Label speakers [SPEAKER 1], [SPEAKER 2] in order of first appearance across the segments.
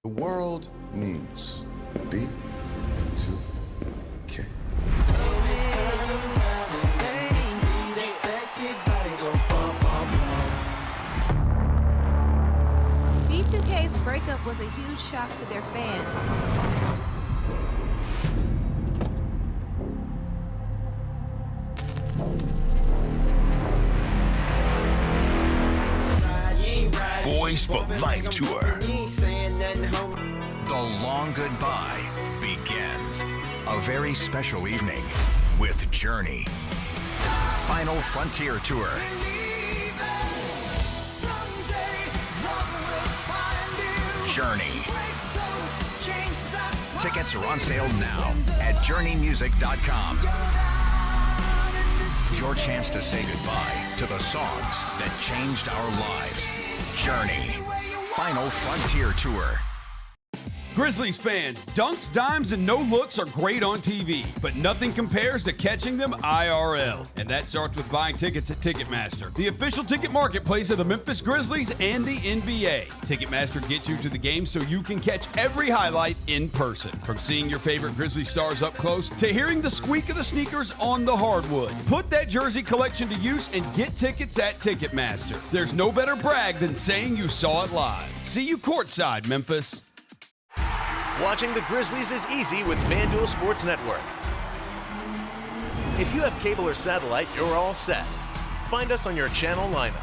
[SPEAKER 1] The world needs B2K.
[SPEAKER 2] B2K's breakup was a huge shock to their fans.
[SPEAKER 3] Boys for Life Tour. The long goodbye begins. A very special evening with Journey. Final Frontier Tour. Journey. Tickets are on sale now at journeymusic.com. Your chance to say goodbye to the songs that changed our lives. Journey. Final Frontier Tour.
[SPEAKER 4] Grizzlies fans, dunks, dimes, and no-looks are great on TV, but nothing compares to catching them IRL. And that starts with buying tickets at Ticketmaster, the official ticket marketplace of the Memphis Grizzlies and the NBA. Ticketmaster gets you to the game so you can catch every highlight in person. From seeing your favorite Grizzlies stars up close to hearing the squeak of the sneakers on the hardwood. Put that jersey collection to use and get tickets at Ticketmaster. There's no better brag than saying you saw it live. See you courtside, Memphis.
[SPEAKER 5] Watching the Grizzlies is easy with FanDuel Sports Network. If you have cable or satellite, you're all set. Find us on your channel lineup.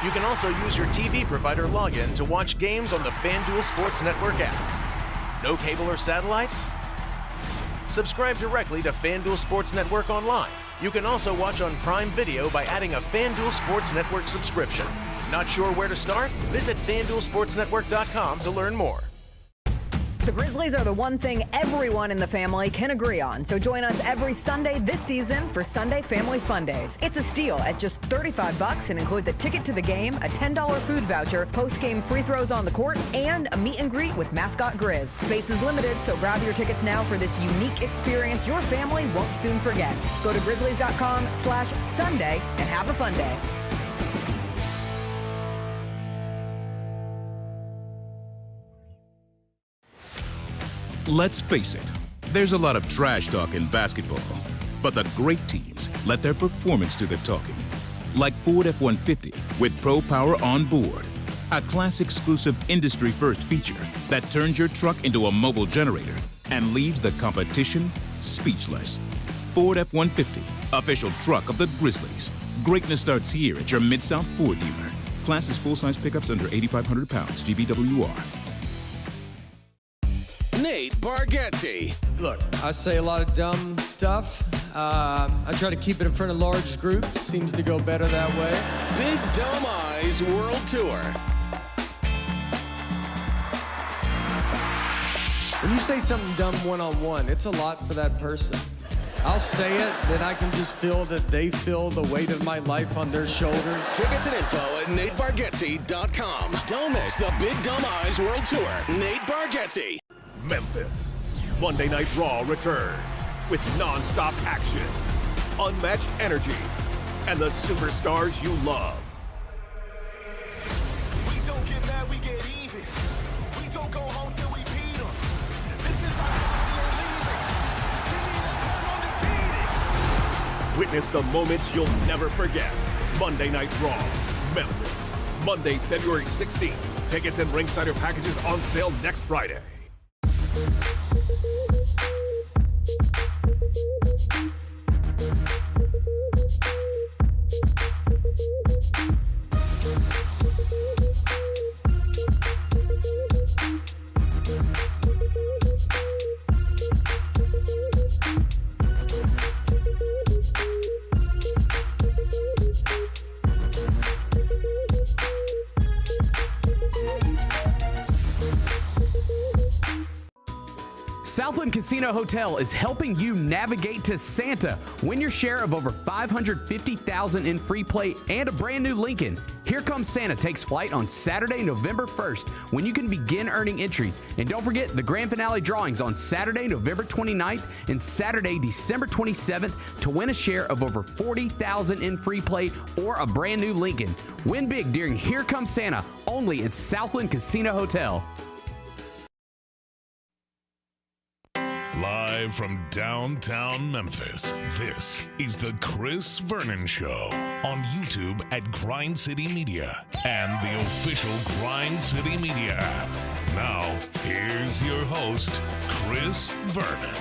[SPEAKER 5] You can also use your TV provider login to watch games on the FanDuel Sports Network app. No cable or satellite? Subscribe directly to FanDuel Sports Network online. You can also watch on Prime Video by adding a FanDuel Sports Network subscription. Not sure where to start? Visit FanDuelSportsNetwork.com to learn more.
[SPEAKER 6] The Grizzlies are the one thing everyone in the family can agree on. So join us every Sunday this season for Sunday Family Fun Days. It's a steal at just $35 and includes a ticket to the game, a $10 food voucher, post-game free throws on the court, and a meet and greet with mascot Grizz. Space is limited, so grab your tickets now for this unique experience your family won't soon forget. Go to grizzlies.com/Sunday and have a fun day.
[SPEAKER 7] Let's face it, there's a lot of trash talk in basketball, but the great teams let their performance do the talking. Like Ford F-150 with Pro Power on board, a class-exclusive industry-first feature that turns your truck into a mobile generator and leaves the competition speechless. Ford F-150, official truck of the Grizzlies. Greatness starts here at your Mid-South Ford dealer. Class is full-size pickups under 8,500 pounds, GVWR.
[SPEAKER 8] Nate Bargatze.
[SPEAKER 9] Look, I say a lot of dumb stuff. I try to keep it in front of large groups. Seems to go better that way.
[SPEAKER 8] Big Dumb Eyes World Tour.
[SPEAKER 9] When you say something dumb one-on-one, it's a lot for that person. I'll say it, then I can just feel that they feel the weight of my life on their shoulders.
[SPEAKER 8] Tickets and info at NateBargatze.com. Don't miss the Big Dumb Eyes World Tour. Nate Bargatze.
[SPEAKER 5] Memphis. Monday Night Raw returns with non-stop action, unmatched energy, and the superstars you love.
[SPEAKER 10] We don't get mad, we get even. We don't go home till we beat them. This is our time, we're leaving. We need a turn undefeated.
[SPEAKER 5] Witness the moments you'll never forget. Monday Night Raw, Memphis. Monday, February 16th. Tickets and ringsider packages on sale next Friday.
[SPEAKER 11] Southland Casino Hotel is helping you navigate to Santa. Win your share of over $550,000 in free play and a brand new Lincoln. Here Comes Santa takes flight on Saturday, November 1st, when you can begin earning entries. And don't forget the grand finale drawings on Saturday, November 29th and Saturday, December 27th to win a share of over $40,000 in free play or a brand new Lincoln. Win big during Here Comes Santa, only at Southland Casino Hotel.
[SPEAKER 12] Live from downtown Memphis, this is the Chris Vernon Show on YouTube at Grind City Media and the official Grind City Media app. Now, here's your host, Chris Vernon.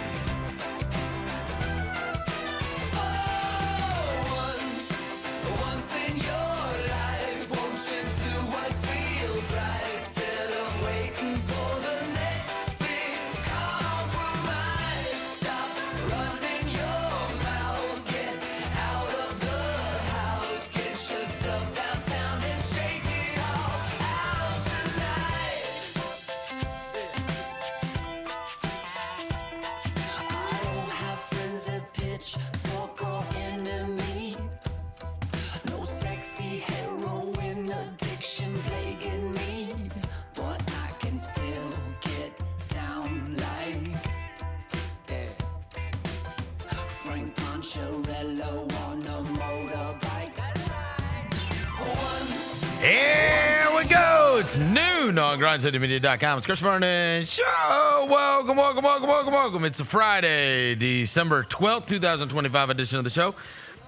[SPEAKER 13] Here we go. It's noon on grindcitymedia.com. It's Chris Vernon Show. Welcome. It's a Friday, December 12th, 2025 edition of the show.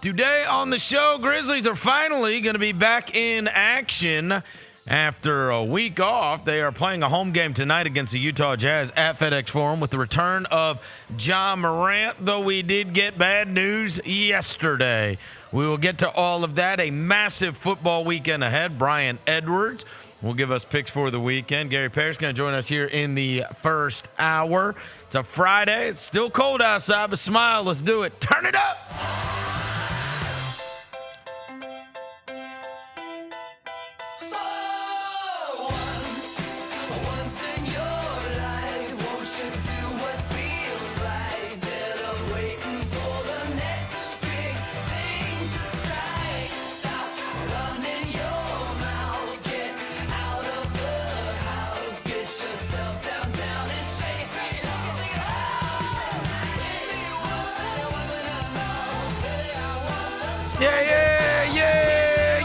[SPEAKER 13] Today on the show, Grizzlies are finally going to be back in action after a week off. They are playing a home game tonight against the Utah Jazz at FedEx Forum with the return of Ja Morant, though we did get bad news yesterday. We will get to all of that. A massive football weekend ahead. Brian Edwards will give us picks for the weekend. Gary Parrish is going to join us here in the first hour. It's a Friday. It's still cold outside, but smile. Let's do it. Turn it up.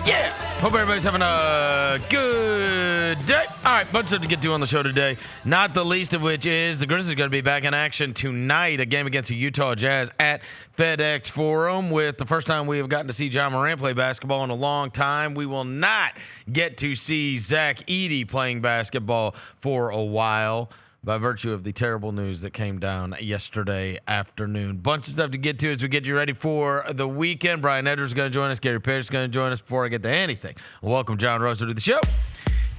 [SPEAKER 13] Yeah. Hope everybody's having a good day. All right, bunch of stuff to get to on the show today, not the least of which is the Grizzlies are going to be back in action tonight, a game against the Utah Jazz at FedEx Forum, with the first time we have gotten to see Ja Morant play basketball in a long time. We will not get to see Zach Edey playing basketball for a while, by virtue of the terrible news that came down yesterday afternoon. Bunch of stuff to get to as we get you ready for the weekend. Brian Edwards is going to join us. Gary Parrish is going to join us. Before I get to anything, welcome John Roser to the show.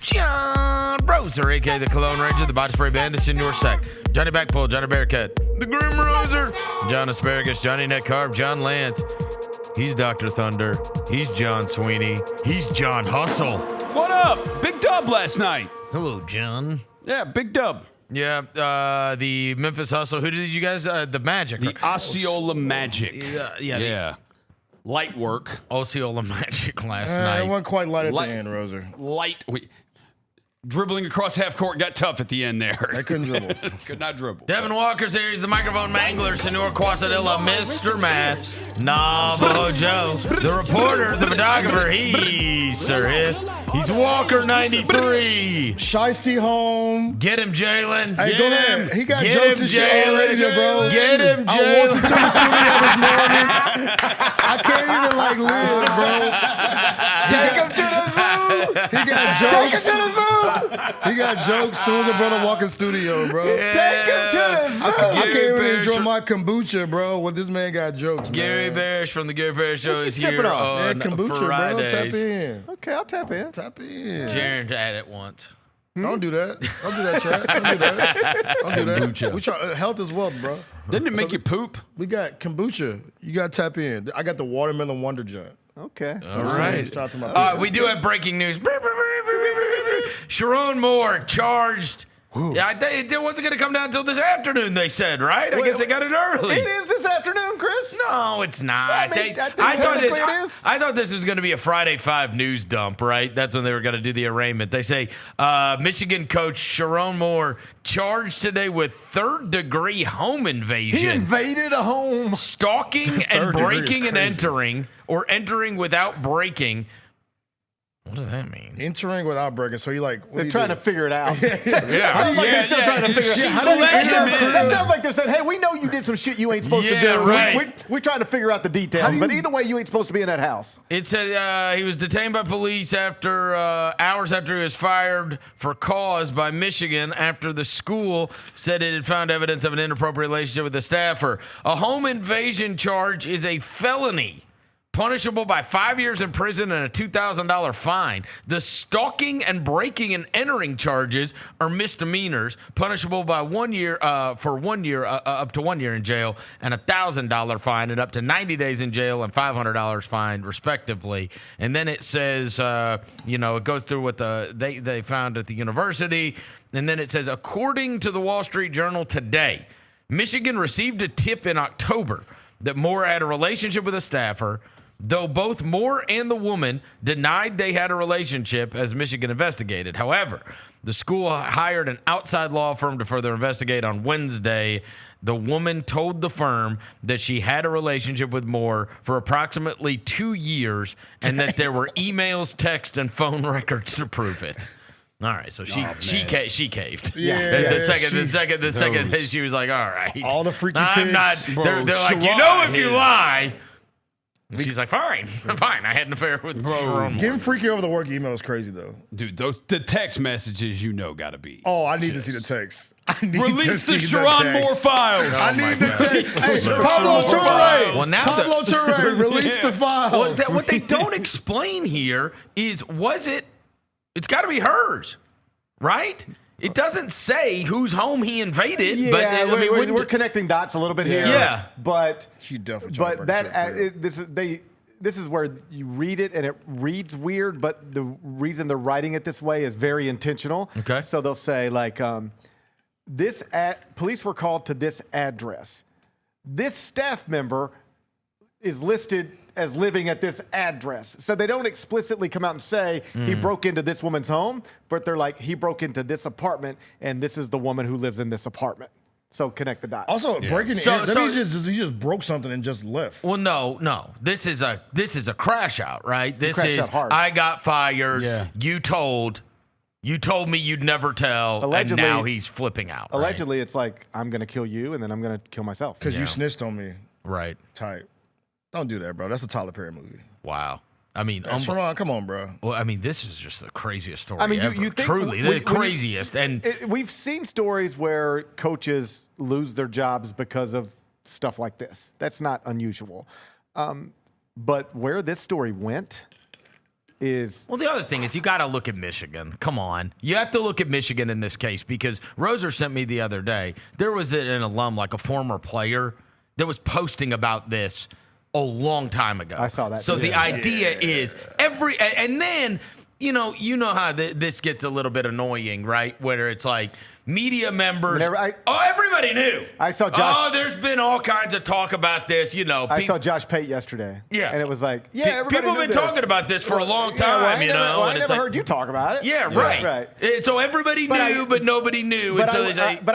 [SPEAKER 13] John Roser, a.k.a. the Cologne Ranger, the Body Spray Bandit, Senior Sack, Johnny Backpull, Johnny Bearcat, the Grim Roser, John Asparagus, Johnny Neck Carb, John Lance. He's Dr. Thunder. He's John Sweeney. He's John Hustle.
[SPEAKER 4] What up? Big dub last night.
[SPEAKER 13] Hello, John.
[SPEAKER 4] Yeah, big dub.
[SPEAKER 13] Yeah, the Memphis Hustle. Who did you guys? The Magic.
[SPEAKER 4] The Osceola Magic.
[SPEAKER 13] Yeah.
[SPEAKER 4] Light work.
[SPEAKER 13] Osceola Magic last night.
[SPEAKER 14] It wasn't quite light at the end, Roser.
[SPEAKER 4] Dribbling across half court got tough at the end there.
[SPEAKER 14] I couldn't dribble.
[SPEAKER 4] Could not dribble.
[SPEAKER 13] Devin Walker's here. He's the microphone mangler, Senor Quasadilla, Mr. Matt, Navajo Joe, the reporter, the photographer. He's Walker 93.
[SPEAKER 14] Shiesty home.
[SPEAKER 13] Get him, Jaylon.
[SPEAKER 14] Hey, go ahead. He got
[SPEAKER 13] Get
[SPEAKER 14] jokes
[SPEAKER 13] him,
[SPEAKER 14] and shit already, bro.
[SPEAKER 13] Get him, Jaylon.
[SPEAKER 14] I walked into the studio this morning. I can't even live, bro.
[SPEAKER 13] Take him to the zoo.
[SPEAKER 14] He got jokes.
[SPEAKER 13] Take him to the zoo.
[SPEAKER 14] He got jokes as soon as a brother walk in studio, bro.
[SPEAKER 13] Yeah.
[SPEAKER 14] Take him to the zoo. I can't even
[SPEAKER 13] Parrish
[SPEAKER 14] enjoy my kombucha, bro, when this man got jokes,
[SPEAKER 13] Gary
[SPEAKER 14] man.
[SPEAKER 13] Parrish from the Gary Parrish Show is
[SPEAKER 14] sip
[SPEAKER 13] here
[SPEAKER 14] it on?
[SPEAKER 13] on
[SPEAKER 14] kombucha,
[SPEAKER 13] Fridays.
[SPEAKER 14] bro. Tap in.
[SPEAKER 15] Okay, I'll tap in.
[SPEAKER 14] Tap in.
[SPEAKER 13] Jaron had it once.
[SPEAKER 14] Don't do that. Don't do that, Chad. Don't do that. Don't do that.
[SPEAKER 13] Kombucha.
[SPEAKER 14] We try, health is wealth, bro.
[SPEAKER 4] Didn't it make you poop?
[SPEAKER 14] We got kombucha. You got to tap in. I got the watermelon wonder joint.
[SPEAKER 15] Okay.
[SPEAKER 13] All right.
[SPEAKER 14] Shout out to my
[SPEAKER 13] We do have breaking news. Sherrone Moore charged. Yeah, it wasn't going to come down until this afternoon, they said, right? I guess they got it early.
[SPEAKER 15] It is this afternoon, Chris.
[SPEAKER 13] No, it's not.
[SPEAKER 15] I think technically it is.
[SPEAKER 13] I thought this was going to be a Friday 5 news dump, right? That's when they were going to do the arraignment. They say Michigan coach Sherrone Moore charged today with third-degree home invasion.
[SPEAKER 15] He invaded a home.
[SPEAKER 13] Stalking and breaking and entering, or entering without breaking. What does that mean?
[SPEAKER 14] Entering without breaking. So you like
[SPEAKER 15] they're trying to figure it out.
[SPEAKER 13] Yeah.
[SPEAKER 15] Sounds like they're still trying to figure it out. That sounds like they're saying, "Hey, we know you did some shit you ain't supposed to do.
[SPEAKER 13] Right.
[SPEAKER 15] We're trying to figure out the details, but either way, you ain't supposed to be in that house."
[SPEAKER 13] It said he was detained by police after hours after he was fired for cause by Michigan after the school said it had found evidence of an inappropriate relationship with the staffer. A home invasion charge is a felony, punishable by 5 years in prison and a $2,000 fine. The stalking and breaking and entering charges are misdemeanors, punishable by 1 year for 1 year, up to 1 year in jail, and a $1,000 fine, and up to 90 days in jail and $500 fine, respectively. And then it says, it goes through what they found at the university, and then it says, according to the Wall Street Journal today, Michigan received a tip in October that Moore had a relationship with a staffer, though both Moore and the woman denied they had a relationship as Michigan investigated. However, the school hired an outside law firm to further investigate on Wednesday. The woman told the firm that she had a relationship with Moore for approximately 2 years and that there were emails, text, and phone records to prove it. All right, so she caved.
[SPEAKER 14] Yeah.
[SPEAKER 13] The second she was like, all right.
[SPEAKER 14] All the freaky
[SPEAKER 13] I'm not.
[SPEAKER 14] pics.
[SPEAKER 13] They're like, if you lie. And she's like, fine. I had an affair with Sherrone Moore.
[SPEAKER 14] Getting freaky over the work email is crazy, though.
[SPEAKER 4] Dude, the text messages, got to be.
[SPEAKER 14] Oh, I need to see the text.
[SPEAKER 4] Release the Sherrone Moore files.
[SPEAKER 14] I need the text. Hey,
[SPEAKER 4] Sherrone
[SPEAKER 14] Pablo
[SPEAKER 4] Moore
[SPEAKER 14] Torre.
[SPEAKER 4] files.
[SPEAKER 13] Well, now
[SPEAKER 14] Pablo Torre, release the files.
[SPEAKER 13] What they don't explain here is, it's got to be hers, right? It doesn't say whose home he invaded.
[SPEAKER 15] Yeah,
[SPEAKER 13] but
[SPEAKER 15] we're connecting dots a little bit here.
[SPEAKER 13] Yeah,
[SPEAKER 15] but
[SPEAKER 14] you definitely.
[SPEAKER 15] But this is where you read it and it reads weird. But the reason they're writing it this way is very intentional.
[SPEAKER 13] Okay.
[SPEAKER 15] So they'll say like, police were called to this address. This staff member is listed as living at this address. So they don't explicitly come out and say he broke into this woman's home, but they're like, he broke into this apartment and this is the woman who lives in this apartment. So connect the dots.
[SPEAKER 14] Also, breaking in, he just broke something and just left.
[SPEAKER 13] Well, no. This is a crash out, right? This is
[SPEAKER 15] hard.
[SPEAKER 13] I got fired.
[SPEAKER 4] Yeah.
[SPEAKER 13] You told me you'd never tell,
[SPEAKER 15] Allegedly,
[SPEAKER 13] and now he's flipping out.
[SPEAKER 15] Allegedly, it's like, I'm going to kill you and then I'm going to kill myself.
[SPEAKER 14] Because you snitched on me.
[SPEAKER 13] Right.
[SPEAKER 14] Tight. Don't do that, bro. That's a Tyler Perry movie.
[SPEAKER 13] Wow. I mean,
[SPEAKER 14] Sherrone, come on, bro.
[SPEAKER 13] Well, I mean, this is just the craziest story.
[SPEAKER 15] I mean,
[SPEAKER 13] ever.
[SPEAKER 15] you think
[SPEAKER 13] Truly the craziest. And
[SPEAKER 15] we've seen stories where coaches lose their jobs because of stuff like this. That's not unusual. But where this story went is...
[SPEAKER 13] Well, the other thing is you got to look at Michigan. Come on. You have to look at Michigan in this case because Roser sent me the other day. There was an alum, like a former player, that was posting about this a long time ago.
[SPEAKER 15] I saw that.
[SPEAKER 13] So the idea is and then, you know how this gets a little bit annoying, right? Where it's like media members. Everybody knew.
[SPEAKER 15] I saw Josh.
[SPEAKER 13] Oh, there's been all kinds of talk about this,
[SPEAKER 15] I saw Josh Pate yesterday.
[SPEAKER 13] Yeah.
[SPEAKER 15] And it was like, everybody
[SPEAKER 13] people have been talking about this for a long time,
[SPEAKER 15] I never heard you talk about it.
[SPEAKER 13] Yeah, right. So everybody knew, but nobody knew.
[SPEAKER 15] But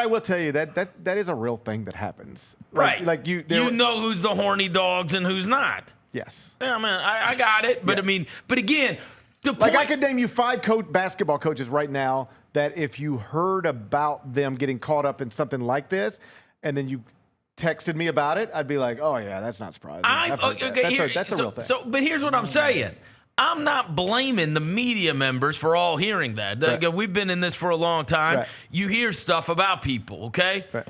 [SPEAKER 13] I
[SPEAKER 15] will tell you that is a real thing that happens.
[SPEAKER 13] Right.
[SPEAKER 15] Like
[SPEAKER 13] you know who's the horny dogs and who's not.
[SPEAKER 15] Yes.
[SPEAKER 13] Yeah, man, I got it. But
[SPEAKER 15] yes.
[SPEAKER 13] But again,
[SPEAKER 15] I could name you 5 basketball coaches right now that if you heard about them getting caught up in something like this, and then you texted me about it, I'd be like, oh yeah, that's not surprising. That's a real thing.
[SPEAKER 13] But here's what I'm saying. I'm not blaming the media members for all hearing that. Right. We've been in this for a long time.
[SPEAKER 15] Right.
[SPEAKER 13] You hear stuff about people, okay?
[SPEAKER 15] Right.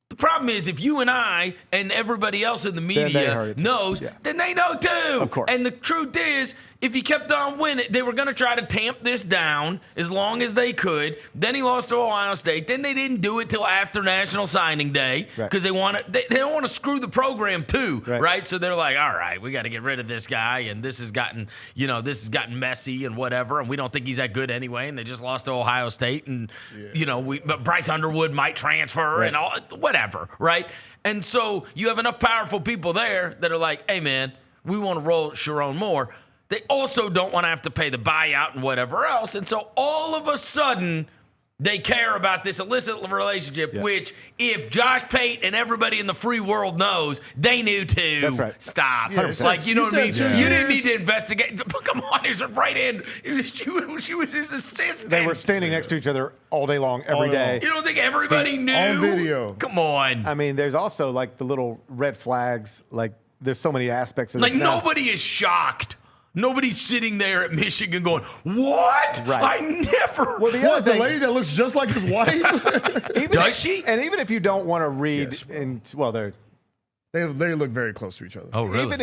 [SPEAKER 13] The problem is if you and I and everybody else in the media knows, then they know too.
[SPEAKER 15] Of course.
[SPEAKER 13] And the truth is, if he kept on winning, they were going to try to tamp this down as long as they could. Then he lost to Ohio State. Then they didn't do it till after National Signing Day because they don't want to screw the program too, right? So they're like, all right, we got to get rid of this guy, and this has gotten messy and whatever, and we don't think he's that good anyway. And they just lost to Ohio State, and but Bryce Underwood might transfer and all whatever, right? And so you have enough powerful people there that are like, hey man, we want to roll Sherrone Moore. They also don't want to have to pay the buyout and whatever else. And so all of a sudden, They care about this illicit relationship, which if Josh Pate and everybody in the free world knows, they knew to
[SPEAKER 15] That's right.
[SPEAKER 13] stop.
[SPEAKER 15] Yeah,
[SPEAKER 13] like, you know what I mean?
[SPEAKER 15] Yeah.
[SPEAKER 13] You didn't need to investigate. Come on, there's a right in. She was his assistant.
[SPEAKER 15] They were standing next to each other all day long, every day.
[SPEAKER 13] You don't think everybody knew?
[SPEAKER 14] On video.
[SPEAKER 13] Come on.
[SPEAKER 15] I mean, there's also like the little red flags. Like, there's so many aspects of this.
[SPEAKER 13] Like, nobody is shocked. Nobody's sitting there at Michigan going, what?
[SPEAKER 15] Right.
[SPEAKER 13] I never.
[SPEAKER 15] Well,
[SPEAKER 14] The lady that looks just like his wife?
[SPEAKER 13] Does she?
[SPEAKER 15] And even if you don't want to read,
[SPEAKER 14] they look very close to each other.
[SPEAKER 13] Oh, really?
[SPEAKER 15] Even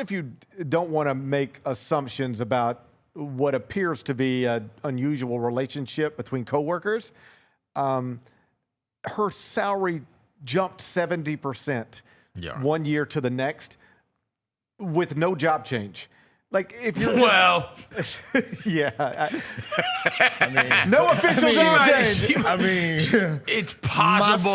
[SPEAKER 15] if you don't want to make assumptions about what appears to be an unusual relationship between coworkers, her salary jumped 70% 1 year to the next with no job change. Like, if you're yeah, I mean, no official job change.
[SPEAKER 14] I mean,
[SPEAKER 13] it's possible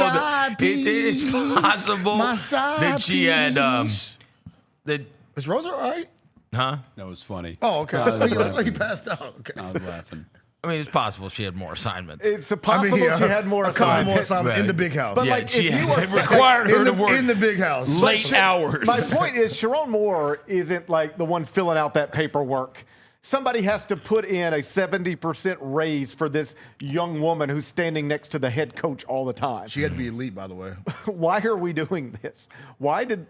[SPEAKER 13] it's possible that she had that.
[SPEAKER 14] Is Rosa all right?
[SPEAKER 13] Huh?
[SPEAKER 4] That was funny.
[SPEAKER 14] Oh, okay. I thought you looked like you passed out. Okay.
[SPEAKER 4] I was laughing.
[SPEAKER 13] I mean, it's possible she had more assignments.
[SPEAKER 15] It's possible she had more assignments.
[SPEAKER 14] In the big house.
[SPEAKER 15] But like, if you are
[SPEAKER 13] required her to work
[SPEAKER 14] in the big house,
[SPEAKER 13] late hours.
[SPEAKER 15] My point is, Sherrone Moore isn't like the one filling out that paperwork. Somebody has to put in a 70% raise for this young woman who's standing next to the head coach all the time.
[SPEAKER 14] She had to be elite, by the way.
[SPEAKER 15] Why are we doing this? Why did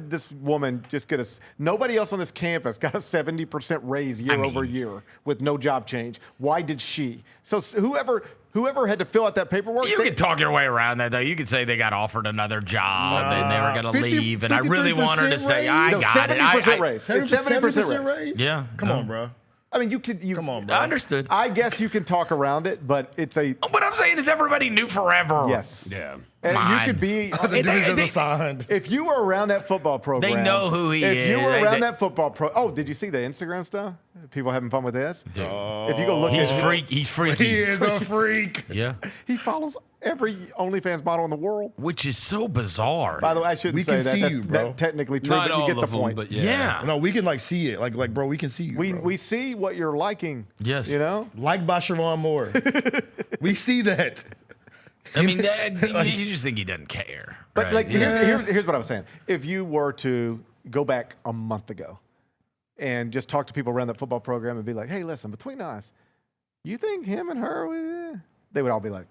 [SPEAKER 15] this woman just get nobody else on this campus got a 70% raise year over year with no job change? Why did she? So whoever had to fill out that paperwork.
[SPEAKER 13] You can talk your way around that, though. You could say they got offered another job and they were going to leave, and I really want her to stay. I got it.
[SPEAKER 15] 70% raise. It's 70% raise.
[SPEAKER 13] Yeah.
[SPEAKER 14] Come on, bro.
[SPEAKER 15] I mean, come on, bro.
[SPEAKER 13] I understood.
[SPEAKER 15] I guess you can talk around it, but it's a.
[SPEAKER 13] What I'm saying is everybody knew forever.
[SPEAKER 15] Yes.
[SPEAKER 4] Yeah.
[SPEAKER 15] And you could be. If you were around that football program,
[SPEAKER 13] they know who he is.
[SPEAKER 15] If you were around that football oh, did you see the Instagram stuff? People having fun with this?
[SPEAKER 13] Dude.
[SPEAKER 15] If you go look
[SPEAKER 13] He's
[SPEAKER 15] at
[SPEAKER 13] freaky. He's freaky.
[SPEAKER 14] He is a freak.
[SPEAKER 13] Yeah.
[SPEAKER 15] He follows every OnlyFans model in the world.
[SPEAKER 13] Which is so bizarre.
[SPEAKER 15] By the way, I shouldn't say that. That's
[SPEAKER 14] bro.
[SPEAKER 15] technically true,
[SPEAKER 4] Not
[SPEAKER 15] but you
[SPEAKER 4] all
[SPEAKER 15] get the
[SPEAKER 4] of them,
[SPEAKER 15] point.
[SPEAKER 4] but
[SPEAKER 13] yeah.
[SPEAKER 14] No, we can see it. Like, bro, we can see you.
[SPEAKER 15] We see what you're liking.
[SPEAKER 13] Yes.
[SPEAKER 15] You know?
[SPEAKER 14] Like by Sherrone Moore. We see that.
[SPEAKER 13] I mean, you just think he doesn't care.
[SPEAKER 15] But
[SPEAKER 13] right?
[SPEAKER 15] like, here's what I was saying. If you were to go back a month ago and just talk to people around that football program and be like, hey, listen, between us, you think him and her, they would all be like,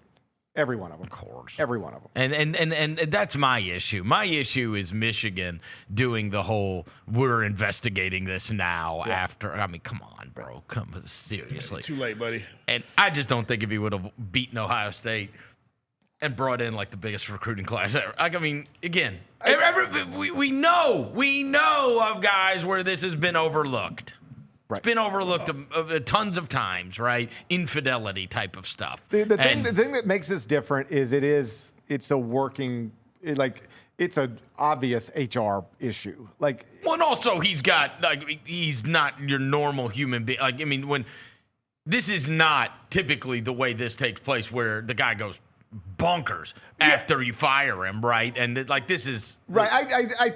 [SPEAKER 15] every one of them.
[SPEAKER 13] Of course.
[SPEAKER 15] Every one of them.
[SPEAKER 13] And that's my issue. My issue is Michigan doing the whole, we're investigating this now after. I mean, come on, bro. Seriously.
[SPEAKER 14] Too late, buddy.
[SPEAKER 13] And I just don't think if he would have beaten Ohio State and brought in like the biggest recruiting class ever. I mean, again, we know of guys where this has been overlooked.
[SPEAKER 15] Right.
[SPEAKER 13] It's been overlooked tons of times, right? Infidelity type of stuff.
[SPEAKER 15] The thing that makes this different is it's a working, it's an obvious HR issue. Like,
[SPEAKER 13] well, and also he's not your normal human being. Like, I mean, when this is not typically the way this takes place, where the guy goes bonkers after you fire him, right? And this is
[SPEAKER 15] right. I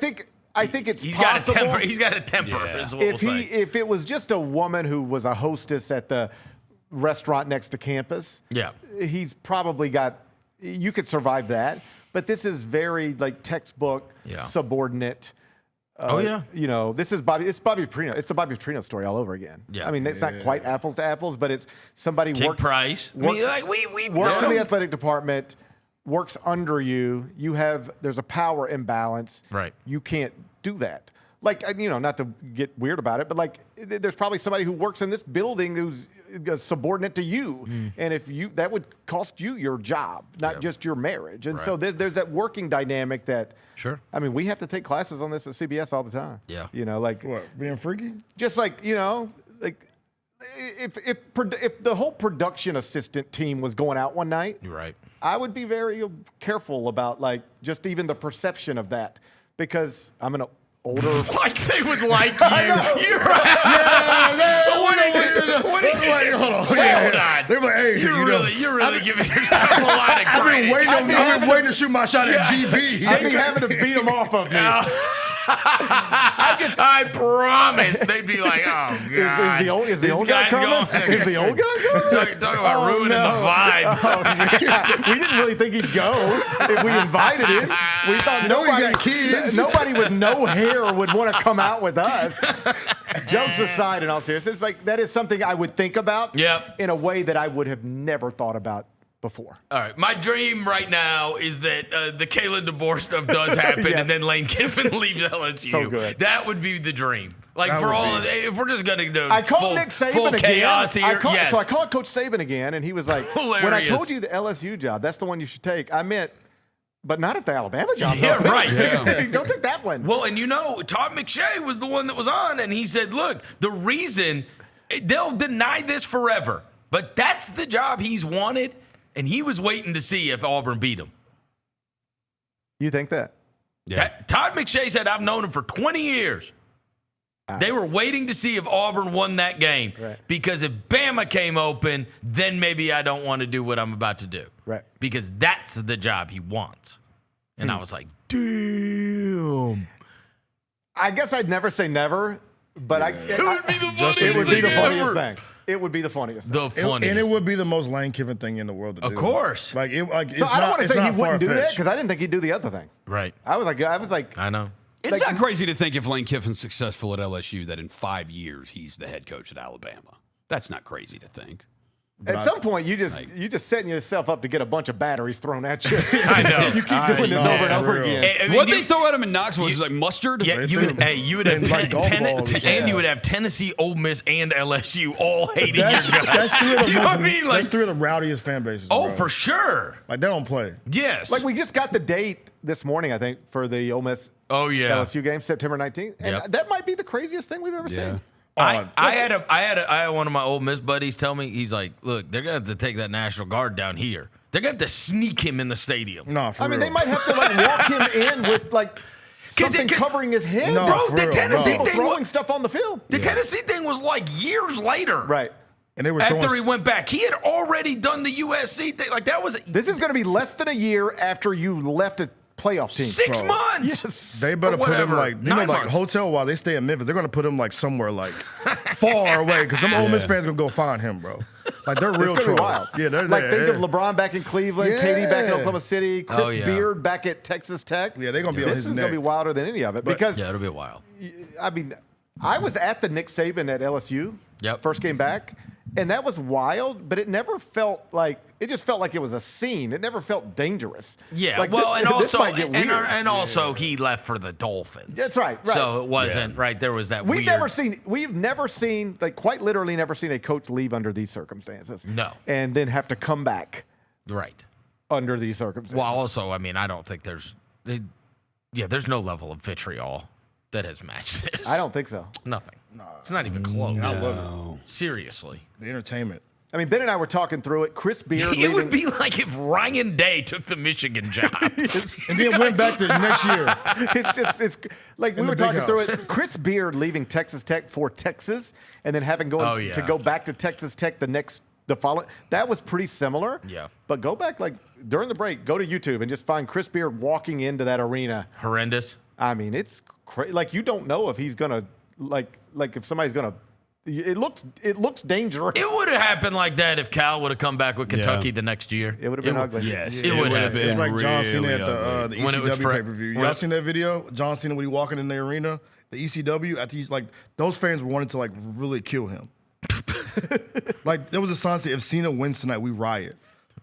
[SPEAKER 15] think it's possible.
[SPEAKER 13] He's got a temper.
[SPEAKER 4] Yeah.
[SPEAKER 13] Is what we'll say.
[SPEAKER 15] If it was just a woman who was a hostess at the restaurant next to campus, he's probably got. You could survive that, but this is very textbook subordinate.
[SPEAKER 13] You
[SPEAKER 15] know, this is Bobby. It's Bobby Petrino. It's the Bobby Petrino story all over again.
[SPEAKER 13] Yeah.
[SPEAKER 15] I mean, it's not quite apples to apples, but it's somebody
[SPEAKER 13] Tig
[SPEAKER 15] works.
[SPEAKER 13] Price.
[SPEAKER 15] Works,
[SPEAKER 13] we
[SPEAKER 15] works in the athletic department, works under you. There's a power imbalance.
[SPEAKER 13] Right.
[SPEAKER 15] You can't do that. Not to get weird about it, but there's probably somebody who works in this building who's subordinate to you, and that would cost you your job, not just your marriage. And so there's that working dynamic that.
[SPEAKER 13] Sure.
[SPEAKER 15] I mean, we have to take classes on this at CBS all the time.
[SPEAKER 13] Yeah.
[SPEAKER 14] What, being freaky?
[SPEAKER 15] Just if the whole production assistant team was going out one night,
[SPEAKER 13] you're right.
[SPEAKER 15] I would be very careful about just even the perception of that, because I'm an older.
[SPEAKER 13] Like they would like you. You're right. What is it?
[SPEAKER 14] Hold on.
[SPEAKER 13] Hold on.
[SPEAKER 14] They're like, hey,
[SPEAKER 13] you're really giving yourself a lot of credit.
[SPEAKER 14] I've been waiting to shoot my shot at GP.
[SPEAKER 15] I've been having to beat them off of me.
[SPEAKER 13] I promise they'd be like, oh, God.
[SPEAKER 15] Is the old guy coming? Is the old guy coming?
[SPEAKER 13] Talking about ruining the vibe.
[SPEAKER 15] Oh, yeah. We didn't really think he'd go if we invited him. We thought nobody with no hair would want to come out with us. Jokes aside, in all seriousness, like that is something I would think about in a way that I would have never thought about before.
[SPEAKER 13] All right, my dream right now is that the Kalen DeBoer stuff does happen, and then Lane Kiffin leaves LSU.
[SPEAKER 15] So good.
[SPEAKER 13] That would be the dream. Like
[SPEAKER 14] That
[SPEAKER 13] for
[SPEAKER 14] would
[SPEAKER 13] all,
[SPEAKER 14] be.
[SPEAKER 13] if we're just gonna do
[SPEAKER 15] I called
[SPEAKER 13] full,
[SPEAKER 15] Nick Saban
[SPEAKER 13] full
[SPEAKER 15] again.
[SPEAKER 13] chaos here.
[SPEAKER 15] So I called Coach Saban again, and he was like, "When I
[SPEAKER 13] Hilarious.
[SPEAKER 15] told you the LSU job, that's the one you should take." I meant, but not if the Alabama job's
[SPEAKER 13] Yeah,
[SPEAKER 15] open.
[SPEAKER 13] right. Yeah.
[SPEAKER 15] Go take that one.
[SPEAKER 13] Well, and Todd McShay was the one that was on, and he said, look, the reason they'll deny this forever, but that's the job he's wanted, and he was waiting to see if Auburn beat him.
[SPEAKER 15] You think that?
[SPEAKER 13] Yeah. Todd McShay said, I've known him for 20 years. They were waiting to see if Auburn won that game.
[SPEAKER 15] Right.
[SPEAKER 13] Because if Bama came open, then maybe I don't want to do what I'm about to do.
[SPEAKER 15] Right.
[SPEAKER 13] Because that's the job he wants. And I was like, damn.
[SPEAKER 15] I guess I'd never say never, but
[SPEAKER 13] It would be the funniest
[SPEAKER 15] it would be the
[SPEAKER 13] thing
[SPEAKER 15] funniest
[SPEAKER 13] ever.
[SPEAKER 15] thing. It would be the funniest thing.
[SPEAKER 13] The funniest.
[SPEAKER 14] And it would be the most Lane Kiffin thing in the world to do.
[SPEAKER 13] Of course.
[SPEAKER 14] Like,
[SPEAKER 15] So
[SPEAKER 14] it's
[SPEAKER 15] I don't want to
[SPEAKER 14] it's
[SPEAKER 15] say he
[SPEAKER 14] not
[SPEAKER 15] wouldn't do that
[SPEAKER 14] far-fetched.
[SPEAKER 15] because I didn't think he'd do the other thing.
[SPEAKER 13] Right.
[SPEAKER 15] I was like,
[SPEAKER 13] I know.
[SPEAKER 4] It's
[SPEAKER 15] Like-
[SPEAKER 4] not crazy to think if Lane Kiffin's successful at LSU that in 5 years he's the head coach at Alabama. That's not crazy to think.
[SPEAKER 15] at some point you just setting yourself up to get a bunch of batteries thrown at you.
[SPEAKER 13] I know.
[SPEAKER 15] You keep doing this over and over again.
[SPEAKER 13] I mean,
[SPEAKER 4] What they throw at him in Knoxville was like mustard?
[SPEAKER 13] Yeah, you would have
[SPEAKER 14] and like golf balls.
[SPEAKER 13] and you would have Tennessee, Ole Miss, and LSU all hating
[SPEAKER 14] That's,
[SPEAKER 13] your guy.
[SPEAKER 14] that's three of the
[SPEAKER 13] You know what I
[SPEAKER 14] most-
[SPEAKER 13] mean? Like,
[SPEAKER 14] that's three of the rowdiest fan bases.
[SPEAKER 13] oh,
[SPEAKER 14] bro.
[SPEAKER 13] for sure.
[SPEAKER 14] Like, they don't play.
[SPEAKER 13] Yes.
[SPEAKER 15] Like we just got the date this morning, I think, for the Ole Miss
[SPEAKER 13] oh yeah.
[SPEAKER 15] LSU game, September 19th, and
[SPEAKER 13] Yep.
[SPEAKER 15] that might be the craziest thing we've ever seen.
[SPEAKER 13] I had one of my Ole Miss buddies tell me, he's like, look, they're gonna have to take that National Guard down here. They're gonna have to sneak him in the stadium.
[SPEAKER 14] No, for
[SPEAKER 15] I mean,
[SPEAKER 14] real.
[SPEAKER 15] they might have to like walk him in with like something covering his head.
[SPEAKER 14] No,
[SPEAKER 13] Bro,
[SPEAKER 14] for
[SPEAKER 13] the
[SPEAKER 14] real,
[SPEAKER 13] Tennessee
[SPEAKER 15] People
[SPEAKER 13] thing
[SPEAKER 15] throwing stuff on the field.
[SPEAKER 13] The Tennessee thing was like years later.
[SPEAKER 15] Right.
[SPEAKER 14] And they were
[SPEAKER 13] After
[SPEAKER 14] throwing,
[SPEAKER 13] he went back, he had already done the USC thing. Like that was
[SPEAKER 15] This is going to be less than a year after you left a playoff team.
[SPEAKER 13] 6
[SPEAKER 14] bro.
[SPEAKER 13] months.
[SPEAKER 15] Yes.
[SPEAKER 14] they better
[SPEAKER 13] or
[SPEAKER 14] put him
[SPEAKER 13] whatever.
[SPEAKER 14] like,
[SPEAKER 13] 9
[SPEAKER 14] like
[SPEAKER 13] months.
[SPEAKER 14] hotel while they stay in Memphis. They're gonna put him like somewhere like far away because them Ole Miss fans gonna go find him, bro. Like they're
[SPEAKER 15] It's
[SPEAKER 14] real
[SPEAKER 15] gonna be
[SPEAKER 14] trolls.
[SPEAKER 15] wild.
[SPEAKER 14] Yeah, they're
[SPEAKER 15] like
[SPEAKER 14] there.
[SPEAKER 15] think of LeBron back in Cleveland,
[SPEAKER 14] Yeah.
[SPEAKER 15] KD back in Oklahoma City, Chris
[SPEAKER 13] Oh, yeah.
[SPEAKER 15] Beard back at Texas Tech.
[SPEAKER 14] Yeah, they're gonna be on
[SPEAKER 15] This
[SPEAKER 14] his
[SPEAKER 15] is going to
[SPEAKER 14] neck.
[SPEAKER 15] be wilder than any of it because
[SPEAKER 13] Yeah, it'll be a while.
[SPEAKER 15] I mean, I was at the Nick Saban at LSU.
[SPEAKER 13] Yep.
[SPEAKER 15] First game back. And that was wild, but it never felt like it just felt like it was a scene. It never felt dangerous.
[SPEAKER 13] Yeah,
[SPEAKER 15] like
[SPEAKER 13] well,
[SPEAKER 15] this,
[SPEAKER 13] and
[SPEAKER 15] this
[SPEAKER 13] also,
[SPEAKER 15] might get
[SPEAKER 13] and,
[SPEAKER 15] weird.
[SPEAKER 13] and also, he left for the Dolphins.
[SPEAKER 15] That's right. Right.
[SPEAKER 13] So it wasn't right. There was that.
[SPEAKER 15] We've
[SPEAKER 13] weird,
[SPEAKER 15] never seen, like quite literally never seen a coach leave under these circumstances.
[SPEAKER 13] No.
[SPEAKER 15] And then have to come back
[SPEAKER 13] right.
[SPEAKER 15] under these circumstances.
[SPEAKER 13] Well, also, I mean, I don't think there's no level of vitriol that has matched this.
[SPEAKER 15] I don't think so.
[SPEAKER 13] Nothing. No, it's not even close.
[SPEAKER 14] I love it.
[SPEAKER 13] Seriously.
[SPEAKER 14] The entertainment.
[SPEAKER 15] I mean, Ben and I were talking through it. Chris Beard
[SPEAKER 13] It would be like if Ryan Day took the Michigan job.
[SPEAKER 14] And then went back the next year.
[SPEAKER 15] it's like we
[SPEAKER 14] In the
[SPEAKER 15] were
[SPEAKER 14] big
[SPEAKER 15] talking through
[SPEAKER 14] house.
[SPEAKER 15] it. Chris Beard leaving Texas Tech for Texas and then having to go back to Texas Tech the following. That was pretty similar.
[SPEAKER 13] Yeah.
[SPEAKER 15] But go back like during the break, go to YouTube and just find Chris Beard walking into that arena.
[SPEAKER 13] Horrendous.
[SPEAKER 15] I mean, it's crazy. Like you don't know if he's gonna like if somebody's gonna. It looks dangerous.
[SPEAKER 13] It would have happened like that if Cal would have come back with Kentucky the next year.
[SPEAKER 15] It would have been ugly.
[SPEAKER 4] Yes,
[SPEAKER 13] it would have been.
[SPEAKER 14] It's like John Cena at the
[SPEAKER 13] When it was
[SPEAKER 14] ECW pay-per-view. Y'all seen that video? John Cena when he walking in the arena, the ECW, after he's like, those fans wanted to like really kill him. Like there was a sign saying, if Cena wins tonight, we riot.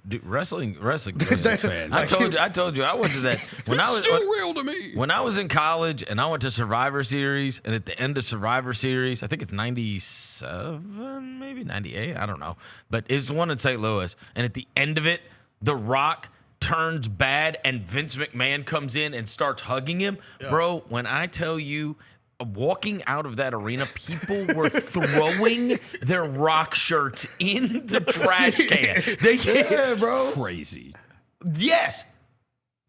[SPEAKER 13] Dude, wrestling fans. I told you, I went to that when I was
[SPEAKER 4] still real to me.
[SPEAKER 13] When I was in college and I went to Survivor Series, and at the end of Survivor Series, I think it's 97, maybe 98, I don't know, but it's one in St. Louis. And at the end of it, The Rock turns bad, and Vince McMahon comes in and starts hugging him, bro. When I tell you. Walking out of that arena, people were throwing their Rock shirts in the trash can.
[SPEAKER 14] Yeah, bro.
[SPEAKER 4] Crazy.
[SPEAKER 13] Yes.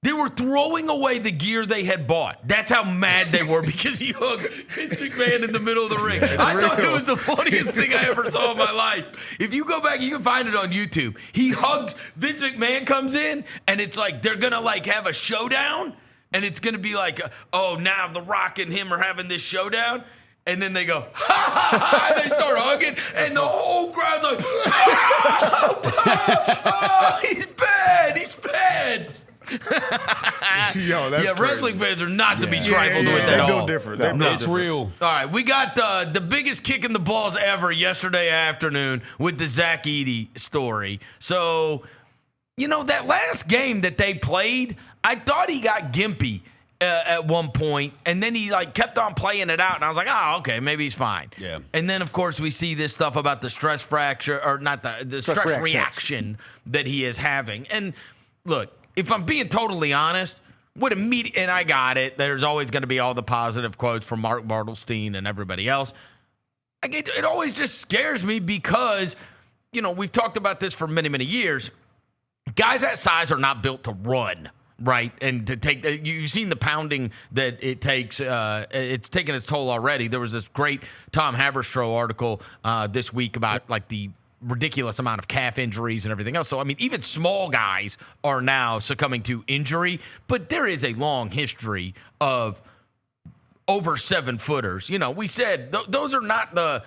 [SPEAKER 13] They were throwing away the gear they had bought. That's how mad they were because he hugged Vince McMahon in the middle of the ring. I thought it was the funniest thing I ever saw in my life. If you go back, you can find it on YouTube. He hugs, Vince McMahon comes in, and it's like they're going to like have a showdown. And it's going to be like, oh, now The Rock and him are having this showdown. And then they go, ha, ha, ha, and they start hugging. And the whole crowd's like, oh, he's bad. He's bad.
[SPEAKER 14] Yo, that's crazy.
[SPEAKER 13] Wrestling fans are not to be trifled with at all.
[SPEAKER 14] They built different.
[SPEAKER 4] It's real.
[SPEAKER 13] All right, we got the biggest kick in the balls ever yesterday afternoon with the Zach Edey story. So, that last game that they played, I thought he got gimpy at one point, and then he kept on playing it out, and I was like, oh, okay, maybe he's fine.
[SPEAKER 4] Yeah.
[SPEAKER 13] And then, of course, we see this stuff about the stress fracture, or not the stress reaction that he is having. And look, if I'm being totally honest, and I got it, there's always going to be all the positive quotes from Mark Bartelstein and everybody else. It always just scares me because, we've talked about this for many, many years. Guys that size are not built to run, right? And to take, you've seen the pounding that it takes. It's taken its toll already. There was this great Tom Haberstroh article this week about the ridiculous amount of calf injuries and everything else. So, even small guys are now succumbing to injury, but there is a long history of over 7-footers. We said those are not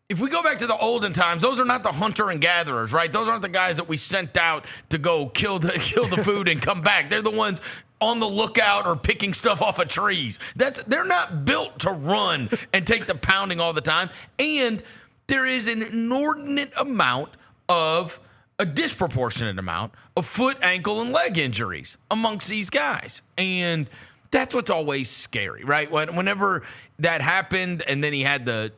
[SPEAKER 13] if we go back to the olden times, those are not the hunter and gatherers, right? Those aren't the guys that we sent out to go kill the food and come back. They're the ones on the lookout or picking stuff off of trees. They're not built to run and take the pounding all the time. And there is an inordinate amount a disproportionate amount of foot, ankle, and leg injuries amongst these guys. And that's what's always scary, right? Whenever that happened, and then he had the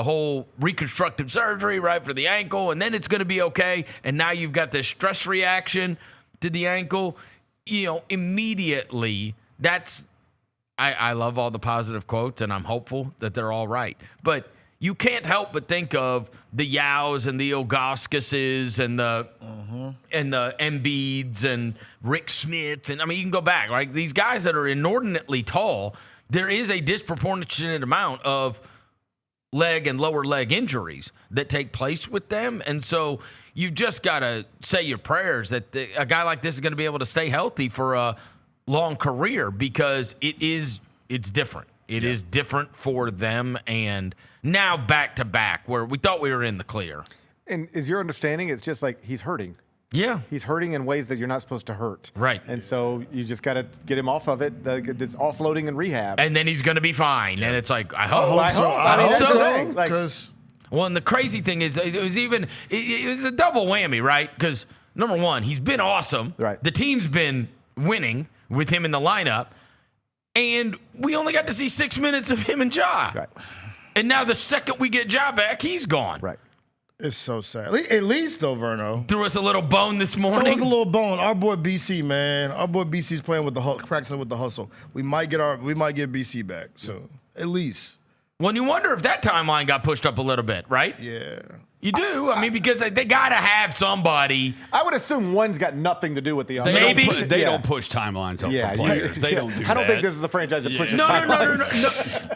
[SPEAKER 13] whole reconstructive surgery, right, for the ankle, and then it's going to be okay, and now you've got this stress reaction to the ankle, immediately I love all the positive quotes, and I'm hopeful that they're all right. But you can't help but think of the Yaos and the Ilgauskas and the Embiids and Rick Smiths. And, you can go back, right? These guys that are inordinately tall, there is a disproportionate amount of leg and lower leg injuries that take place with them. And so you've just got to say your prayers that a guy like this is going to be able to stay healthy for a long career, because it's different. It is different for them, and now back to back where we thought we were in the clear.
[SPEAKER 15] And is your understanding it's just he's hurting?
[SPEAKER 13] Yeah.
[SPEAKER 15] He's hurting in ways that you're not supposed to hurt.
[SPEAKER 13] Right.
[SPEAKER 15] And so you just got to get him off of it. It's offloading and rehab.
[SPEAKER 13] And then he's going to be fine. And it's I hope.
[SPEAKER 15] I hope.
[SPEAKER 13] That's
[SPEAKER 15] the
[SPEAKER 13] thing.
[SPEAKER 14] Because
[SPEAKER 13] well, and the crazy thing is it was a double whammy, right? Because number one, he's been awesome.
[SPEAKER 15] Right.
[SPEAKER 13] The team's been winning with him in the lineup. And we only got to see 6 minutes of him and Ja.
[SPEAKER 15] Right.
[SPEAKER 13] And now the second we get Ja back, he's gone.
[SPEAKER 15] Right.
[SPEAKER 14] It's so sad. At least, though, Verno
[SPEAKER 13] threw us a little bone this morning.
[SPEAKER 14] Threw us a little bone. Our boy BC, man. Our boy BC's playing with practicing with the hustle. We might get BC back. So at least.
[SPEAKER 13] Well, you wonder if that timeline got pushed up a little bit, right?
[SPEAKER 14] Yeah.
[SPEAKER 13] You do. Because they got to have somebody.
[SPEAKER 15] I would assume one's got nothing to do with the other.
[SPEAKER 4] They don't push timelines up for players. They don't do that.
[SPEAKER 15] I don't think this is the franchise that pushes
[SPEAKER 13] No.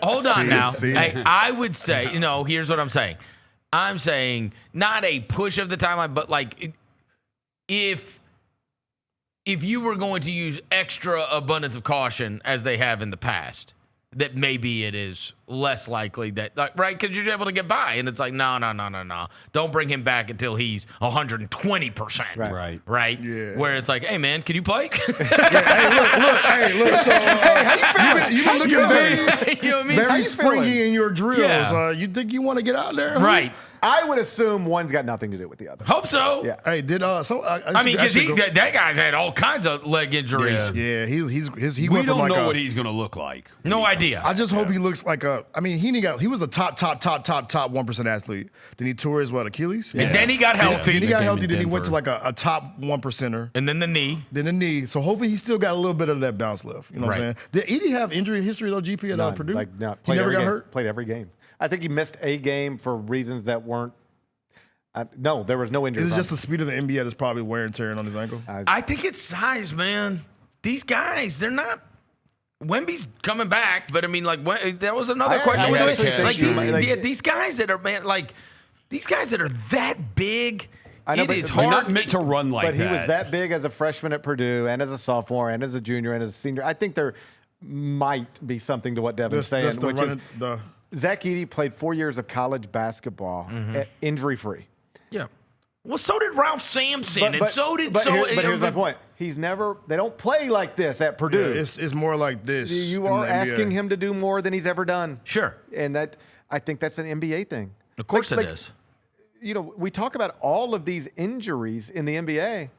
[SPEAKER 13] Hold on now.
[SPEAKER 14] See?
[SPEAKER 13] Hey, I would say, here's what I'm saying. I'm saying not a push of the timeline, but if you were going to use extra abundance of caution as they have in the past, that maybe it is less likely that, right? Because you're able to get by, and it's no. Don't bring him back until he's 120%. Right?
[SPEAKER 14] Yeah.
[SPEAKER 13] Where it's hey, man, can you play?
[SPEAKER 14] Look. So, how you been looking very springy in your drills.
[SPEAKER 13] Yeah.
[SPEAKER 14] You think you want to get out there? Huh?
[SPEAKER 13] Right.
[SPEAKER 15] I would assume one's got nothing to do with the other.
[SPEAKER 13] Hope so.
[SPEAKER 15] Yeah.
[SPEAKER 14] Hey, did
[SPEAKER 13] because that guy's had all kinds of leg injuries.
[SPEAKER 14] Yeah, he
[SPEAKER 4] We
[SPEAKER 14] went from
[SPEAKER 4] don't know what he's going to look like.
[SPEAKER 13] No idea.
[SPEAKER 14] I just hope he looks like he was a top 1% athlete. Then he tore his
[SPEAKER 13] And
[SPEAKER 14] Achilles.
[SPEAKER 13] then he got healthy.
[SPEAKER 14] Then he got healthy. Then he went to a top 1%er.
[SPEAKER 13] And then the knee.
[SPEAKER 14] So hopefully he still got a little bit of that bounce left. You know what I'm saying? Did Edey have injury history though? GP at Purdue?
[SPEAKER 15] No,
[SPEAKER 14] he never got hurt.
[SPEAKER 15] Played every game. I think he missed a game for reasons that weren't. No, there was no injury.
[SPEAKER 14] Is it just the speed of the NBA that's probably wear and tearing on his ankle?
[SPEAKER 13] I think it's size, man. These guys, they're not. Wemby's coming back, but that was another question. These guys that are these guys that are that big
[SPEAKER 15] I know,
[SPEAKER 13] it is
[SPEAKER 4] They're
[SPEAKER 13] hard.
[SPEAKER 4] not meant to run like
[SPEAKER 15] but
[SPEAKER 4] that.
[SPEAKER 15] he was that big as a freshman at Purdue and as a sophomore and as a junior and as a senior. I think there might be something to what Devin's saying, which is Zach Edey played 4 years of college basketball injury-free.
[SPEAKER 13] Yeah. Well, so did Ralph Sampson, and so did
[SPEAKER 15] But here's my point. They don't play like this at Purdue.
[SPEAKER 14] Yeah, it's more like this.
[SPEAKER 15] You are asking him to do more than he's ever done.
[SPEAKER 13] Sure.
[SPEAKER 15] And I think that's an NBA thing.
[SPEAKER 13] Of course it is.
[SPEAKER 15] You know, we talk about all of these injuries in the NBA.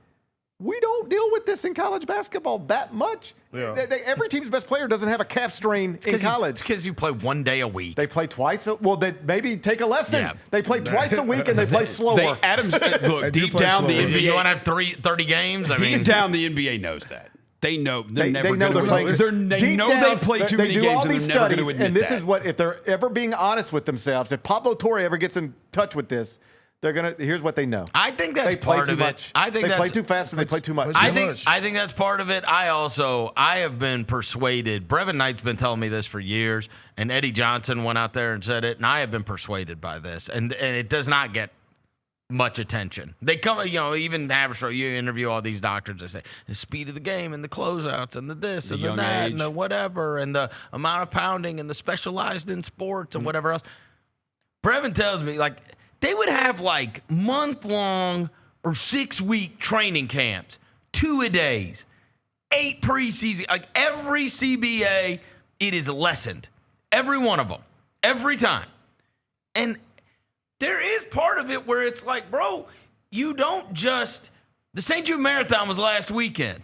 [SPEAKER 15] We don't deal with this in college basketball that much.
[SPEAKER 14] Yeah.
[SPEAKER 15] Every team's best player doesn't have a calf strain in college.
[SPEAKER 13] It's because you play 1 day a week.
[SPEAKER 15] They play twice. They maybe take a lesson.
[SPEAKER 13] Yeah.
[SPEAKER 15] They play twice a week and they play slower.
[SPEAKER 4] Look, deep down the NBA.
[SPEAKER 13] You want to have 30 games?
[SPEAKER 4] Deep down the NBA knows that. They know they're never
[SPEAKER 15] know they're playing.
[SPEAKER 4] They know they play too many
[SPEAKER 15] They do
[SPEAKER 4] games
[SPEAKER 15] all
[SPEAKER 4] and
[SPEAKER 15] these
[SPEAKER 4] they're never
[SPEAKER 15] studies,
[SPEAKER 4] going to admit
[SPEAKER 15] and this
[SPEAKER 4] that.
[SPEAKER 15] is what, if they're ever being honest with themselves, if Pablo Torre ever gets in touch with this, here's what they know.
[SPEAKER 13] I think that's
[SPEAKER 15] they play
[SPEAKER 13] part
[SPEAKER 15] too
[SPEAKER 13] of
[SPEAKER 15] much.
[SPEAKER 13] it. I think
[SPEAKER 15] they play too fast and they play too much.
[SPEAKER 13] I think that's part of it. I have been persuaded. Brevin Knight's been telling me this for years, and Eddie Johnson went out there and said it, and I have been persuaded by this, and it does not get much attention. They come, even Haberstroh, you interview all these doctors, they say the speed of the game and the closeouts and the this and the that and the whatever and the amount of pounding and the specialized in sports and whatever else. Brevin tells me, they would have month-long or 6-week training camps, 2-a-days, 8 preseason. Every CBA, it is lessened. Every one of them. Every time. And there is part of it where it's bro, you don't just – the St. Jude Marathon was last weekend.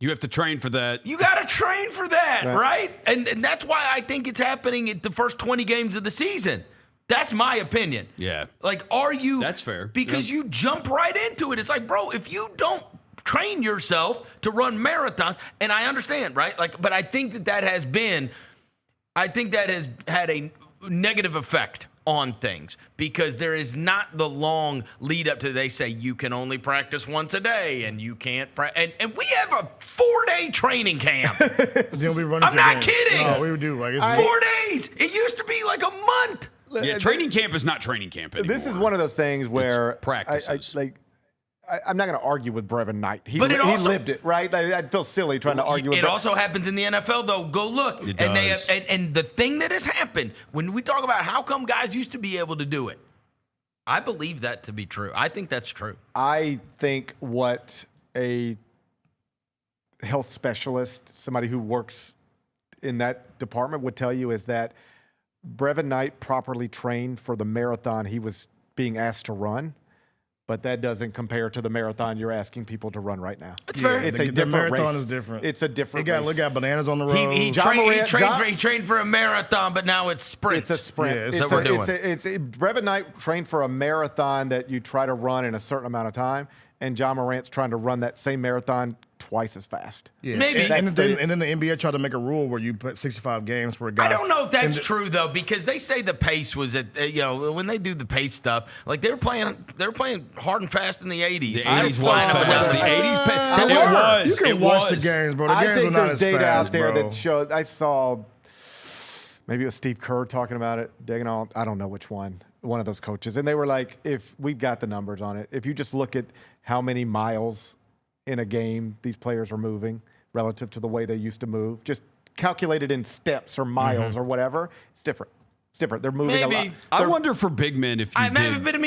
[SPEAKER 4] You have to train for that.
[SPEAKER 13] You got to train for that, right? And that's why I think it's happening at the first 20 games of the season. That's my opinion.
[SPEAKER 4] Yeah.
[SPEAKER 13] Are you –
[SPEAKER 4] That's fair.
[SPEAKER 13] Because you jump right into it. It's bro, if you don't train yourself to run marathons – and I understand, right? But I think that has been – I think that has had a negative effect on things because there is not the long lead up to they say you can only practice once a day and you can't and we have a 4-day training camp. I'm not kidding.
[SPEAKER 14] No, we do
[SPEAKER 13] 4 days. It used to be a month.
[SPEAKER 4] Yeah, training camp is not training camp anymore.
[SPEAKER 15] This is one of those things where
[SPEAKER 4] practices.
[SPEAKER 15] I'm not going to argue with Brevin Knight. He lived it, right? I'd feel silly trying to argue with him.
[SPEAKER 13] It also happens in the NFL, though. Go look.
[SPEAKER 4] It
[SPEAKER 13] and
[SPEAKER 4] does.
[SPEAKER 13] And the thing that has happened, when we talk about how come guys used to be able to do it, I believe that to be true. I think that's true.
[SPEAKER 15] I think what a health specialist, somebody who works in that department would tell you is that Brevin Knight properly trained for the marathon he was being asked to run. But that doesn't compare to the marathon you're asking people to run right now.
[SPEAKER 13] That's fair.
[SPEAKER 15] It's
[SPEAKER 14] the
[SPEAKER 15] a different
[SPEAKER 14] marathon
[SPEAKER 15] race.
[SPEAKER 14] is different.
[SPEAKER 15] It's a different race.
[SPEAKER 14] Look at bananas on the road.
[SPEAKER 13] He trained for a marathon, but now it's sprints.
[SPEAKER 15] It's a sprint.
[SPEAKER 14] Yeah,
[SPEAKER 13] that's what we're doing.
[SPEAKER 15] Brevin Knight trained for a marathon that you try to run in a certain amount of time, and John Morant's trying to run that same marathon twice as fast.
[SPEAKER 14] Yeah.
[SPEAKER 13] Maybe.
[SPEAKER 14] And then the NBA tried to make a rule where you put 65 games for a guy.
[SPEAKER 13] I don't know if that's true though, because they say the pace was at when they do the pace stuff, they were playing hard and fast in the 80s.
[SPEAKER 4] The 80s was fast. The 80s,
[SPEAKER 14] it was. You can watch the games, bro. The
[SPEAKER 15] I
[SPEAKER 14] games
[SPEAKER 15] think
[SPEAKER 14] were not
[SPEAKER 15] there's
[SPEAKER 14] as
[SPEAKER 15] data
[SPEAKER 14] fast,
[SPEAKER 15] out there
[SPEAKER 14] bro.
[SPEAKER 15] that showed. I saw maybe it was Steve Kerr talking about it, Dagenhall. I don't know which one of those coaches, and they were like, if we've got the numbers on it, if you just look at how many miles in a game these players are moving relative to the way they used to move, just calculated in steps or miles or whatever, it's different. It's different. They're moving a lot.
[SPEAKER 4] I wonder for big men if you did.
[SPEAKER 13] But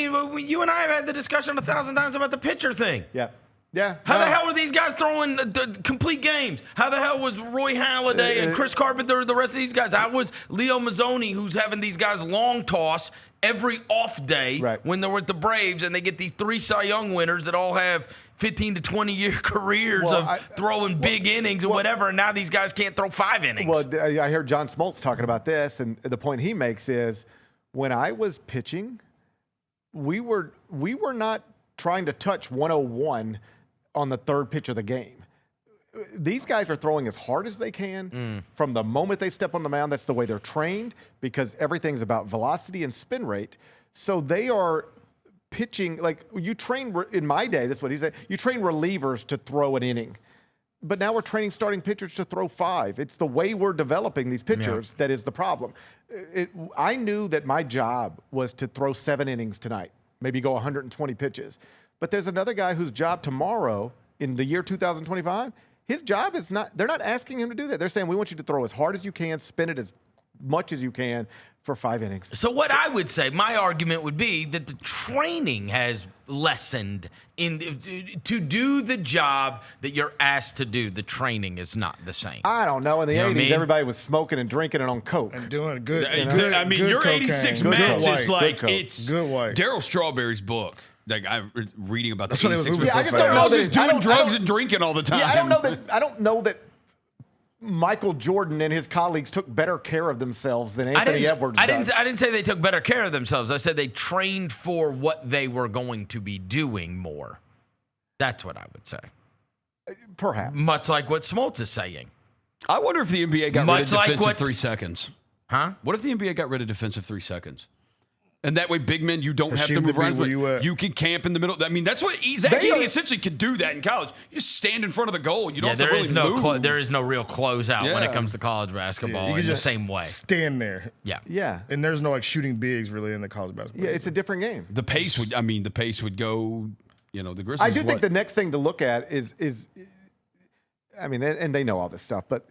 [SPEAKER 13] you and I have had the discussion 1,000 times about the pitcher thing.
[SPEAKER 15] Yeah. Yeah.
[SPEAKER 13] How the hell were these guys throwing the complete games? How the hell was Roy Halladay and Chris Carpenter, the rest of these guys? How was Leo Mazzoni, who's having these guys long toss every off day when they're with the Braves, and they get these 3 Cy Young winners that all have 15 to 20-year careers throwing big innings and whatever, and now these guys can't throw 5 innings.
[SPEAKER 15] Well, I heard John Smoltz talking about this, and the point he makes is when I was pitching, we were not trying to touch 101 on the 3rd pitch of the game. These guys are throwing as hard as they can from the moment they step on the mound. That's the way they're trained because everything's about velocity and spin rate. So they are pitching you train in my day. That's what he said. You train relievers to throw an inning, but now we're training starting pitchers to throw 5. It's the way we're developing these pitchers that is the problem. I knew that my job was to throw 7 innings tonight. maybe go 120 pitches. But there's another guy whose job tomorrow in the year 2025, his job is not, they're not asking him to do that. They're saying, we want you to throw as hard as you can, spin it as much as you can for 5 innings.
[SPEAKER 13] So what I would say, my argument would be that the training has lessened to do the job that you're asked to do. The training is not the same.
[SPEAKER 15] I don't know. In the 80s, everybody was smoking and drinking and on coke.
[SPEAKER 14] And doing good.
[SPEAKER 4] I mean, your 86 Mets is like, it's
[SPEAKER 14] good white.
[SPEAKER 4] Daryl Strawberry's book. Like I'm reading about the
[SPEAKER 14] That's what
[SPEAKER 4] 86
[SPEAKER 14] it was.
[SPEAKER 15] I just don't know that
[SPEAKER 4] just doing drugs and drinking all the time.
[SPEAKER 15] Yeah, I don't know that Michael Jordan and his colleagues took better care of themselves than Anthony Edwards does.
[SPEAKER 13] I didn't say they took better care of themselves. I said they trained for what they were going to be doing more. That's what I would say.
[SPEAKER 15] Perhaps.
[SPEAKER 13] Much like what Smoltz is saying.
[SPEAKER 4] I wonder if the NBA got rid of defensive 3 seconds.
[SPEAKER 13] Huh?
[SPEAKER 4] What if the NBA got rid of defensive 3 seconds? And that way, big men, you don't have to move around. You can camp in the middle. I mean, that's what Zach Edey essentially could do that in college. You just stand in front of the goal. You don't have to really move.
[SPEAKER 13] There is no real closeout when it comes to college basketball
[SPEAKER 14] you can
[SPEAKER 13] in
[SPEAKER 14] just
[SPEAKER 13] the same way.
[SPEAKER 14] Stand there.
[SPEAKER 13] Yeah.
[SPEAKER 15] Yeah.
[SPEAKER 14] And there's no like shooting bigs really in the college basketball.
[SPEAKER 15] Yeah, it's a different game.
[SPEAKER 4] The pace would go, the Grizzlies.
[SPEAKER 15] I do think the next thing to look at is I mean, and they know all this stuff, but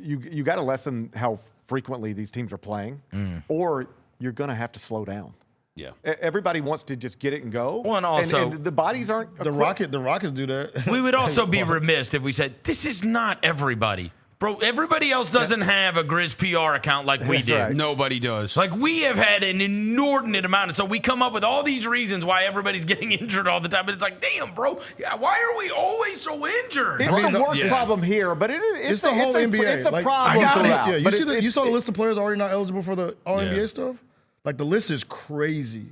[SPEAKER 15] you got to lessen how frequently these teams are playing, or you're going to have to slow down.
[SPEAKER 4] Yeah.
[SPEAKER 15] Everybody wants to just get it and go.
[SPEAKER 13] Well, and also
[SPEAKER 15] and the bodies aren't.
[SPEAKER 14] The Rockets do that.
[SPEAKER 13] We would also be remiss if we said this is not everybody. Bro, everybody else doesn't have a Grizz PR account like we do.
[SPEAKER 4] Right. Nobody does.
[SPEAKER 13] Like, we have had an inordinate amount. And so we come up with all these reasons why everybody's getting injured all the time. But it's like, damn, bro, why are we always so injured?
[SPEAKER 15] It's the worst problem here, but it's
[SPEAKER 14] the whole NBA.
[SPEAKER 15] It's a problem throughout.
[SPEAKER 14] Yeah, you saw the list of players already not eligible for the All-NBA stuff? Like, the list is crazy.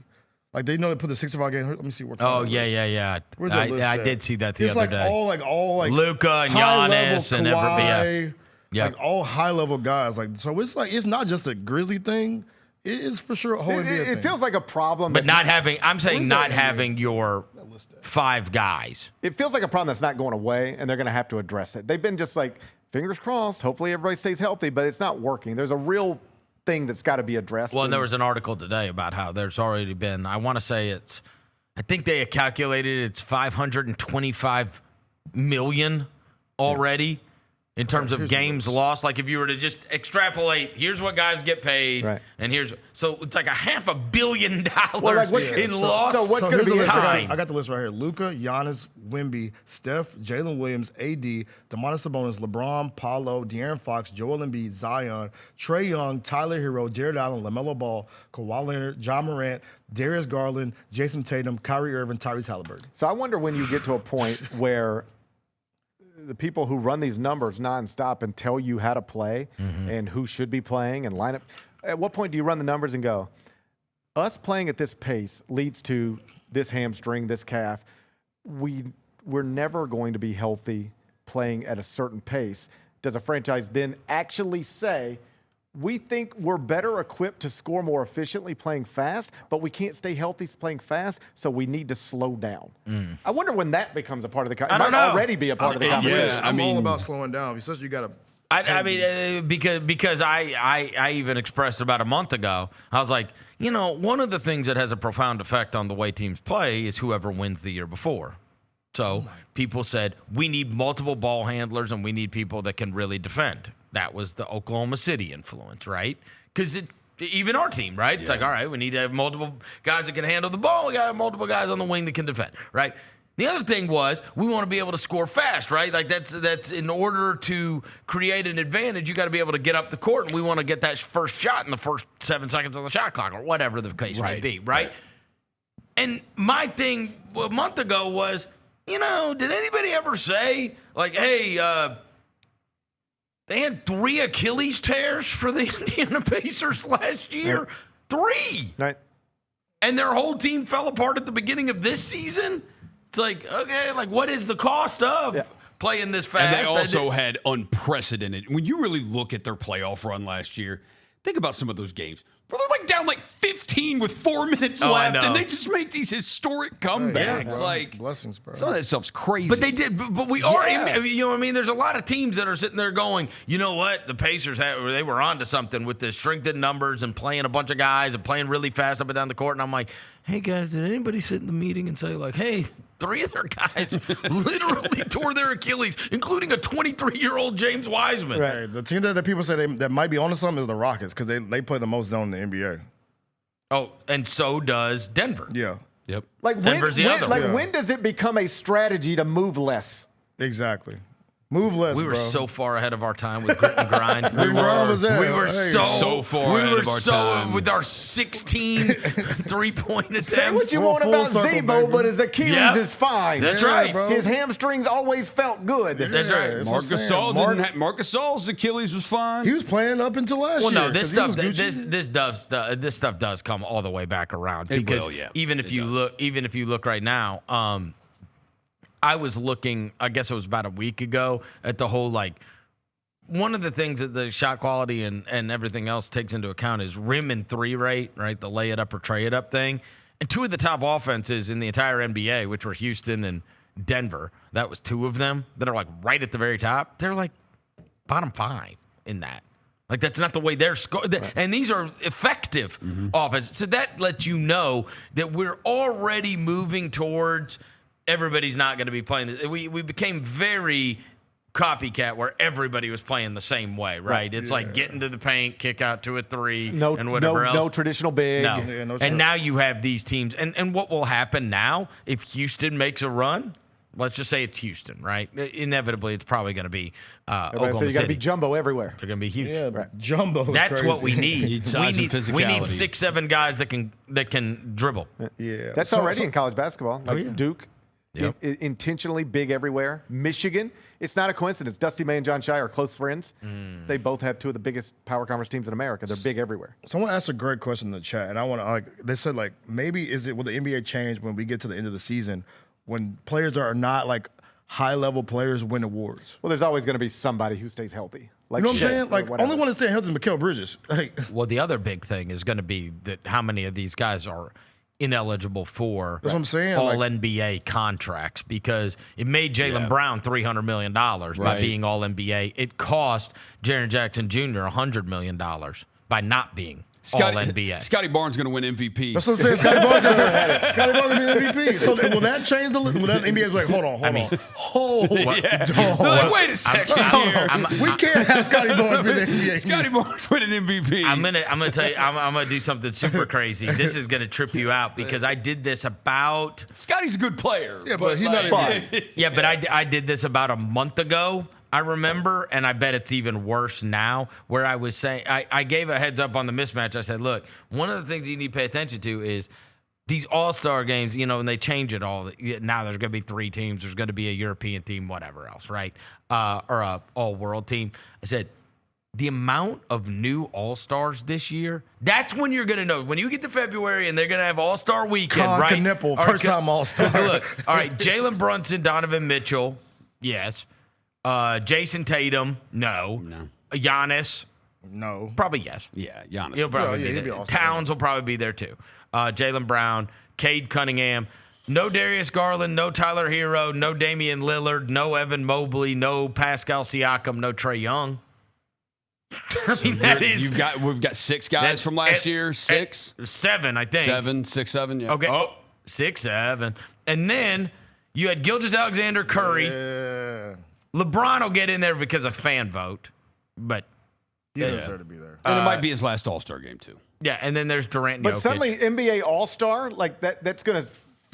[SPEAKER 14] Like, they know they put the 65 game. Let me see what.
[SPEAKER 13] Oh, yeah.
[SPEAKER 14] Where's that list
[SPEAKER 13] I
[SPEAKER 14] at?
[SPEAKER 13] did see that the
[SPEAKER 14] it's
[SPEAKER 13] other
[SPEAKER 14] like
[SPEAKER 13] day.
[SPEAKER 14] All
[SPEAKER 13] Luka and Giannis and everybody.
[SPEAKER 14] Yeah. Like all high level guys. Like, so it's not just a Grizzly thing. It is for sure a whole NBA thing.
[SPEAKER 15] It feels like a problem.
[SPEAKER 13] But not having your 5 guys.
[SPEAKER 15] It feels like a problem that's not going away, and they're going to have to address it. They've been just like, fingers crossed, hopefully everybody stays healthy, but it's not working. There's a real thing that's got to be addressed.
[SPEAKER 13] Well, and there was an article today about how there's already been, I want to say I think they had calculated it's 525 million already. In terms of games lost, like if you were to just extrapolate, here's what guys get paid, and so it's like $500 million in loss.
[SPEAKER 15] So what's going to be
[SPEAKER 13] time?
[SPEAKER 14] I got the list right here: Luka, Giannis, Wemby, Steph, Jalen Williams, AD, Domantas Sabonis, LeBron, Paolo, De'Aaron Fox, Joel Embiid, Zion, Trae Young, Tyler Hero, Jared Allen, LaMelo Ball, Kawhi Leonard, John Morant, Darius Garland, Jason Tatum, Kyrie Irving, Tyrese Halliburton.
[SPEAKER 15] So I wonder when you get to a point where the people who run these numbers nonstop and tell you how to play and who should be playing and line up. At what point do you run the numbers and go, us playing at this pace leads to this hamstring, this calf. We're never going to be healthy playing at a certain pace. Does a franchise then actually say, we think we're better equipped to score more efficiently playing fast, but we can't stay healthy playing fast, so we need to slow down. I wonder when that becomes a part of the conversation. It might already be a part of the conversation.
[SPEAKER 14] Yeah, I'm all about slowing down. Especially you got to.
[SPEAKER 13] I mean, because I even expressed about a month ago, I was like, one of the things that has a profound effect on the way teams play is whoever wins the year before. So people said, we need multiple ball handlers and we need people that can really defend. That was the Oklahoma City influence, right? Because even our team, right? It's like, all right, we need to have multiple guys that can handle the ball. We got to have multiple guys on the wing that can defend, right? The other thing was we want to be able to score fast, right? Like that's in order to create an advantage, you got to be able to get up the court, and we want to get that first shot in the first 7 seconds of the shot clock or whatever the case may be, right? And my thing a month ago was, did anybody ever say, like, hey, they had 3 Achilles tears for the Indiana Pacers last year? 3!
[SPEAKER 15] Right.
[SPEAKER 13] And their whole team fell apart at the beginning of this season? It's like, okay, like, what is the cost of playing this fast?
[SPEAKER 4] And they also had unprecedented. When you really look at their playoff run last year, think about some of those games. Bro, they're like down like 15 with 4 minutes left, and they just make these historic comebacks. Like
[SPEAKER 14] blessings, bro.
[SPEAKER 4] Some of that stuff's crazy.
[SPEAKER 13] But they did. But we are. You know what I mean? There's a lot of teams that are sitting there going, you know what? The Pacers they were onto something with the strength in numbers and playing a bunch of guys and playing really fast up and down the court. And I'm like, hey guys, did anybody sit in the meeting and say like, hey, 3 of their guys literally tore their Achilles, including a 23-year-old James Wiseman.
[SPEAKER 14] Right. The team that people say that might be onto something is the Rockets because they play the most zone in the NBA.
[SPEAKER 13] Oh, and so does Denver.
[SPEAKER 14] Yeah.
[SPEAKER 4] Yep.
[SPEAKER 15] Like
[SPEAKER 13] Denver's the other one.
[SPEAKER 15] when does it become a strategy to move less?
[SPEAKER 14] Exactly. Move less,
[SPEAKER 13] We were
[SPEAKER 14] bro.
[SPEAKER 13] so far ahead of our time with grit and grind.
[SPEAKER 14] Grit and grind was there.
[SPEAKER 13] We were
[SPEAKER 14] Hey,
[SPEAKER 13] so
[SPEAKER 4] far ahead of our time.
[SPEAKER 13] with our 16 3-point attempts.
[SPEAKER 15] Say what you want
[SPEAKER 14] Full
[SPEAKER 15] about
[SPEAKER 14] circle,
[SPEAKER 15] Zebo,
[SPEAKER 14] baby.
[SPEAKER 15] but his Achilles is fine.
[SPEAKER 13] That's right.
[SPEAKER 14] bro.
[SPEAKER 15] His hamstrings always felt good.
[SPEAKER 13] That's right.
[SPEAKER 14] That's
[SPEAKER 4] Marc
[SPEAKER 14] what I'm saying.
[SPEAKER 4] Gasol Marc Gasol's Achilles was fine.
[SPEAKER 14] He was playing up until last
[SPEAKER 13] Well,
[SPEAKER 14] year.
[SPEAKER 13] no, this
[SPEAKER 14] 'cause he
[SPEAKER 13] stuff,
[SPEAKER 14] was Gucci.
[SPEAKER 13] this stuff does come all the way back around
[SPEAKER 4] It
[SPEAKER 13] because
[SPEAKER 4] will, yeah.
[SPEAKER 13] even if you look right now, I was looking, I guess it was about a week ago, at the whole like. One of the things that the shot quality and everything else takes into account is rim and 3 rate, right? The lay it up or tray it up thing. And 2 of the top offenses in the entire NBA, which were Houston and Denver, that was 2 of them that are like right at the very top. They're like bottom 5 in that. Like that's not the way they're scoring. And these are effective offenses. So that lets you know that we're already moving towards everybody's not going to be playing this. We became very copycat where everybody was playing the same way, right? It's like get into the paint, kick out to a 3, and whatever else.
[SPEAKER 15] No traditional big.
[SPEAKER 13] No.
[SPEAKER 14] Yeah, no
[SPEAKER 13] And
[SPEAKER 14] chance.
[SPEAKER 13] now you have these teams. And what will happen now if Houston makes a run? Let's just say it's Houston, right? Inevitably, it's probably going to be Oklahoma
[SPEAKER 15] So you got to
[SPEAKER 13] City.
[SPEAKER 15] be jumbo everywhere.
[SPEAKER 13] They're going to be huge.
[SPEAKER 14] Yeah, jumbo. is
[SPEAKER 13] That's
[SPEAKER 14] crazy.
[SPEAKER 13] what we need.
[SPEAKER 4] Need size and
[SPEAKER 13] we need
[SPEAKER 4] physicality.
[SPEAKER 13] 6-7 guys that can dribble.
[SPEAKER 14] Yeah.
[SPEAKER 15] That's already in college basketball. Like Duke,
[SPEAKER 13] Yep.
[SPEAKER 15] intentionally big everywhere. Michigan, it's not a coincidence. Dusty May and John Shire are close friends. They both have 2 of the biggest power conference teams in America. They're big everywhere.
[SPEAKER 14] Someone asked a great question in the chat, and I want to they said like maybe will the NBA change when we get to the end of the season when players are not like high level players win awards?
[SPEAKER 15] Well, there's always going to be somebody who stays healthy. Like
[SPEAKER 14] You know what I'm
[SPEAKER 15] Shea
[SPEAKER 14] saying?
[SPEAKER 15] or
[SPEAKER 14] Like
[SPEAKER 15] whatever.
[SPEAKER 14] only one that's staying healthy is Mikal Bridges. Like,
[SPEAKER 13] Well, the other big thing is going to be that how many of these guys are ineligible for
[SPEAKER 14] That's what I'm saying,
[SPEAKER 13] all
[SPEAKER 14] like-
[SPEAKER 13] NBA contracts because it made Jaylen Brown $300 million by
[SPEAKER 4] Right.
[SPEAKER 13] being all NBA. It cost Jaren Jackson Jr. $100 million by not being all NBA.
[SPEAKER 4] Scotty Barnes going to win MVP.
[SPEAKER 14] that's what I'm saying. Scotty Barnes gonna be MVP. So will that change the? Will that NBA's like hold on?
[SPEAKER 4] They're like, wait a second here.
[SPEAKER 14] We can't have Scotty Barnes be the NBA.
[SPEAKER 4] Scotty Barnes win an MVP.
[SPEAKER 13] I'm gonna tell you. I'm gonna do something super crazy. This is gonna trip you out because I did this about.
[SPEAKER 4] Scotty's a good player.
[SPEAKER 14] Yeah, but he's not
[SPEAKER 4] like,
[SPEAKER 14] NBA.
[SPEAKER 13] Yeah, but I did this about a month ago. I remember, and I bet it's even worse now, where I was saying, I gave a heads up on the mismatch. I said, look, one of the things you need to pay attention to is these all-star games, and they change it all. Now there's going to be 3 teams. There's going to be a European team, whatever else, right? Or a all-world team. I said, the amount of new all-stars this year, that's when you're going to know. When you get to February and they're going to have all-star weekend,
[SPEAKER 14] Con
[SPEAKER 13] right?
[SPEAKER 14] Nipple,
[SPEAKER 13] All right,
[SPEAKER 14] first time all-star.
[SPEAKER 13] Look, all right, Jalen Brunson, Donovan Mitchell, yes. Jason Tatum, no. Giannis,
[SPEAKER 14] No.
[SPEAKER 13] probably yes.
[SPEAKER 4] Yeah, Giannis.
[SPEAKER 13] He'll probably
[SPEAKER 14] he'll
[SPEAKER 13] be
[SPEAKER 14] be
[SPEAKER 13] there.
[SPEAKER 14] all-star.
[SPEAKER 13] Towns will probably be there too. Jaylen Brown, Cade Cunningham, no Darius Garland, no Tyler Hero, no Damian Lillard, no Evan Mobley, no Pascal Siakam, no Trae Young. I mean, that is.
[SPEAKER 4] We've got 6 guys from last year. 6,
[SPEAKER 13] 7, I think.
[SPEAKER 4] 7, 6, 7. Yeah.
[SPEAKER 13] Okay. 6, 7. And then you had Gilgeous-Alexander, Curry.
[SPEAKER 14] Yeah.
[SPEAKER 13] LeBron will get in there because of fan vote, but
[SPEAKER 14] He doesn't deserve to be there.
[SPEAKER 4] And it might be his last All-Star game too.
[SPEAKER 13] yeah. And then there's Durant. And
[SPEAKER 15] But
[SPEAKER 13] Jokic.
[SPEAKER 15] suddenly NBA All-Star, like that's going to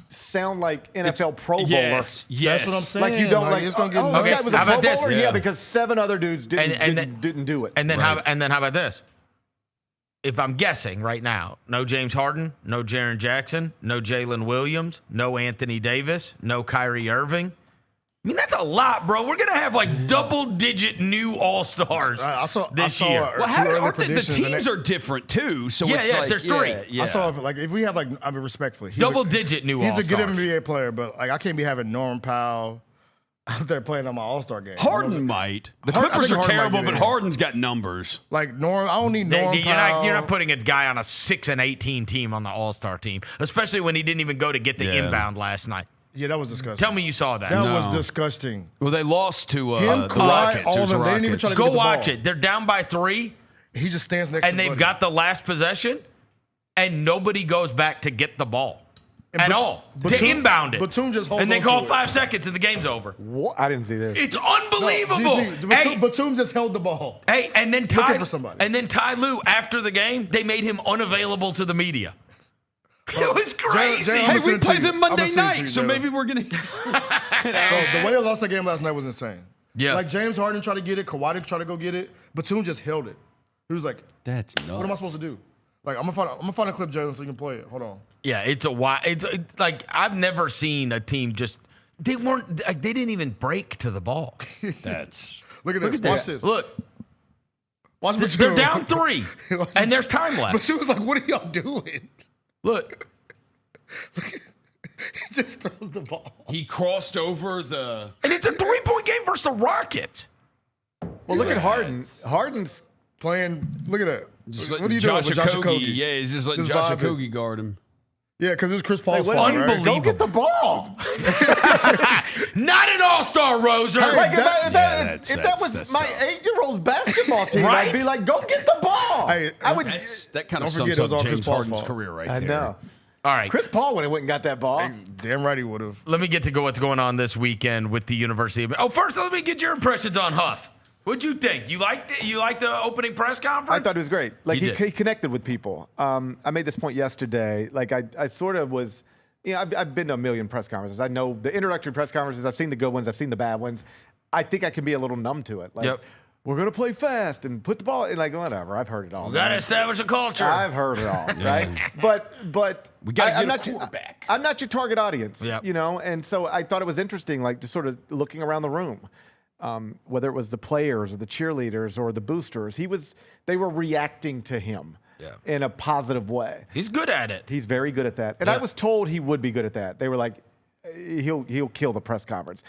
[SPEAKER 15] sound like NFL Pro Bowler.
[SPEAKER 4] Yes.
[SPEAKER 14] That's what I'm saying.
[SPEAKER 15] Like you don't like,
[SPEAKER 14] it's gonna get
[SPEAKER 15] this
[SPEAKER 13] Okay,
[SPEAKER 15] guy was a
[SPEAKER 13] how
[SPEAKER 15] Pro
[SPEAKER 13] about this?
[SPEAKER 15] Bowler? Yeah.
[SPEAKER 4] Yeah.
[SPEAKER 15] because 7 other dudes didn't do it.
[SPEAKER 13] And then how about this? If I'm guessing right now, no James Harden, no Jaren Jackson, no Jalen Williams, no Anthony Davis, no Kyrie Irving. I mean, that's a lot, bro. We're going to have like double-digit new All-Stars this year.
[SPEAKER 4] Well, the teams are different too. So
[SPEAKER 13] Yeah,
[SPEAKER 4] it's
[SPEAKER 13] yeah,
[SPEAKER 4] like,
[SPEAKER 13] there's 3.
[SPEAKER 4] Yeah.
[SPEAKER 14] I saw if we have
[SPEAKER 13] Double-digit new
[SPEAKER 14] He's
[SPEAKER 13] All-Stars.
[SPEAKER 14] a good NBA player, but like I can't be having Norm Powell, out there playing on my All-Star game.
[SPEAKER 4] Harden might. The
[SPEAKER 14] I
[SPEAKER 4] Clippers
[SPEAKER 14] think
[SPEAKER 4] are
[SPEAKER 14] Harden might
[SPEAKER 4] terrible,
[SPEAKER 14] get
[SPEAKER 4] but
[SPEAKER 14] in.
[SPEAKER 4] Harden's got numbers.
[SPEAKER 14] Like Norm, I don't need Norm
[SPEAKER 13] You're
[SPEAKER 14] Powell.
[SPEAKER 13] not putting a guy on a 6-18 team on the All-Star team, especially when he didn't even go to get the inbound last night.
[SPEAKER 14] Yeah, that was disgusting.
[SPEAKER 13] Tell me you saw that.
[SPEAKER 14] That was disgusting.
[SPEAKER 4] Well, they lost to
[SPEAKER 14] Him,
[SPEAKER 4] the
[SPEAKER 14] Kawhi,
[SPEAKER 4] Rockets.
[SPEAKER 14] all
[SPEAKER 4] It was
[SPEAKER 14] them,
[SPEAKER 4] the
[SPEAKER 14] they didn't even
[SPEAKER 4] Rockets.
[SPEAKER 14] try to
[SPEAKER 13] Go
[SPEAKER 14] get the
[SPEAKER 13] watch
[SPEAKER 14] ball.
[SPEAKER 13] it. They're down by 3,
[SPEAKER 14] He just stands next
[SPEAKER 13] and
[SPEAKER 14] to
[SPEAKER 13] they've
[SPEAKER 14] Buddy.
[SPEAKER 13] got the last possession, and nobody goes back to get the ball at all. To
[SPEAKER 14] Batum-
[SPEAKER 13] inbound it.
[SPEAKER 14] Batum just holds
[SPEAKER 13] and they
[SPEAKER 14] on
[SPEAKER 13] call
[SPEAKER 14] to it.
[SPEAKER 13] 5 seconds and the game's over.
[SPEAKER 15] What? I didn't see this.
[SPEAKER 13] It's unbelievable.
[SPEAKER 14] GG, Batum just held the ball.
[SPEAKER 13] Hey, and then
[SPEAKER 14] Looking for somebody.
[SPEAKER 13] Ty Lue, after the game, they made him unavailable to the media. It was crazy.
[SPEAKER 14] Jay,
[SPEAKER 4] Hey,
[SPEAKER 14] I'm
[SPEAKER 4] we play them Monday
[SPEAKER 14] gonna send it to you,
[SPEAKER 4] night, so
[SPEAKER 14] Jalen.
[SPEAKER 4] maybe we're going to.
[SPEAKER 14] Bro, the way they lost the game last night was insane.
[SPEAKER 13] Yeah.
[SPEAKER 14] Like James Harden tried to get it, Kawhi didn't try to go get it. Batum just held it. He was like,
[SPEAKER 4] That's nuts.
[SPEAKER 14] "What am I supposed to do?" Like, I'm gonna find a clip, Jalen, so you can play it. Hold on.
[SPEAKER 13] Yeah, it's like I've never seen a team just they didn't even break to the ball.
[SPEAKER 4] That's
[SPEAKER 14] Look at this. Watch this.
[SPEAKER 13] Look,
[SPEAKER 14] Watch Batum.
[SPEAKER 13] they're down 3, and there's time left.
[SPEAKER 14] Batum was like, "What are y'all doing?"
[SPEAKER 13] Look,
[SPEAKER 14] He just throws the ball.
[SPEAKER 4] He crossed over the.
[SPEAKER 13] and it's a 3-point game versus the Rockets.
[SPEAKER 15] Well, look at Harden. Harden's
[SPEAKER 14] playing. Look at that.
[SPEAKER 4] Just
[SPEAKER 14] What
[SPEAKER 4] letting
[SPEAKER 14] are you doing
[SPEAKER 4] Josh
[SPEAKER 14] with Josh
[SPEAKER 4] Okogie?
[SPEAKER 14] Okogie?
[SPEAKER 4] Yeah, he's just letting
[SPEAKER 14] Just
[SPEAKER 4] Josh
[SPEAKER 14] vibing.
[SPEAKER 4] Okogie guard him.
[SPEAKER 14] Yeah, because it's Chris Paul's
[SPEAKER 15] what
[SPEAKER 14] fault,
[SPEAKER 15] is it?
[SPEAKER 14] right?
[SPEAKER 15] Go get the ball.
[SPEAKER 13] Not an all-star, Roser.
[SPEAKER 15] Like if
[SPEAKER 4] that's-
[SPEAKER 15] that was
[SPEAKER 4] that's
[SPEAKER 15] my
[SPEAKER 4] tough.
[SPEAKER 15] 8-year-old's basketball team,
[SPEAKER 13] Right?
[SPEAKER 15] I'd be like, go get the ball.
[SPEAKER 14] Hey,
[SPEAKER 15] I would.
[SPEAKER 4] That kind of
[SPEAKER 14] Don't forget
[SPEAKER 4] sums
[SPEAKER 14] it was all
[SPEAKER 4] up
[SPEAKER 14] Chris
[SPEAKER 4] James
[SPEAKER 14] Paul's
[SPEAKER 4] Harden's
[SPEAKER 14] fault.
[SPEAKER 4] career right
[SPEAKER 15] I
[SPEAKER 4] there.
[SPEAKER 15] know.
[SPEAKER 13] All right.
[SPEAKER 15] Chris Paul would have got that ball.
[SPEAKER 14] Damn right he would have.
[SPEAKER 13] Let me get to what's going on this weekend with the University of. Oh, first, let me get your impressions on Huff. What'd you think? You liked it? You liked the opening press conference?
[SPEAKER 15] I thought it was great. Like
[SPEAKER 13] You
[SPEAKER 15] he
[SPEAKER 13] did.
[SPEAKER 15] connected with people. I made this point yesterday. Like I sort of was. You know, I've been to a million press conferences. I know the introductory press conferences. I've seen the good ones. I've seen the bad ones. I think I can be a little numb to it. Like,
[SPEAKER 13] Yep.
[SPEAKER 15] we're gonna play fast and put the ball in. Like, whatever. I've heard it all.
[SPEAKER 13] We got to
[SPEAKER 15] man.
[SPEAKER 13] establish a culture.
[SPEAKER 15] I've heard it all, right? But
[SPEAKER 4] We gotta get
[SPEAKER 15] I'm
[SPEAKER 4] a
[SPEAKER 15] not
[SPEAKER 4] quarterback.
[SPEAKER 15] I'm not your target audience,
[SPEAKER 13] Yep.
[SPEAKER 15] you know. And so I thought it was interesting, like just sort of looking around the room, whether it was the players or the cheerleaders or the boosters. They were reacting to him in a positive way.
[SPEAKER 13] He's good at it.
[SPEAKER 15] He's very good at that, and I was told he would be good at that. They were like, he'll kill the press conference,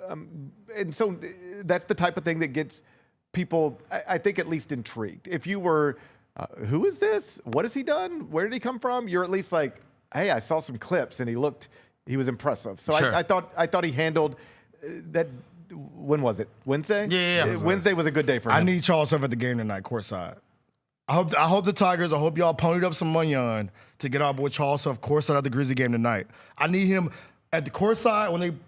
[SPEAKER 15] and so that's the type of thing that gets people, I think, at least intrigued. If you were, who is this? What has he done? Where did he come from? You're at least like, hey, I saw some clips, and he was impressive. So
[SPEAKER 13] Sure.
[SPEAKER 15] I thought he handled that. When was it? Wednesday?
[SPEAKER 13] Yeah.
[SPEAKER 15] Wednesday was a good day for him.
[SPEAKER 14] I need Charles Huff at the game tonight, courtside. I hope the Tigers, I hope y'all ponied up some money on to get our boy Charles Huff courtside at the Grizzly game tonight. I need him at the courtside when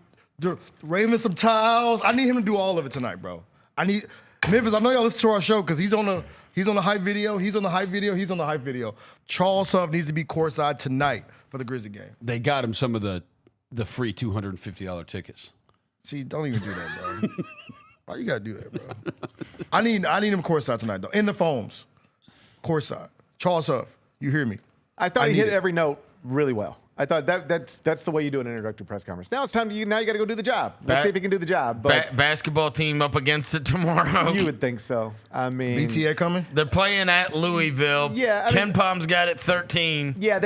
[SPEAKER 14] they're raving some towels. I need him to do all of it tonight, bro. I need Memphis. I know y'all listen to our show because he's on the hype video. He's on the hype video. Charles Huff needs to be courtside tonight for the Grizzly game.
[SPEAKER 4] They got him some of the free $250 tickets.
[SPEAKER 14] See, don't even do that, bro. Why you gotta do that, bro? I need him courtside tonight though. In the foams, courtside. Charles Huff, you hear me?
[SPEAKER 15] I thought he
[SPEAKER 14] need
[SPEAKER 15] hit
[SPEAKER 14] it.
[SPEAKER 15] every note really well. I thought that's the way you do an introductory press conference. Now it's time you got to go do the job. Let's see if he can do the job. But
[SPEAKER 13] Basketball team up against it tomorrow.
[SPEAKER 15] you would think so. I mean,
[SPEAKER 14] BTA coming?
[SPEAKER 13] They're playing at Louisville.
[SPEAKER 15] Yeah, I
[SPEAKER 13] Ken
[SPEAKER 15] mean-
[SPEAKER 13] Palm's got it 13.
[SPEAKER 15] yeah,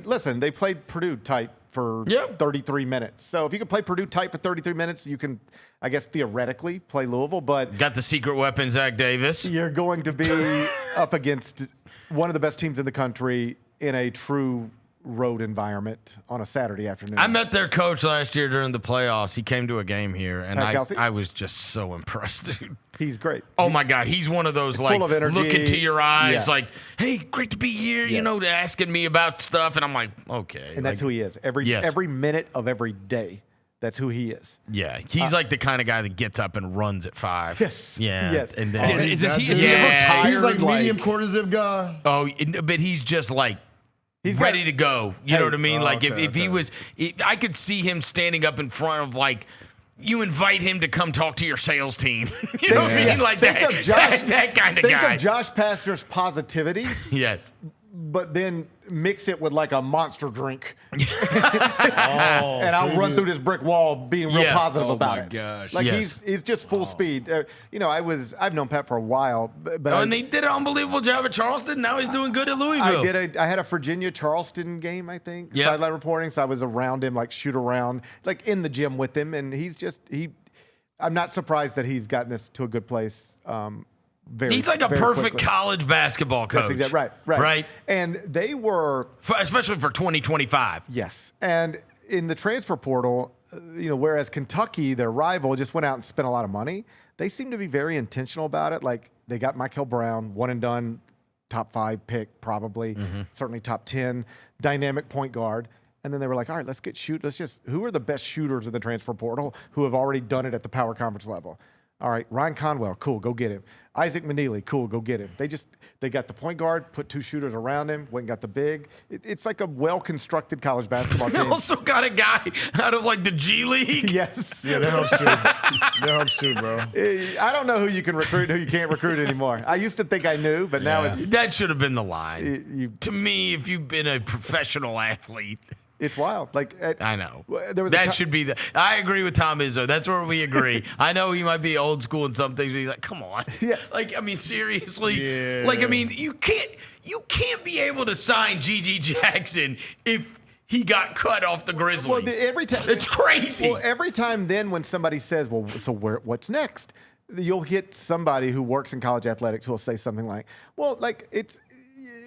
[SPEAKER 15] listen, they played Purdue tight for 33 minutes. So if you can play Purdue tight for 33 minutes, you can, I guess, theoretically play Louisville. But
[SPEAKER 13] Got the secret weapon, Zach Davis.
[SPEAKER 15] you're going to be up against one of the best teams in the country in a true road environment on a Saturday afternoon.
[SPEAKER 13] I met their coach last year during the playoffs. He came to a game here, and
[SPEAKER 15] Pat Kelsey?
[SPEAKER 13] I was just so impressed, dude.
[SPEAKER 15] He's great.
[SPEAKER 13] Oh my God, he's one of those
[SPEAKER 15] Full
[SPEAKER 13] like
[SPEAKER 15] of energy.
[SPEAKER 13] look into your eyes,
[SPEAKER 15] Yeah.
[SPEAKER 13] like, "Hey, great to be here," you
[SPEAKER 15] Yes.
[SPEAKER 13] know, asking me about stuff, and I'm like, "Okay."
[SPEAKER 15] And that's
[SPEAKER 13] like,
[SPEAKER 15] who he is. Every minute of every day. That's who he is.
[SPEAKER 13] Yeah, he's like the kind of guy that gets up and runs at 5.
[SPEAKER 15] Yes.
[SPEAKER 13] Yeah.
[SPEAKER 15] Yes.
[SPEAKER 13] And then,
[SPEAKER 4] Is he
[SPEAKER 13] Yeah,
[SPEAKER 4] ever tired?
[SPEAKER 14] He's like medium quarter zip guy.
[SPEAKER 13] oh, but he's just like.
[SPEAKER 15] He's
[SPEAKER 13] ready
[SPEAKER 15] got-
[SPEAKER 13] to go. You know what I mean?
[SPEAKER 14] Oh,
[SPEAKER 13] Like
[SPEAKER 14] okay,
[SPEAKER 13] if he
[SPEAKER 14] okay.
[SPEAKER 13] was, I could see him standing up in front of like, you invite him to come talk to your sales team. You know what I mean? Like
[SPEAKER 15] Think
[SPEAKER 13] that,
[SPEAKER 15] of Josh-
[SPEAKER 13] that kind of
[SPEAKER 15] Think
[SPEAKER 13] guy.
[SPEAKER 15] of Josh Pastner's positivity,
[SPEAKER 13] Yes.
[SPEAKER 15] but then mix it with like a monster drink. And I'll run through this brick wall being real
[SPEAKER 13] Yeah.
[SPEAKER 15] positive
[SPEAKER 4] Oh,
[SPEAKER 15] about
[SPEAKER 4] my
[SPEAKER 15] it.
[SPEAKER 4] gosh.
[SPEAKER 15] Like
[SPEAKER 13] Yes.
[SPEAKER 15] he's just full speed. You know, I've known Pat for a while, but
[SPEAKER 13] Oh, and he did an unbelievable job at Charleston. Now he's doing good at Louisville.
[SPEAKER 15] I had a Virginia Charleston game, I think,
[SPEAKER 13] Yeah.
[SPEAKER 15] sideline reporting. So I was around him, like shoot around, like in the gym with him, and he's I'm not surprised that he's gotten this to a good place.
[SPEAKER 13] He's like a perfect college basketball coach.
[SPEAKER 15] That's exactly right. And they were,
[SPEAKER 13] especially for 2025.
[SPEAKER 15] Yes, and in the transfer portal, whereas Kentucky, their rival, just went out and spent a lot of money, they seem to be very intentional about it. Like they got Michael Brown, one and done, top 5 pick probably, certainly top 10, dynamic point guard. And then they were like, all right, who are the best shooters in the transfer portal who have already done it at the power conference level? All right, Ryan Conwell, cool, go get him. Isaac Manili, cool, go get him. They got the point guard, put 2 shooters around him, went and got the big. It's like a well-constructed college basketball team.
[SPEAKER 13] They also got a guy out of like the G League.
[SPEAKER 15] Yes.
[SPEAKER 14] Yeah, that helps too. That helps too, bro.
[SPEAKER 15] I don't know who you can recruit, who you can't recruit anymore. I used to think I knew, but now it's...
[SPEAKER 13] That should have been the line. To me, if you've been a professional athlete...
[SPEAKER 15] It's wild.
[SPEAKER 13] I know. Should be the. I agree with Tom Izzo. That's where we agree. I know he might be old school in some things, but he's like, come on.
[SPEAKER 15] Yeah.
[SPEAKER 13] Seriously.
[SPEAKER 14] Yeah.
[SPEAKER 13] You can't be able to sign G.G. Jackson if he got cut off the Grizzlies.
[SPEAKER 15] Well, every time
[SPEAKER 13] it's crazy.
[SPEAKER 15] Well, every time then when somebody says, well, so what's next? You'll hit somebody who works in college athletics who will say something like, it's.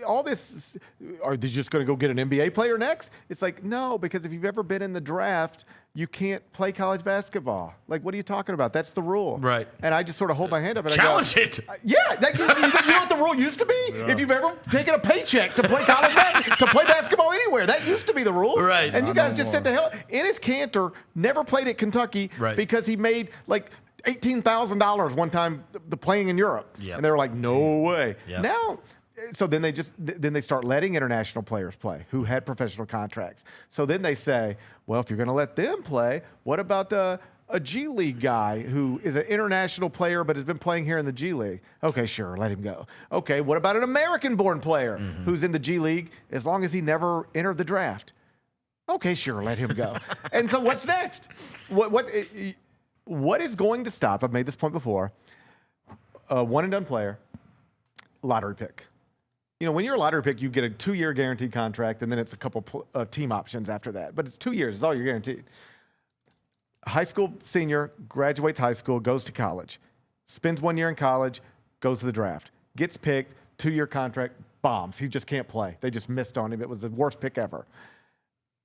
[SPEAKER 15] All this, are they just going to go get an NBA player next? It's like, no, because if you've ever been in the draft, you can't play college basketball. Like, what are you talking about? That's the rule.
[SPEAKER 13] Right.
[SPEAKER 15] And I just sort of hold my hand up and
[SPEAKER 13] challenge it.
[SPEAKER 15] Yeah. You know what the rule used to be? Yeah. If you've ever taken a paycheck to play to play basketball anywhere, that used to be the rule.
[SPEAKER 13] Right.
[SPEAKER 15] And you guys just said to hell. Enes Kanter never played at Kentucky because he made like $18,000 one time playing in Europe.
[SPEAKER 13] Yep.
[SPEAKER 15] And they were like, no way.
[SPEAKER 13] Yep.
[SPEAKER 15] Now... So then they start letting international players play who had professional contracts. So then they say, well, if you're going to let them play, what about a G League guy who is an international player but has been playing here in the G League? Okay, sure, let him go. Okay, what about an American-born player who's in the G League as long as he never entered the draft? Okay, sure, let him go. And so what's next? What is going to stop? I've made this point before. A one-and-done player, lottery pick. When you're a lottery pick, you get a 2-year guaranteed contract, and then it's a couple team options after that. But it's 2 years. It's all you're guaranteed. High school senior, graduates high school, goes to college, spends 1 year in college, goes to the draft, gets picked, 2-year contract, bombs. He just can't play. They just missed on him. It was the worst pick ever.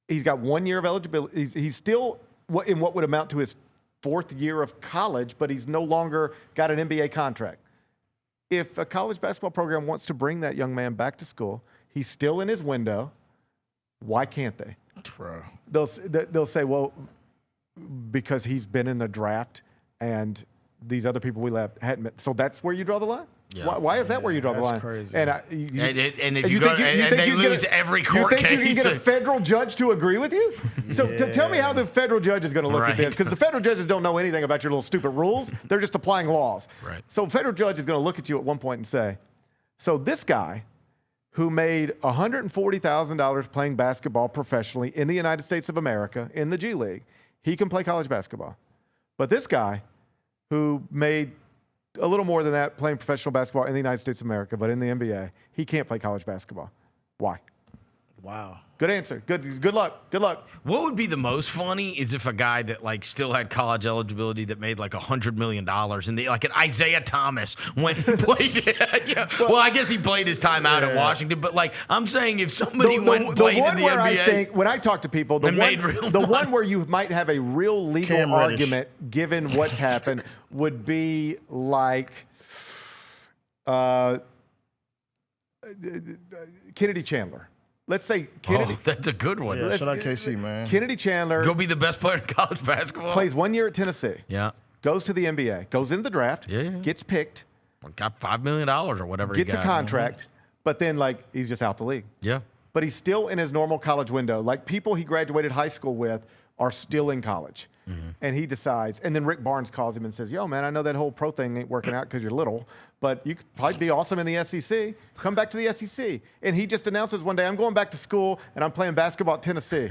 [SPEAKER 15] He's got 1 year of eligibility. He's still in what would amount to his 4th year of college, but he's no longer got an NBA contract. If a college basketball program wants to bring that young man back to school, he's still in his window. Why can't they?
[SPEAKER 14] Bro.
[SPEAKER 15] They'll say, well, because he's been in the draft and these other people we left hadn't met. So that's where you draw the line?
[SPEAKER 13] Yeah.
[SPEAKER 15] Why is that where you draw the line?
[SPEAKER 14] That's crazy.
[SPEAKER 15] And
[SPEAKER 13] They lose every court case.
[SPEAKER 15] You think you can get a federal judge to agree with you? So tell me how the federal judge is going to look at this, because the federal judges don't know anything about your little stupid rules. They're just applying laws.
[SPEAKER 13] Right.
[SPEAKER 15] So a federal judge is going to look at you at one point and say, so this guy who made $140,000 playing basketball professionally in the United States of America in the G League, he can play college basketball. But this guy who made a little more than that playing professional basketball in the United States of America, but in the NBA, he can't play college basketball. Why?
[SPEAKER 14] Wow.
[SPEAKER 15] Good answer. Good luck. Good luck.
[SPEAKER 13] What would be the most funny is if a guy that still had college eligibility that made $100 million and like an Isaiah Thomas went and played. Well, I guess he played his time out at Washington, but I'm saying if somebody went and played in the NBA.
[SPEAKER 15] I think when I talk to people, the one where you might have a real legal argument given what's happened would be like Kennedy Chandler. Let's say Kennedy.
[SPEAKER 13] Oh, that's a good one.
[SPEAKER 14] Yeah, shout out KC, man.
[SPEAKER 15] Kennedy Chandler.
[SPEAKER 13] Go be the best player in college basketball.
[SPEAKER 15] Plays 1 year at Tennessee.
[SPEAKER 13] Yeah.
[SPEAKER 15] Goes to the NBA. Goes into the draft.
[SPEAKER 13] Yeah.
[SPEAKER 15] Gets picked.
[SPEAKER 13] Got $5 million or whatever.
[SPEAKER 15] Gets a contract. But then, he's just out the league.
[SPEAKER 13] Yeah.
[SPEAKER 15] But he's still in his normal college window. People he graduated high school with are still in college. Mm-hmm. And he decides, and then Rick Barnes calls him and says, yo, man, I know that whole pro thing ain't working out because you're little, but you could probably be awesome in the SEC. Come back to the SEC. And he just announces one day, I'm going back to school and I'm playing basketball at Tennessee.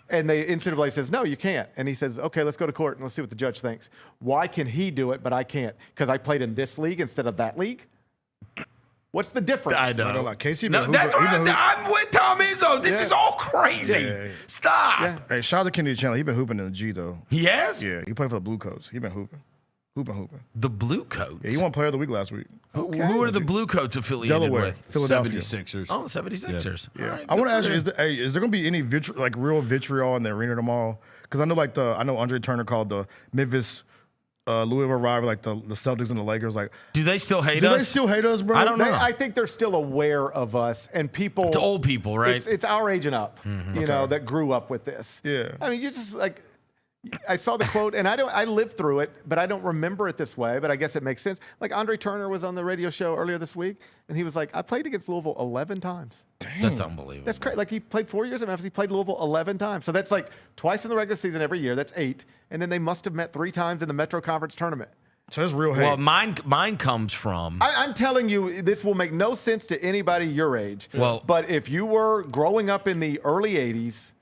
[SPEAKER 15] And the NCAA says, no, you can't. And he says, okay, let's go to court and let's see what the judge thinks. Why can he do it, but I can't? Because I played in this league instead of that league? What's the difference?
[SPEAKER 13] I know.
[SPEAKER 14] Like Casey
[SPEAKER 13] No,
[SPEAKER 14] been
[SPEAKER 13] that's
[SPEAKER 14] hooping.
[SPEAKER 13] right. I'm with Tom Izzo. This is all crazy.
[SPEAKER 14] Yeah.
[SPEAKER 13] Stop.
[SPEAKER 14] Hey, shout out to Kennedy Chandler. He been hooping in the G though.
[SPEAKER 13] He has?
[SPEAKER 14] Yeah, he played for the Blue Coats. He been hooping.
[SPEAKER 13] The Blue Coats?
[SPEAKER 14] Yeah, he won Player of the Week last week.
[SPEAKER 13] Who are the Blue Coats affiliated
[SPEAKER 14] Delaware,
[SPEAKER 13] with?
[SPEAKER 14] Philadelphia.
[SPEAKER 4] 76ers.
[SPEAKER 13] Oh, 76ers.
[SPEAKER 14] Yeah.
[SPEAKER 13] All right,
[SPEAKER 14] I want to
[SPEAKER 13] good
[SPEAKER 14] ask
[SPEAKER 13] for
[SPEAKER 14] you,
[SPEAKER 13] them.
[SPEAKER 14] is there going to be any real vitriol in the arena tomorrow? Because I know Andre Turner called the Memphis Louisville rival like the Celtics and the Lakers. Like,
[SPEAKER 13] do they still hate
[SPEAKER 14] us?
[SPEAKER 13] us?
[SPEAKER 14] Do they still hate us, bro?
[SPEAKER 13] I don't know.
[SPEAKER 15] I think they're still aware of us and people.
[SPEAKER 13] It's old people, right?
[SPEAKER 15] It's our age and up, you know, that grew up with this.
[SPEAKER 14] Yeah.
[SPEAKER 15] I mean, you just like. I saw the quote, and I lived through it, but I don't remember it this way. But I guess it makes sense. Like Andre Turner was on the radio show earlier this week, and he was like, "I played against Louisville 11 times."
[SPEAKER 14] Damn.
[SPEAKER 13] That's unbelievable.
[SPEAKER 15] That's crazy. Like he played 4 years at Memphis. He played Louisville 11 times. So that's like twice in the regular season every year. That's 8, and then they must have met 3 times in the Metro Conference tournament.
[SPEAKER 14] So that's real hate.
[SPEAKER 13] Well, mine comes from.
[SPEAKER 15] I'm telling you, this will make no sense to anybody your age.
[SPEAKER 13] Well,
[SPEAKER 15] but if you were growing up in the early 80s,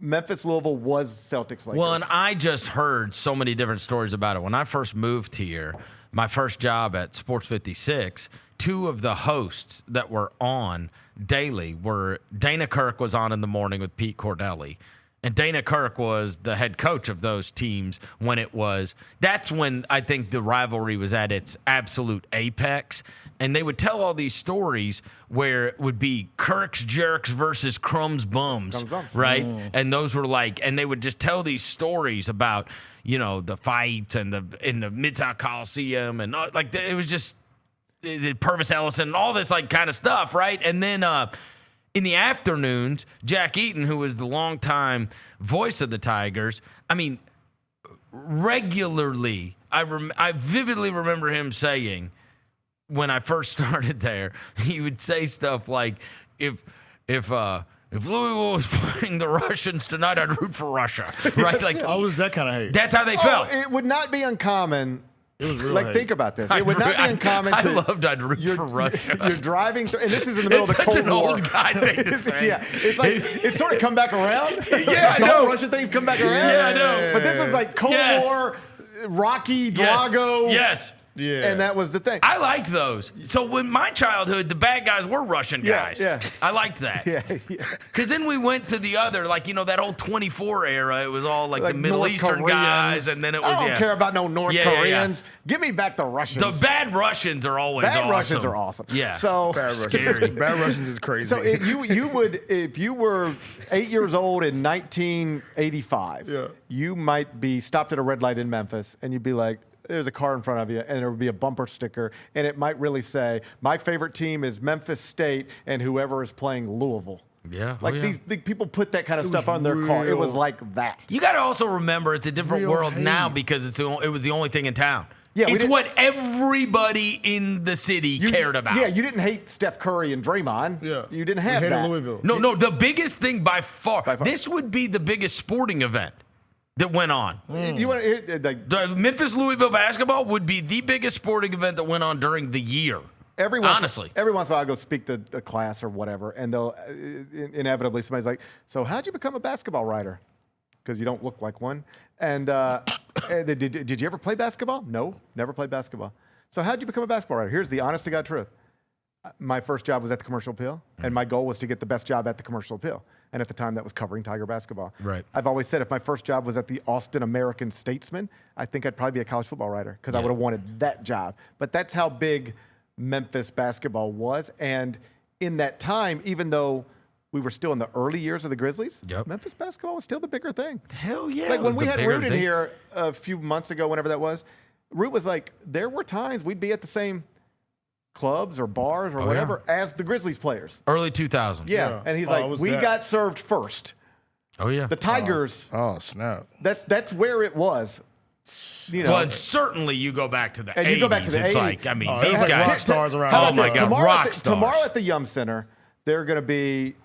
[SPEAKER 15] Memphis Louisville was Celtics Lakers.
[SPEAKER 13] Well, and I just heard so many different stories about it. When I first moved here, my first job at Sports 56, 2 of the hosts that were on daily were Dana Kirk was on in the morning with Pete Cordelli. And Dana Kirk was the head coach of those teams when it was. That's when I think the rivalry was at its absolute apex. And they would tell all these stories where it would be Kirk's Jerks versus Crumb's Bums, right? And those were like, and they would just tell these stories about, you know, the fights and in the Mid-South Coliseum and like it was just Purvis Ellison and all this like kind of stuff, right? And then in the afternoons, Jack Eaton, who was the longtime voice of the Tigers, I mean, regularly, I vividly remember him saying, when I first started there, he would say stuff like, if Louisville was playing the Russians tonight, I'd root for Russia, right? Like,
[SPEAKER 14] I was that kind of hate.
[SPEAKER 13] That's how they felt.
[SPEAKER 15] It would not be uncommon.
[SPEAKER 14] It was real
[SPEAKER 15] like,
[SPEAKER 14] hate.
[SPEAKER 15] think about this. It would not be uncommon
[SPEAKER 13] I
[SPEAKER 15] to.
[SPEAKER 13] loved I'd root for Russia.
[SPEAKER 15] You're driving through, and this is in the middle
[SPEAKER 13] It's
[SPEAKER 15] of the
[SPEAKER 13] such
[SPEAKER 15] Cold
[SPEAKER 13] an
[SPEAKER 15] War.
[SPEAKER 13] old guy thing to say.
[SPEAKER 15] Yeah, it's like it's sort of come back around.
[SPEAKER 13] Yeah, I
[SPEAKER 15] The
[SPEAKER 13] know.
[SPEAKER 15] whole Russian things come back around.
[SPEAKER 13] Yeah, I know.
[SPEAKER 15] But this was like Cold
[SPEAKER 13] Yes.
[SPEAKER 15] War, Rocky,
[SPEAKER 13] Yes.
[SPEAKER 15] Drago.
[SPEAKER 13] Yes.
[SPEAKER 14] Yeah.
[SPEAKER 15] And that was the thing.
[SPEAKER 13] I liked those. So when my childhood, the bad guys were Russian guys.
[SPEAKER 15] Yeah.
[SPEAKER 13] I liked that.
[SPEAKER 15] Yeah.
[SPEAKER 13] Because then we went to the other, like, you know, that whole 24 era. It was all like the Middle
[SPEAKER 15] North
[SPEAKER 13] Eastern
[SPEAKER 15] Koreans.
[SPEAKER 13] guys. And then it was,
[SPEAKER 15] I don't care about no North Koreans. Give me back the Russians.
[SPEAKER 13] The bad Russians are always
[SPEAKER 15] Bad
[SPEAKER 13] awesome.
[SPEAKER 15] Russians are awesome.
[SPEAKER 13] Yeah.
[SPEAKER 15] So
[SPEAKER 13] scary.
[SPEAKER 14] Bad Russians is crazy.
[SPEAKER 15] So you would, if you were 8 years old in 1985, you might be stopped at a red light in Memphis, and you'd be like, there's a car in front of you, and there would be a bumper sticker, and it might really say, my favorite team is Memphis State, and whoever is playing Louisville.
[SPEAKER 13] Yeah.
[SPEAKER 15] Like
[SPEAKER 13] yeah.
[SPEAKER 15] the people put that kind of stuff on their car. It was like that.
[SPEAKER 13] You got to also remember it's a different
[SPEAKER 14] Real
[SPEAKER 13] world
[SPEAKER 14] hate.
[SPEAKER 13] now because it was the only thing in town.
[SPEAKER 15] Yeah, we
[SPEAKER 13] it's
[SPEAKER 15] didn't-
[SPEAKER 13] what everybody in the city cared about.
[SPEAKER 15] Yeah, you didn't hate Steph Curry and Draymond.
[SPEAKER 14] Yeah.
[SPEAKER 15] You didn't have
[SPEAKER 14] We hated
[SPEAKER 15] that.
[SPEAKER 14] Louisville.
[SPEAKER 13] No, the biggest thing by far, this would be the biggest sporting event that went on.
[SPEAKER 15] You want to
[SPEAKER 13] The Memphis Louisville basketball would be the biggest sporting event that went on during the year. Honestly.
[SPEAKER 15] Every once in a while I go speak to a class or whatever, and they'll inevitably somebody's like, so how'd you become a basketball writer? Because you don't look like one. And did you ever play basketball? No, never played basketball. So how'd you become a basketball writer? Here's the honest to God truth. My first job was at the Commercial Appeal, and my goal was to get the best job at the Commercial Appeal. And at the time, that was covering Tiger basketball.
[SPEAKER 13] Right.
[SPEAKER 15] I've always said if my first job was at the Austin American Statesman, I think I'd probably be a college football writer because I would have wanted that job. But that's how big Memphis basketball was. And in that time, even though we were still in the early years of the Grizzlies, Memphis basketball was still the bigger thing.
[SPEAKER 13] Hell yeah.
[SPEAKER 15] Like
[SPEAKER 13] it
[SPEAKER 15] when
[SPEAKER 13] was
[SPEAKER 15] we
[SPEAKER 13] the
[SPEAKER 15] had
[SPEAKER 13] bigger
[SPEAKER 15] Root in
[SPEAKER 13] thing.
[SPEAKER 15] here a few months ago, whenever that was, Root was like, there were times we'd be at the same clubs or bars or whatever as the Grizzlies players.
[SPEAKER 13] Early 2000s.
[SPEAKER 15] Yeah. And he's like, we got served first.
[SPEAKER 13] Oh, yeah.
[SPEAKER 15] The Tigers.
[SPEAKER 14] Oh, snap.
[SPEAKER 15] That's where it was. You know.
[SPEAKER 13] Well, and certainly you go back to the 80s.
[SPEAKER 15] And you go back to the
[SPEAKER 13] it's
[SPEAKER 15] 80s.
[SPEAKER 13] like, I mean,
[SPEAKER 14] Oh,
[SPEAKER 13] these
[SPEAKER 14] it was like
[SPEAKER 13] guys.
[SPEAKER 14] rock stars around.
[SPEAKER 15] How
[SPEAKER 13] Oh,
[SPEAKER 15] about
[SPEAKER 13] my
[SPEAKER 15] this?
[SPEAKER 13] God.
[SPEAKER 15] Tomorrow
[SPEAKER 13] Rock
[SPEAKER 15] at the,
[SPEAKER 13] stars.
[SPEAKER 15] tomorrow at the Yum Center, they're going to be,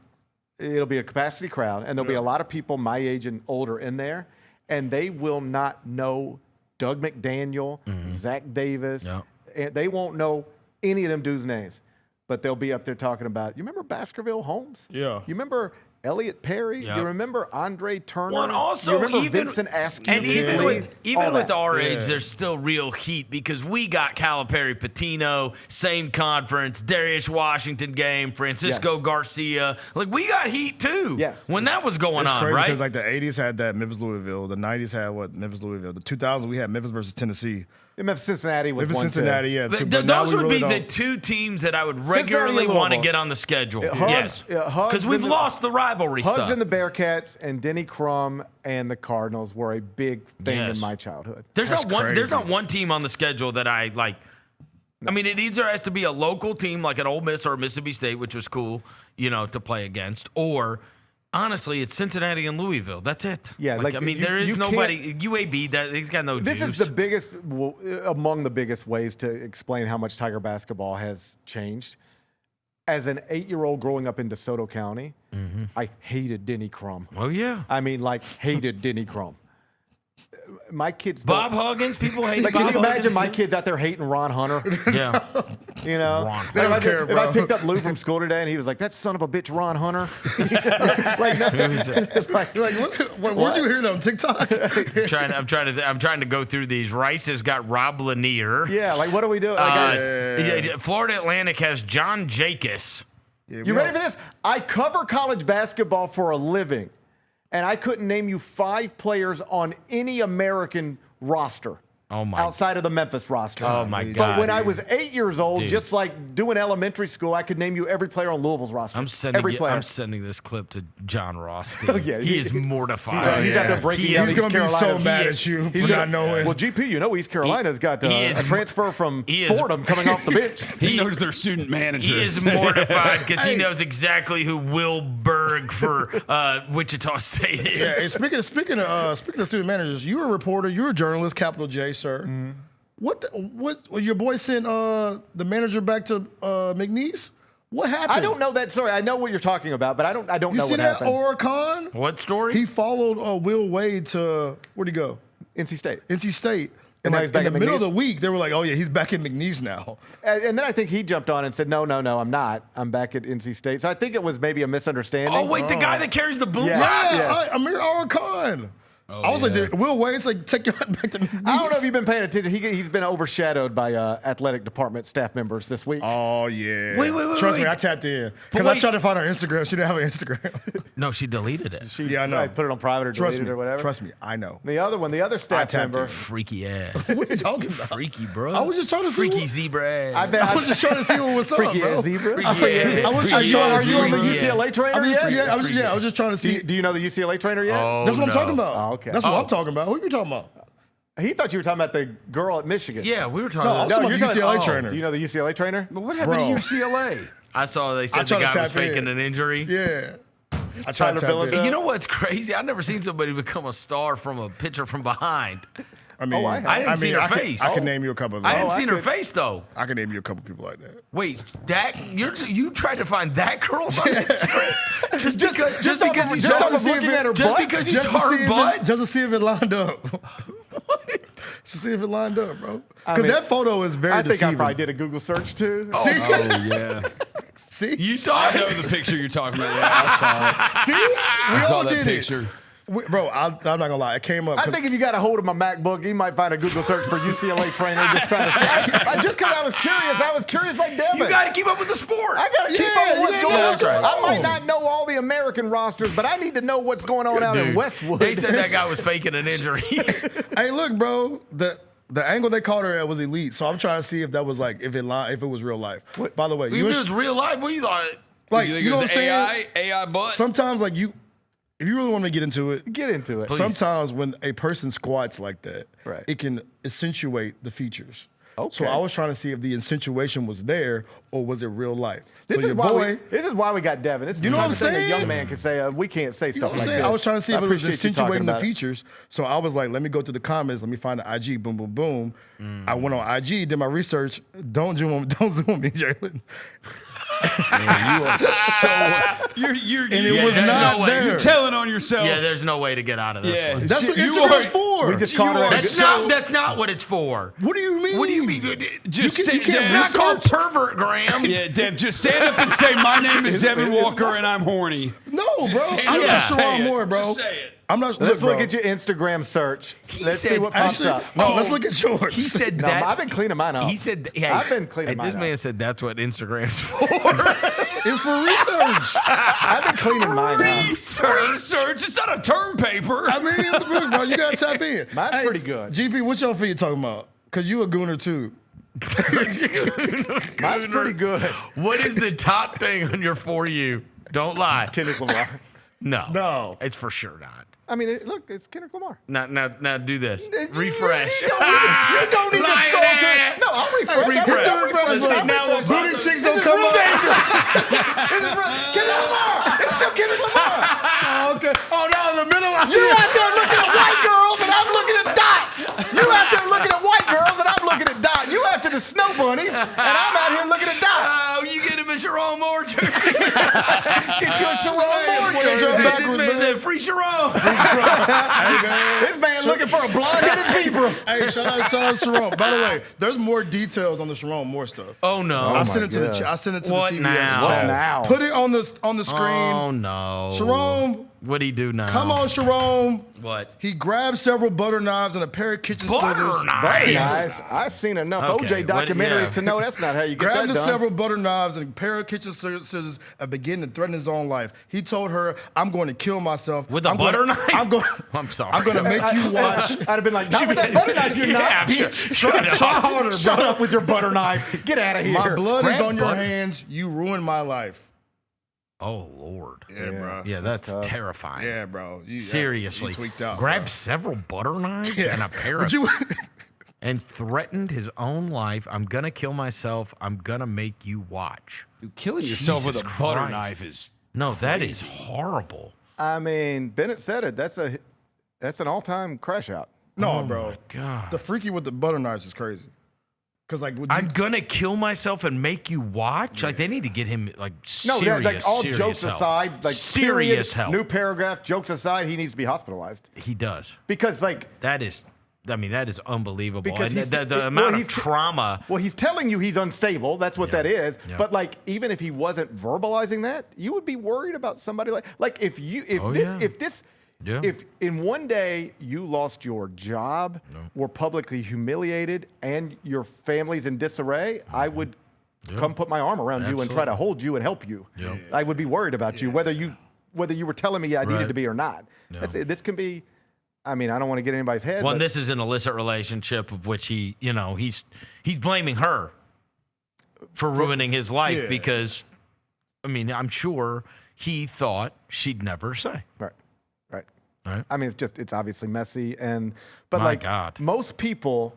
[SPEAKER 15] it'll be a capacity crowd, and there'll be a lot of people my age and older in there, and they will not know Doug McDaniel, Zach Davis. And they won't know any of them dudes' names, but they'll be up there talking about, you remember Baskerville Holmes?
[SPEAKER 14] Yeah.
[SPEAKER 15] You remember Elliot Perry.
[SPEAKER 13] Yep.
[SPEAKER 15] You remember Andre Turner?
[SPEAKER 13] Well, and also,
[SPEAKER 15] you remember
[SPEAKER 13] even
[SPEAKER 15] Vincent Askew?
[SPEAKER 13] and even with our age,
[SPEAKER 14] Yeah.
[SPEAKER 13] there's still real heat because we got Calipari Patino, same conference, Darius Washington game, Francisco
[SPEAKER 15] Yes.
[SPEAKER 13] Garcia. Like, we got heat too.
[SPEAKER 15] Yes.
[SPEAKER 13] When that was going
[SPEAKER 14] It's
[SPEAKER 13] on,
[SPEAKER 14] crazy
[SPEAKER 13] right?
[SPEAKER 14] because like the 80s had that Memphis Louisville, the 90s had Memphis Louisville, the 2000s we had Memphis versus Tennessee.
[SPEAKER 15] Memphis Cincinnati was
[SPEAKER 14] Memphis
[SPEAKER 15] one
[SPEAKER 14] Cincinnati, yeah.
[SPEAKER 13] But
[SPEAKER 14] but now
[SPEAKER 13] those
[SPEAKER 14] we
[SPEAKER 13] would
[SPEAKER 14] really
[SPEAKER 13] be the
[SPEAKER 14] don't-
[SPEAKER 13] two teams that I would
[SPEAKER 15] Cincinnati
[SPEAKER 13] regularly
[SPEAKER 15] and
[SPEAKER 13] want to
[SPEAKER 15] Louisville.
[SPEAKER 13] get on the schedule.
[SPEAKER 15] Hugs-
[SPEAKER 13] Yes.
[SPEAKER 15] Hugs
[SPEAKER 13] Because we've
[SPEAKER 15] and the-
[SPEAKER 13] lost the rivalry
[SPEAKER 15] Hugs
[SPEAKER 13] stuff.
[SPEAKER 15] and the Bearcats and Denny Crum and the Cardinals were a big thing
[SPEAKER 13] Yes.
[SPEAKER 15] in my childhood.
[SPEAKER 13] There's
[SPEAKER 14] That's
[SPEAKER 13] There's not
[SPEAKER 14] crazy.
[SPEAKER 13] one team on the schedule that I like. I mean, it either has to be a local team like an Ole Miss or Mississippi State, which was cool, to play against, or honestly, it's Cincinnati and Louisville. That's it.
[SPEAKER 15] Yeah,
[SPEAKER 13] I mean, there is
[SPEAKER 15] you
[SPEAKER 13] nobody. UAB, that he's got no
[SPEAKER 15] This
[SPEAKER 13] juice.
[SPEAKER 15] is the biggest, among the biggest ways to explain how much Tiger basketball has changed. As an 8-year-old growing up in DeSoto County, I hated Denny Crum.
[SPEAKER 13] Oh yeah.
[SPEAKER 15] I mean, like hated Denny Crum. My kids.
[SPEAKER 13] Bob Huggins. People hate.
[SPEAKER 15] Like,
[SPEAKER 13] Bob
[SPEAKER 15] can you imagine
[SPEAKER 13] Huggins.
[SPEAKER 15] my kids out there hating Ron Hunter?
[SPEAKER 13] Yeah.
[SPEAKER 15] You know,
[SPEAKER 13] Ron
[SPEAKER 14] They don't
[SPEAKER 15] if,
[SPEAKER 14] care,
[SPEAKER 15] if
[SPEAKER 14] bro.
[SPEAKER 15] I picked up Lou from school today and he was like, "That son of a bitch, Ron Hunter," like, no, like,
[SPEAKER 14] You're like, where'd you hear that on TikTok?
[SPEAKER 13] I'm trying to go through these. Rice has got Rob Lanier.
[SPEAKER 15] yeah, like what do we do? Like,
[SPEAKER 13] Florida Atlantic has John Jacobs.
[SPEAKER 15] you ready for this? I cover college basketball for a living, and I couldn't name you 5 players on any American roster.
[SPEAKER 13] Oh my!
[SPEAKER 15] Outside of the Memphis roster.
[SPEAKER 13] Oh my
[SPEAKER 15] But
[SPEAKER 13] God!
[SPEAKER 15] when I was 8 years old,
[SPEAKER 13] Dude.
[SPEAKER 15] just like doing elementary school, I could name you every player on Louisville's roster.
[SPEAKER 13] I'm sending
[SPEAKER 15] every player.
[SPEAKER 13] I'm sending this clip to John Ross.
[SPEAKER 15] Oh, yeah,
[SPEAKER 13] he is mortified.
[SPEAKER 15] He's out there breaking down
[SPEAKER 14] He's
[SPEAKER 15] East
[SPEAKER 14] gonna be
[SPEAKER 15] Carolina's.
[SPEAKER 14] so mad at you for not knowing.
[SPEAKER 15] Well, GP, East Carolina's got
[SPEAKER 13] he is-
[SPEAKER 15] a transfer from
[SPEAKER 13] he is-
[SPEAKER 15] Fordham coming off the bench.
[SPEAKER 4] He knows their student managers.
[SPEAKER 13] He is mortified because he knows exactly who Will Berg for Wichita State is.
[SPEAKER 14] Yeah, and speaking of student managers, you're a reporter, you're a journalist, capital J, sir.
[SPEAKER 15] Mm-hmm.
[SPEAKER 14] What your boy sent the manager back to McNeese? What happened?
[SPEAKER 15] I don't know that story. I know what you're talking about, but I don't
[SPEAKER 14] You
[SPEAKER 15] know
[SPEAKER 14] see
[SPEAKER 15] what
[SPEAKER 14] that
[SPEAKER 15] happened.
[SPEAKER 14] Oricon?
[SPEAKER 13] What story?
[SPEAKER 14] He followed Will Wade to where'd he go?
[SPEAKER 15] NC State.
[SPEAKER 14] NC State.
[SPEAKER 15] And now
[SPEAKER 14] like,
[SPEAKER 15] he's back
[SPEAKER 14] in the
[SPEAKER 15] at
[SPEAKER 14] middle of
[SPEAKER 15] McNeese?
[SPEAKER 14] the week, they were like, "Oh yeah, he's back at McNeese now."
[SPEAKER 15] And then I think he jumped on and said, no, I'm not. I'm back at NC State. So I think it was maybe a misunderstanding.
[SPEAKER 13] Oh wait, the guy that carries the boom
[SPEAKER 15] Yes.
[SPEAKER 13] box?
[SPEAKER 15] Yes.
[SPEAKER 14] Right, Amir Oricon. I was like, Will Wade's like, take your back to McNeese.
[SPEAKER 15] I don't know if you've been paying attention. He's been overshadowed by athletic department staff members this week.
[SPEAKER 14] Oh yeah.
[SPEAKER 13] Wait,
[SPEAKER 14] Trust me,
[SPEAKER 13] wait.
[SPEAKER 14] I tapped in
[SPEAKER 13] But
[SPEAKER 14] because I
[SPEAKER 13] wait.
[SPEAKER 14] tried to find her Instagram. She didn't have an Instagram.
[SPEAKER 13] No, she deleted it.
[SPEAKER 14] Yeah, I know.
[SPEAKER 15] I put it on private or
[SPEAKER 14] Trust
[SPEAKER 15] deleted
[SPEAKER 14] me.
[SPEAKER 15] or whatever.
[SPEAKER 14] Trust me, I know.
[SPEAKER 15] The other staff
[SPEAKER 14] tapped
[SPEAKER 15] member.
[SPEAKER 14] in.
[SPEAKER 13] Freaky ass.
[SPEAKER 14] What are you talking about?
[SPEAKER 13] Freaky, bro.
[SPEAKER 14] I was just trying to see
[SPEAKER 13] Freaky
[SPEAKER 14] what-
[SPEAKER 13] zebra ass.
[SPEAKER 15] I
[SPEAKER 14] was just trying to see what was up,
[SPEAKER 15] Freaky
[SPEAKER 14] bro.
[SPEAKER 15] ass zebra.
[SPEAKER 13] Freaky
[SPEAKER 15] I
[SPEAKER 13] ass.
[SPEAKER 14] was just trying to
[SPEAKER 15] Are you on the
[SPEAKER 14] see.
[SPEAKER 15] UCLA trainer
[SPEAKER 14] I mean,
[SPEAKER 15] yet?
[SPEAKER 14] I was just trying to see.
[SPEAKER 15] Do you know the UCLA trainer yet?
[SPEAKER 13] Oh,
[SPEAKER 14] That's what I'm
[SPEAKER 13] no.
[SPEAKER 14] talking about.
[SPEAKER 15] Oh, okay.
[SPEAKER 14] That's what I'm talking about. Who are you talking about?
[SPEAKER 15] He thought you were talking about the girl at Michigan.
[SPEAKER 13] Yeah, we were talking
[SPEAKER 14] No, I
[SPEAKER 13] about
[SPEAKER 14] was talking
[SPEAKER 15] you're
[SPEAKER 14] about the UCLA
[SPEAKER 15] oh,
[SPEAKER 14] trainer.
[SPEAKER 15] Do you know the UCLA trainer?
[SPEAKER 13] But what happened
[SPEAKER 14] Bro.
[SPEAKER 13] to UCLA? I saw they
[SPEAKER 14] I
[SPEAKER 13] said the
[SPEAKER 14] tried to
[SPEAKER 13] guy was
[SPEAKER 14] tap in.
[SPEAKER 13] faking an injury.
[SPEAKER 14] Yeah. I tried
[SPEAKER 15] Tyler
[SPEAKER 14] to tap in.
[SPEAKER 15] Billington.
[SPEAKER 13] You know what's crazy? I've never seen somebody become a star from a pitcher from behind.
[SPEAKER 14] I mean,
[SPEAKER 15] I have.
[SPEAKER 13] I didn't see her face.
[SPEAKER 14] I can name you a couple of them.
[SPEAKER 13] I hadn't
[SPEAKER 15] I
[SPEAKER 13] seen her
[SPEAKER 15] could-
[SPEAKER 13] face though.
[SPEAKER 14] I can name you a couple people like that.
[SPEAKER 13] Wait, you tried to find that girl on Instagram just because he's
[SPEAKER 15] just
[SPEAKER 13] hard
[SPEAKER 15] off of looking at her
[SPEAKER 13] just
[SPEAKER 15] butt?
[SPEAKER 13] because he's
[SPEAKER 14] Just to see
[SPEAKER 13] hard
[SPEAKER 14] if
[SPEAKER 13] butt.
[SPEAKER 14] Just to see if it lined up. To see if it lined up, bro. Because
[SPEAKER 15] mean,
[SPEAKER 14] that photo is very
[SPEAKER 15] I think
[SPEAKER 14] deceiving.
[SPEAKER 15] I probably did a Google search too.
[SPEAKER 14] See?
[SPEAKER 4] yeah.
[SPEAKER 14] See?
[SPEAKER 13] You saw
[SPEAKER 4] I know
[SPEAKER 13] it.
[SPEAKER 4] the picture you're talking about. Yeah, I saw it.
[SPEAKER 14] See? We
[SPEAKER 4] I saw
[SPEAKER 14] all
[SPEAKER 4] that
[SPEAKER 14] did
[SPEAKER 4] picture.
[SPEAKER 14] it. Bro, I'm not gonna lie. It came up.
[SPEAKER 15] I think if you got a hold of my MacBook, you might find a Google search for UCLA trainer. Just trying to say, just because I was curious. I was curious like Devin.
[SPEAKER 13] You got to keep up with the sport.
[SPEAKER 15] I got to keep
[SPEAKER 14] Yeah,
[SPEAKER 15] up with what's
[SPEAKER 14] you
[SPEAKER 15] going
[SPEAKER 14] know
[SPEAKER 15] on.
[SPEAKER 14] what's going
[SPEAKER 15] I might
[SPEAKER 14] on.
[SPEAKER 15] not know all the American rosters, but I need to know what's going on out in
[SPEAKER 13] Dude,
[SPEAKER 15] Westwood.
[SPEAKER 13] They said that guy was faking an injury.
[SPEAKER 14] Hey, look, bro. The angle they caught her at was elite. So I'm trying to see if that was like if it was real life. By the way,
[SPEAKER 13] If it was real life, what you thought?
[SPEAKER 14] like
[SPEAKER 4] You think
[SPEAKER 14] you
[SPEAKER 4] it
[SPEAKER 14] know
[SPEAKER 4] was
[SPEAKER 14] what I'm saying?
[SPEAKER 4] AI butt?
[SPEAKER 14] Sometimes like if you really want to get into it,
[SPEAKER 15] Get into it.
[SPEAKER 14] sometimes when a person squats like that,
[SPEAKER 15] Right.
[SPEAKER 14] it can accentuate the features.
[SPEAKER 15] Okay.
[SPEAKER 14] So I was trying to see if the accentuation was there or was it real life.
[SPEAKER 15] This
[SPEAKER 14] so
[SPEAKER 15] is why we got Devin. This is
[SPEAKER 14] You know
[SPEAKER 15] the
[SPEAKER 14] what
[SPEAKER 15] type
[SPEAKER 14] I'm
[SPEAKER 15] of thing a young
[SPEAKER 14] saying?
[SPEAKER 15] man can say. We can't say
[SPEAKER 14] You know
[SPEAKER 15] stuff
[SPEAKER 14] what I'm
[SPEAKER 15] like
[SPEAKER 14] saying?
[SPEAKER 15] this.
[SPEAKER 14] I was trying to see if it was
[SPEAKER 15] appreciate you talking
[SPEAKER 14] accentuating the
[SPEAKER 15] about it.
[SPEAKER 14] features. So I was like, let me go through the comments. Let me find the IG. Boom, boom, boom. I went on IG, did my research. Don't zoom on me, Jaylon.
[SPEAKER 4] Man, you are so. You're
[SPEAKER 14] And it was not there.
[SPEAKER 4] You're telling on yourself.
[SPEAKER 13] Yeah, there's no way to get out of this one.
[SPEAKER 14] That's what Instagram's for.
[SPEAKER 15] We just caught her.
[SPEAKER 13] That's not what it's for.
[SPEAKER 14] What do you mean?
[SPEAKER 13] What do you mean?
[SPEAKER 4] Just
[SPEAKER 13] It's not called pervert, Graham.
[SPEAKER 4] Yeah, Dev, just stand up and say, my name is Devin Walker and I'm horny.
[SPEAKER 14] No, bro.
[SPEAKER 4] stand
[SPEAKER 14] I'm
[SPEAKER 4] up
[SPEAKER 14] not
[SPEAKER 4] and say
[SPEAKER 14] Sherrone
[SPEAKER 4] it.
[SPEAKER 14] Moore, bro.
[SPEAKER 4] Just say it.
[SPEAKER 14] I'm not.
[SPEAKER 15] Let's look
[SPEAKER 14] bro.
[SPEAKER 15] at your Instagram search. Let's see
[SPEAKER 13] said-
[SPEAKER 15] what pops
[SPEAKER 14] Actually,
[SPEAKER 15] up.
[SPEAKER 14] no, let's look at yours.
[SPEAKER 13] He said
[SPEAKER 15] No,
[SPEAKER 13] that.
[SPEAKER 15] I've been cleaning mine up.
[SPEAKER 13] He said, hey,
[SPEAKER 15] I've been cleaning mine
[SPEAKER 13] This
[SPEAKER 15] up.
[SPEAKER 13] man said that's what Instagram's for.
[SPEAKER 14] It's for research.
[SPEAKER 15] I've been cleaning mine up.
[SPEAKER 4] Research. It's not a term paper.
[SPEAKER 14] I mean, look, bro, you gotta tap in.
[SPEAKER 15] Mine's pretty good.
[SPEAKER 14] GP, what's your feed talking about? Cause you a gooner too.
[SPEAKER 15] Mine's pretty good.
[SPEAKER 13] What is the top thing on your For You? Don't lie.
[SPEAKER 15] Kendrick Lamar.
[SPEAKER 14] No.
[SPEAKER 13] It's for sure not.
[SPEAKER 15] I mean, look, it's Kendrick Lamar.
[SPEAKER 13] Now do this. Refresh.
[SPEAKER 15] You don't need to scroll to it. No, I'll refresh. I'll refresh.
[SPEAKER 14] Now booty chicks don't come
[SPEAKER 15] real
[SPEAKER 14] up.
[SPEAKER 15] dangerous. This is real. Kendrick Lamar. It's still Kendrick Lamar.
[SPEAKER 14] Oh, okay. Oh no, in the middle I see
[SPEAKER 15] You
[SPEAKER 14] it.
[SPEAKER 15] out there looking at white girls and I'm looking at Dot. You out there looking at white girls and I'm looking at Dot. You after the snow bunnies and I'm out here looking at Dot.
[SPEAKER 13] Oh, you get him a Sherrone Moore jersey.
[SPEAKER 15] Get you a Sherrone Moore jersey.
[SPEAKER 13] This man said free Sherrone.
[SPEAKER 14] Hey, man.
[SPEAKER 15] This man looking for a blonde-headed zebra.
[SPEAKER 14] Hey, shout out Sherrone. By the way, there's more details on the Sherrone Moore stuff.
[SPEAKER 13] Oh no.
[SPEAKER 14] I sent it to the I sent it to
[SPEAKER 13] What
[SPEAKER 14] the CBS
[SPEAKER 13] now?
[SPEAKER 14] chat.
[SPEAKER 15] What now?
[SPEAKER 14] Put it on the screen.
[SPEAKER 13] Oh no.
[SPEAKER 14] Sherrone,
[SPEAKER 13] What'd he do now?
[SPEAKER 14] come on, Sherrone.
[SPEAKER 13] What?
[SPEAKER 14] He grabbed several butter knives and a pair of kitchen scissors.
[SPEAKER 13] Butter knives?
[SPEAKER 15] Guys, I've seen enough
[SPEAKER 13] Okay,
[SPEAKER 15] OJ
[SPEAKER 13] what-
[SPEAKER 15] documentaries
[SPEAKER 13] yeah.
[SPEAKER 15] to know that's not how you get
[SPEAKER 14] Grabbed
[SPEAKER 15] that
[SPEAKER 14] the
[SPEAKER 15] done.
[SPEAKER 14] several butter knives and a pair of kitchen scissors and began to threaten his own life. He told her, "I'm going to kill myself
[SPEAKER 13] With a
[SPEAKER 14] I'm
[SPEAKER 13] butter
[SPEAKER 14] gonna,
[SPEAKER 13] knife?
[SPEAKER 14] I'm going.
[SPEAKER 13] I'm sorry.
[SPEAKER 14] I'm going to make you watch."
[SPEAKER 15] I'd have been like, not with that butter knife, you're not,
[SPEAKER 13] Yeah,
[SPEAKER 15] bitch.
[SPEAKER 14] Try harder,
[SPEAKER 15] Shut
[SPEAKER 14] bro.
[SPEAKER 15] up with your butter knife. Get out of here.
[SPEAKER 14] My blood is
[SPEAKER 13] Grab
[SPEAKER 14] on your
[SPEAKER 13] butter.
[SPEAKER 14] hands. You ruined my life.
[SPEAKER 13] Oh Lord.
[SPEAKER 14] Yeah, bro.
[SPEAKER 13] Yeah, that's
[SPEAKER 15] tough.
[SPEAKER 13] terrifying.
[SPEAKER 14] Yeah, bro.
[SPEAKER 13] Seriously.
[SPEAKER 14] You tweaked out.
[SPEAKER 13] Grabbed
[SPEAKER 14] bro.
[SPEAKER 13] several butter knives
[SPEAKER 14] Yeah.
[SPEAKER 13] and a pair
[SPEAKER 14] But
[SPEAKER 13] of
[SPEAKER 14] you,
[SPEAKER 13] and threatened his own life. I'm gonna kill myself. I'm gonna make you watch.
[SPEAKER 4] Dude, killing yourself with
[SPEAKER 13] Jesus
[SPEAKER 4] a butter
[SPEAKER 13] Christ.
[SPEAKER 4] knife is.
[SPEAKER 13] No, that is horrible.
[SPEAKER 15] I mean, Bennett said it. That's an all-time crash out.
[SPEAKER 14] no,
[SPEAKER 13] Oh
[SPEAKER 14] bro.
[SPEAKER 13] my God.
[SPEAKER 14] The freaky with the butter knives is crazy. Cause like, would you,
[SPEAKER 13] I'm gonna kill myself and make you watch. Like they need to get him like
[SPEAKER 15] No,
[SPEAKER 13] serious.
[SPEAKER 15] like all
[SPEAKER 13] serious
[SPEAKER 15] jokes
[SPEAKER 13] help.
[SPEAKER 15] aside, like
[SPEAKER 13] serious
[SPEAKER 15] period,
[SPEAKER 13] help.
[SPEAKER 15] new paragraph, jokes aside, he needs to be hospitalized
[SPEAKER 13] He does.
[SPEAKER 15] because like.
[SPEAKER 13] That is. I mean, that is unbelievable.
[SPEAKER 15] Because
[SPEAKER 13] and
[SPEAKER 15] he's-
[SPEAKER 13] the
[SPEAKER 15] well,
[SPEAKER 13] amount of
[SPEAKER 15] he's-
[SPEAKER 13] trauma.
[SPEAKER 15] Well, he's telling you he's unstable. That's what
[SPEAKER 13] Yeah.
[SPEAKER 15] that is.
[SPEAKER 13] Yeah.
[SPEAKER 15] But like, even if he wasn't verbalizing that, you would be worried about somebody like if
[SPEAKER 13] Oh, yeah.
[SPEAKER 15] if in one day you lost your job, were publicly humiliated, and your family's in disarray, I would come put my arm around you and try to
[SPEAKER 13] Absolutely.
[SPEAKER 15] hold you and help you.
[SPEAKER 13] Yeah.
[SPEAKER 15] I would be worried about you, whether you were telling me I needed
[SPEAKER 13] Right.
[SPEAKER 15] to be or not.
[SPEAKER 13] Yeah.
[SPEAKER 15] This can be. I mean, I don't want to get in anybody's head.
[SPEAKER 13] Well,
[SPEAKER 15] but
[SPEAKER 13] this is an illicit relationship of which he's blaming her for ruining his life
[SPEAKER 14] yeah.
[SPEAKER 13] because, I mean, I'm sure he thought she'd never say.
[SPEAKER 15] right.
[SPEAKER 13] Right.
[SPEAKER 15] I mean, it's obviously messy, but
[SPEAKER 13] My
[SPEAKER 15] like
[SPEAKER 13] God.
[SPEAKER 15] most people,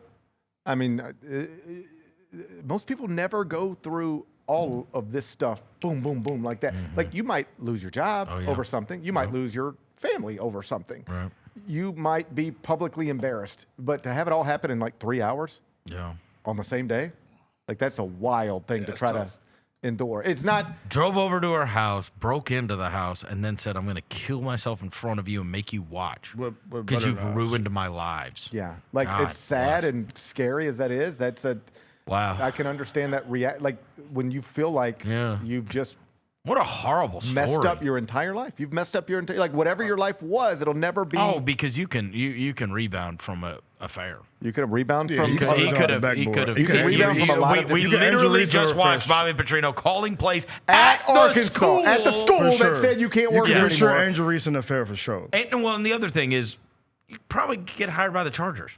[SPEAKER 15] I mean, most people never go through all of this stuff, boom, boom, boom, like that. Like you might lose your job
[SPEAKER 13] Oh, yeah.
[SPEAKER 15] over something. You might lose your family over something.
[SPEAKER 13] Right.
[SPEAKER 15] You might be publicly embarrassed, but to have it all happen in like 3 hours
[SPEAKER 13] Yeah.
[SPEAKER 15] on the same day, like that's a wild thing to try to endure. It's not.
[SPEAKER 13] Drove over to her house, broke into the house, and then said, I'm going to kill myself in front of you and make you watch
[SPEAKER 14] With
[SPEAKER 13] because
[SPEAKER 14] butter
[SPEAKER 13] you've
[SPEAKER 14] knives.
[SPEAKER 13] ruined my lives.
[SPEAKER 15] Yeah, like
[SPEAKER 13] God
[SPEAKER 15] it's sad
[SPEAKER 13] bless.
[SPEAKER 15] and scary as that is. That's a.
[SPEAKER 13] Wow.
[SPEAKER 15] I can understand that like when you feel like
[SPEAKER 13] Yeah.
[SPEAKER 15] you've just
[SPEAKER 13] What a horrible story.
[SPEAKER 15] messed up your entire life. You've messed up your entire like whatever your life was. It'll never be.
[SPEAKER 13] Oh, because you can rebound from a affair.
[SPEAKER 15] You could have rebound
[SPEAKER 14] Yeah,
[SPEAKER 15] from.
[SPEAKER 14] you could-
[SPEAKER 13] He
[SPEAKER 14] on
[SPEAKER 13] could
[SPEAKER 14] the
[SPEAKER 13] have. He
[SPEAKER 14] backboard.
[SPEAKER 13] could have.
[SPEAKER 14] You can
[SPEAKER 15] rebound from a lot of
[SPEAKER 13] We
[SPEAKER 14] different-
[SPEAKER 13] literally
[SPEAKER 14] You can
[SPEAKER 13] just
[SPEAKER 14] Andrew
[SPEAKER 13] watched
[SPEAKER 14] Reese
[SPEAKER 13] Bobby Petrino calling plays
[SPEAKER 15] at
[SPEAKER 13] the
[SPEAKER 15] Arkansas,
[SPEAKER 13] school.
[SPEAKER 15] at the school
[SPEAKER 14] For
[SPEAKER 15] that
[SPEAKER 14] sure.
[SPEAKER 15] said you can't work
[SPEAKER 14] You
[SPEAKER 15] here
[SPEAKER 14] can for sure
[SPEAKER 15] anymore.
[SPEAKER 14] Andrew Reese in the affair for sure.
[SPEAKER 13] And well, and the other thing is, you probably get hired by the Chargers.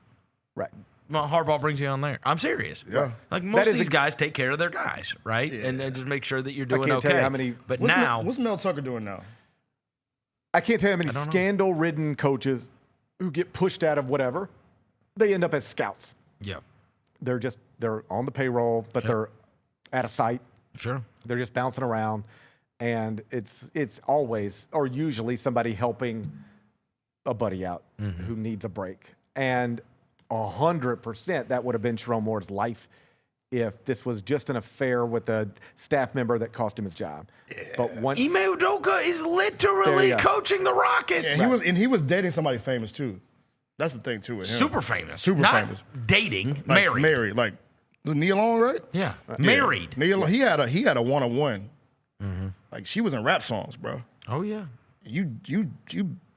[SPEAKER 15] Right.
[SPEAKER 13] Well, Harbaugh brings you on there. I'm serious.
[SPEAKER 14] Yeah.
[SPEAKER 13] Like
[SPEAKER 15] That
[SPEAKER 13] most
[SPEAKER 15] is
[SPEAKER 13] of these
[SPEAKER 15] a-
[SPEAKER 13] guys take care of their guys, right? And just make sure that you're doing
[SPEAKER 15] can't
[SPEAKER 13] okay.
[SPEAKER 15] tell you how many-
[SPEAKER 13] But
[SPEAKER 14] What's
[SPEAKER 13] now,
[SPEAKER 14] what's Mel Tucker doing now?
[SPEAKER 15] I can't tell you how many
[SPEAKER 13] I don't know.
[SPEAKER 15] scandal-ridden coaches who get pushed out of whatever, they end up as scouts.
[SPEAKER 13] yeah,
[SPEAKER 15] They're on the payroll, but they're out of sight.
[SPEAKER 13] sure.
[SPEAKER 15] They're just bouncing around, and it's always or usually somebody helping a buddy out
[SPEAKER 13] Mm-hmm.
[SPEAKER 15] who needs a break. And 100% that would have been Sherrone Moore's life if this was just an affair with a staff member that cost him his job. But once
[SPEAKER 13] Ime Udoka is literally coaching the Rockets.
[SPEAKER 14] And he was dating somebody famous too. That's the thing too with him.
[SPEAKER 13] Super famous.
[SPEAKER 14] Super
[SPEAKER 13] Not
[SPEAKER 14] famous.
[SPEAKER 13] dating,
[SPEAKER 14] Like,
[SPEAKER 13] married.
[SPEAKER 14] Married. Like was Nia Long, right?
[SPEAKER 13] Yeah. Married.
[SPEAKER 14] Nia, he had a one-on-one. Like she was in rap songs, bro.
[SPEAKER 13] Oh yeah.
[SPEAKER 14] You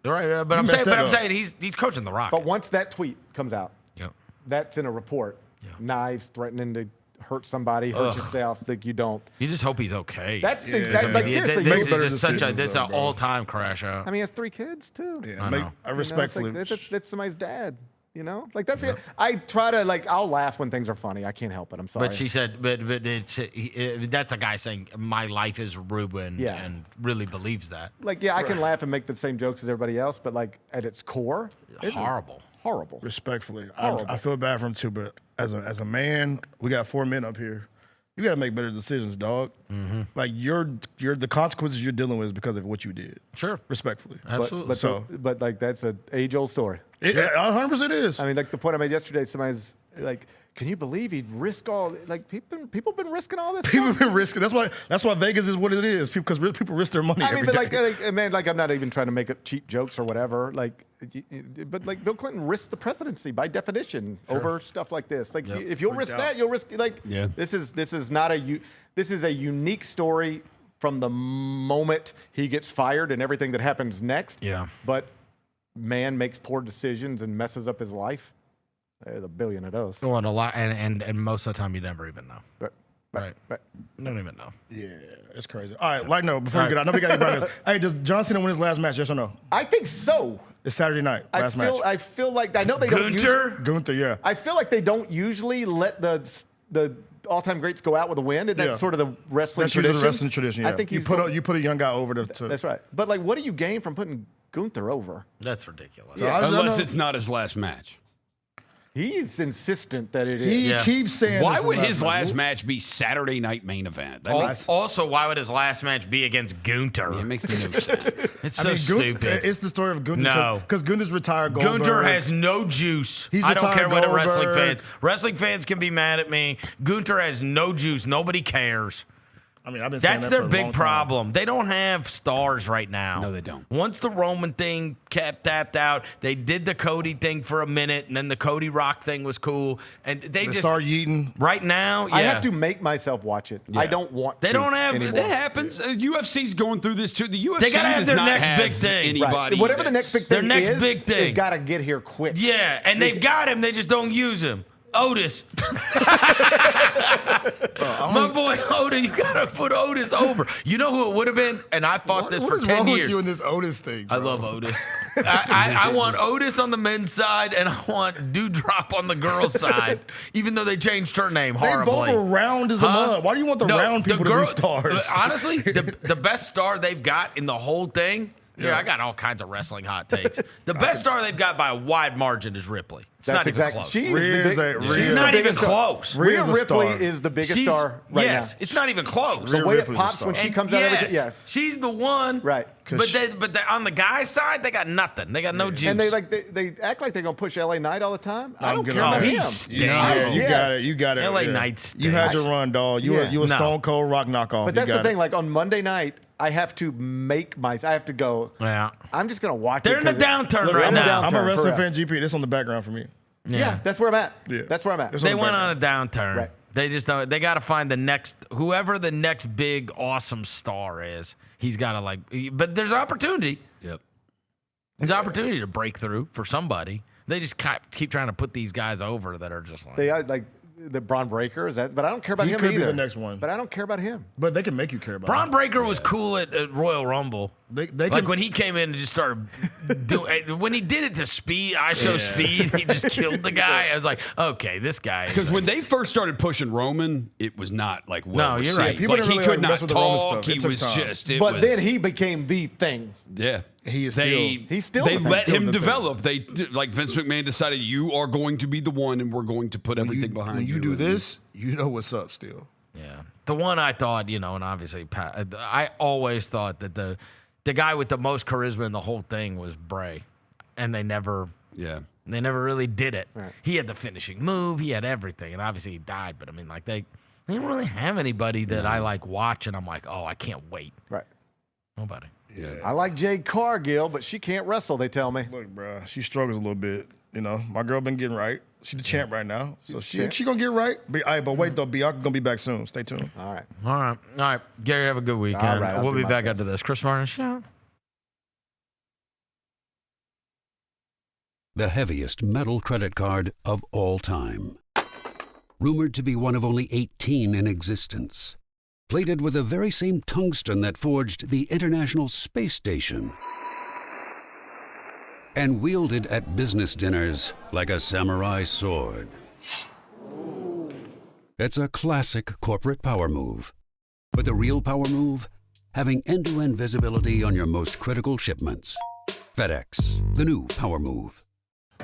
[SPEAKER 13] right, but I'm saying he's coaching the Rockets.
[SPEAKER 15] But once that tweet comes out,
[SPEAKER 13] Yep.
[SPEAKER 15] that's in a report. Knives, threatening to hurt somebody, hurt yourself. Like you don't.
[SPEAKER 13] You just hope he's okay.
[SPEAKER 15] That's the like seriously.
[SPEAKER 13] This is just such an all-time crash out.
[SPEAKER 15] I mean, he has 3 kids too.
[SPEAKER 14] Yeah, I respectfully.
[SPEAKER 15] That's somebody's dad. You know, like that's it. I try to I'll laugh when things are funny. I can't help it. I'm sorry.
[SPEAKER 13] But she said, but that's a guy saying my life is ruined and really believes that.
[SPEAKER 15] I can laugh and make the same jokes as everybody else, but at its core, it's
[SPEAKER 13] horrible.
[SPEAKER 15] Horrible.
[SPEAKER 14] Respectfully,
[SPEAKER 15] Horrible.
[SPEAKER 14] I feel bad for him too. But as a man, we got 4 men up here. You got to make better decisions, dog. Like the consequences you're dealing with is because of what you did.
[SPEAKER 13] Sure,
[SPEAKER 14] respectfully,
[SPEAKER 13] absolutely.
[SPEAKER 15] But that's an age-old story.
[SPEAKER 14] It 100% is.
[SPEAKER 15] I mean, like the point I made yesterday. Somebody's like, "Can you believe he'd risk all?" Like people been risking all this.
[SPEAKER 14] People been risking. That's why Vegas is what it is. Because people risk their money.
[SPEAKER 15] I mean,
[SPEAKER 14] every
[SPEAKER 15] but
[SPEAKER 14] day.
[SPEAKER 15] man, I'm not even trying to make up cheap jokes or whatever. But Bill Clinton risked the presidency by definition over stuff like this. If you'll risk that, you'll risk This is not this is a unique story from the moment he gets fired and everything that happens next.
[SPEAKER 13] Yeah.
[SPEAKER 15] But man makes poor decisions and messes up his life. There's a billion of those.
[SPEAKER 13] Well, and a lot, and most of the time you never even know. Right. Don't even know.
[SPEAKER 14] Yeah, it's crazy. All right, before we get out, I know we got to bring this. Hey, does John Cena win his last match? Yes or no?
[SPEAKER 15] I think so.
[SPEAKER 14] It's Saturday night.
[SPEAKER 15] I feel like I know they don't.
[SPEAKER 14] Gunther, yeah.
[SPEAKER 15] I feel like they don't usually let the all-time greats go out with a win, and that's sort of the wrestling tradition.
[SPEAKER 14] That's the wrestling tradition. Yeah.
[SPEAKER 15] I think
[SPEAKER 14] you put a young guy over to.
[SPEAKER 15] That's right. But what do you gain from putting Gunther over?
[SPEAKER 13] That's ridiculous.
[SPEAKER 4] Yeah. Unless it's not his last match.
[SPEAKER 15] He's insistent that it is.
[SPEAKER 14] He keeps saying.
[SPEAKER 4] Why would his last match be Saturday night main event?
[SPEAKER 13] Also, why would his last match be against Gunther?
[SPEAKER 4] It makes no sense.
[SPEAKER 13] It's so stupid.
[SPEAKER 14] It's the story of Gunther.
[SPEAKER 13] No,
[SPEAKER 14] because Gunther's retired. Goldberg.
[SPEAKER 13] Gunther has no juice. I don't care what wrestling fans can be mad at me. Gunther has no juice. Nobody cares.
[SPEAKER 14] I mean, I've been saying
[SPEAKER 13] that's
[SPEAKER 14] that
[SPEAKER 13] their
[SPEAKER 14] for a
[SPEAKER 13] big
[SPEAKER 14] long time.
[SPEAKER 13] problem. They don't have stars right now.
[SPEAKER 4] No, they don't.
[SPEAKER 13] Once the Roman thing kept tapped out, they did the Cody thing for a minute, and then the Cody Rock thing was cool. And they just
[SPEAKER 14] start yeeting.
[SPEAKER 13] Right now,
[SPEAKER 15] I have to make myself watch it.
[SPEAKER 4] Yeah.
[SPEAKER 15] I don't want
[SPEAKER 13] They
[SPEAKER 15] to
[SPEAKER 13] don't have.
[SPEAKER 15] anymore.
[SPEAKER 4] That happens. UFC's going through this too. The UFC
[SPEAKER 13] They gotta have
[SPEAKER 4] does
[SPEAKER 13] their
[SPEAKER 4] not
[SPEAKER 13] next
[SPEAKER 4] have
[SPEAKER 13] big thing.
[SPEAKER 4] Anybody
[SPEAKER 15] Whatever the next big thing
[SPEAKER 13] Their next big thing
[SPEAKER 15] is got to get here quick.
[SPEAKER 13] Yeah, and they've got him. They just don't use him. Otis. My boy Otis, you gotta put Otis over. You know who it would have been? And I fought this for 10 years.
[SPEAKER 14] What is wrong with you in this Otis thing, bro?
[SPEAKER 13] I love Otis. I want Otis on the men's side, and I want Dewdrop on the girls' side, even though they changed her name horribly.
[SPEAKER 14] They both are round as a mud. Why do you want the round people to be stars?
[SPEAKER 13] Honestly, the best star they've got in the whole thing. Yeah, I got all kinds of wrestling hot takes. The best star they've got by a wide margin is Ripley. It's not even close. She's not even close.
[SPEAKER 15] Rhea Ripley is the biggest star right now.
[SPEAKER 13] It's not even close.
[SPEAKER 15] The way it pops when she comes out of it. Yes,
[SPEAKER 13] she's the one.
[SPEAKER 15] Right.
[SPEAKER 13] But they, on the guy's side, they got nothing. They got no juice.
[SPEAKER 15] And they act like they're gonna push LA Knight all the time. I don't care about
[SPEAKER 13] he
[SPEAKER 15] him.
[SPEAKER 13] stinks.
[SPEAKER 14] You got it.
[SPEAKER 13] LA Knight stinks.
[SPEAKER 14] You had your run, dog. You a Stone Cold Rock knockoff.
[SPEAKER 15] But that's the thing. Like on Monday night, I have to I have to go.
[SPEAKER 13] Yeah.
[SPEAKER 15] I'm just gonna watch.
[SPEAKER 13] They're in a downturn right now.
[SPEAKER 14] I'm a wrestling fan. GP. This on the background for me.
[SPEAKER 15] Yeah, that's where I'm at. Yeah. That's where I'm at.
[SPEAKER 13] They went on a downturn.
[SPEAKER 15] Right.
[SPEAKER 13] They just don't. They got to find whoever the next big awesome star is. He's got to but there's an opportunity.
[SPEAKER 4] Yep.
[SPEAKER 13] There's an opportunity to break through for somebody. They just keep trying to put these guys over that are just
[SPEAKER 15] they are like the Braun Breaker is that, but I don't care about him
[SPEAKER 14] could
[SPEAKER 15] either.
[SPEAKER 14] Be the next one,
[SPEAKER 15] but I don't care about him.
[SPEAKER 14] But they can make you care about
[SPEAKER 13] Braun
[SPEAKER 14] him.
[SPEAKER 13] Breaker was cool at Royal Rumble.
[SPEAKER 14] They
[SPEAKER 13] when he came in and just started doing. When he did it to Speed, Speed, he just killed the guy. I was like, okay, this guy.
[SPEAKER 4] Because when they first started pushing Roman, it was not like
[SPEAKER 13] no, you're right.
[SPEAKER 4] People he could not talk. He was just.
[SPEAKER 15] But then he became the thing.
[SPEAKER 4] Yeah.
[SPEAKER 14] He's
[SPEAKER 15] still.
[SPEAKER 4] They let him develop. They like Vince McMahon decided you are going to be the one, and we're going to put everything behind you.
[SPEAKER 14] When you do this, you know what's up. Still,
[SPEAKER 13] yeah. The one I thought, and obviously, I always thought that the guy with the most charisma in the whole thing was Bray, and they never
[SPEAKER 4] Yeah.
[SPEAKER 13] They never really did it.
[SPEAKER 15] Right.
[SPEAKER 13] He had the finishing move. He had everything. And obviously he died. But, I mean, like, they don't really have anybody that I, like, watch and I'm like, oh, I can't wait.
[SPEAKER 15] Right.
[SPEAKER 13] Nobody.
[SPEAKER 4] Yeah.
[SPEAKER 15] I like Jade Cargill, but she can't wrestle, they tell me.
[SPEAKER 14] Look, bro, she struggles a little bit. You know, my girl been getting right. She's the champ right now. So
[SPEAKER 15] champ.
[SPEAKER 14] she going to get right. But wait, though, Bianca going to be back soon. Stay tuned.
[SPEAKER 15] All right.
[SPEAKER 13] All right. Gary, have a good weekend.
[SPEAKER 15] All right,
[SPEAKER 13] we'll
[SPEAKER 15] do
[SPEAKER 13] be
[SPEAKER 15] my
[SPEAKER 13] back
[SPEAKER 15] best.
[SPEAKER 13] after this. Chris Vernon Show.
[SPEAKER 16] The heaviest metal credit card of all time. Rumored to be one of only 18 in existence. Plated with the very same tungsten that forged the International Space Station. And wielded at business dinners like a samurai sword. It's a classic corporate power move. But the real power move? Having end-to-end visibility on your most critical shipments. FedEx, the new power move.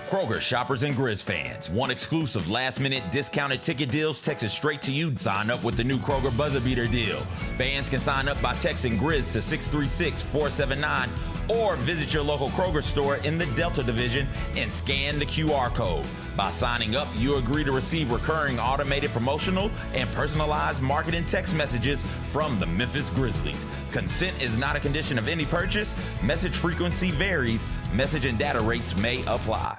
[SPEAKER 17] Kroger shoppers and Grizz fans. Want exclusive last-minute discounted ticket deals texted straight to you? Sign up with the new Kroger Buzzer Beater deal. Fans can sign up by texting Grizz to 636-479 or visit your local Kroger store in the Delta Division and scan the QR code. By signing up, you agree to receive recurring automated promotional and personalized marketing text messages from the Memphis Grizzlies. Consent is not a condition of any purchase. Message frequency varies. Message and data rates may apply.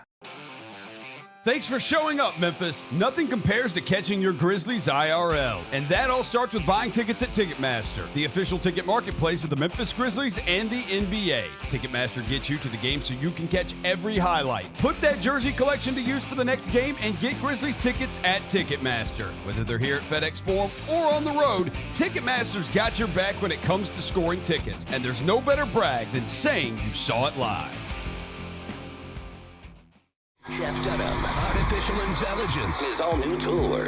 [SPEAKER 4] Thanks for showing up, Memphis. Nothing compares to catching your Grizzlies IRL. And that all starts with buying tickets at Ticketmaster, the official ticket marketplace of the Memphis Grizzlies and the NBA. Ticketmaster gets you to the game so you can catch every highlight. Put that jersey collection to use for the next game and get Grizzlies tickets at Ticketmaster. Whether they're here at FedEx Forum or on the road, Ticketmaster's got your back when it comes to scoring tickets. And there's no better brag than saying you saw it live.
[SPEAKER 3] Jeff Dunham, Artificial Intelligence, his all-new tour.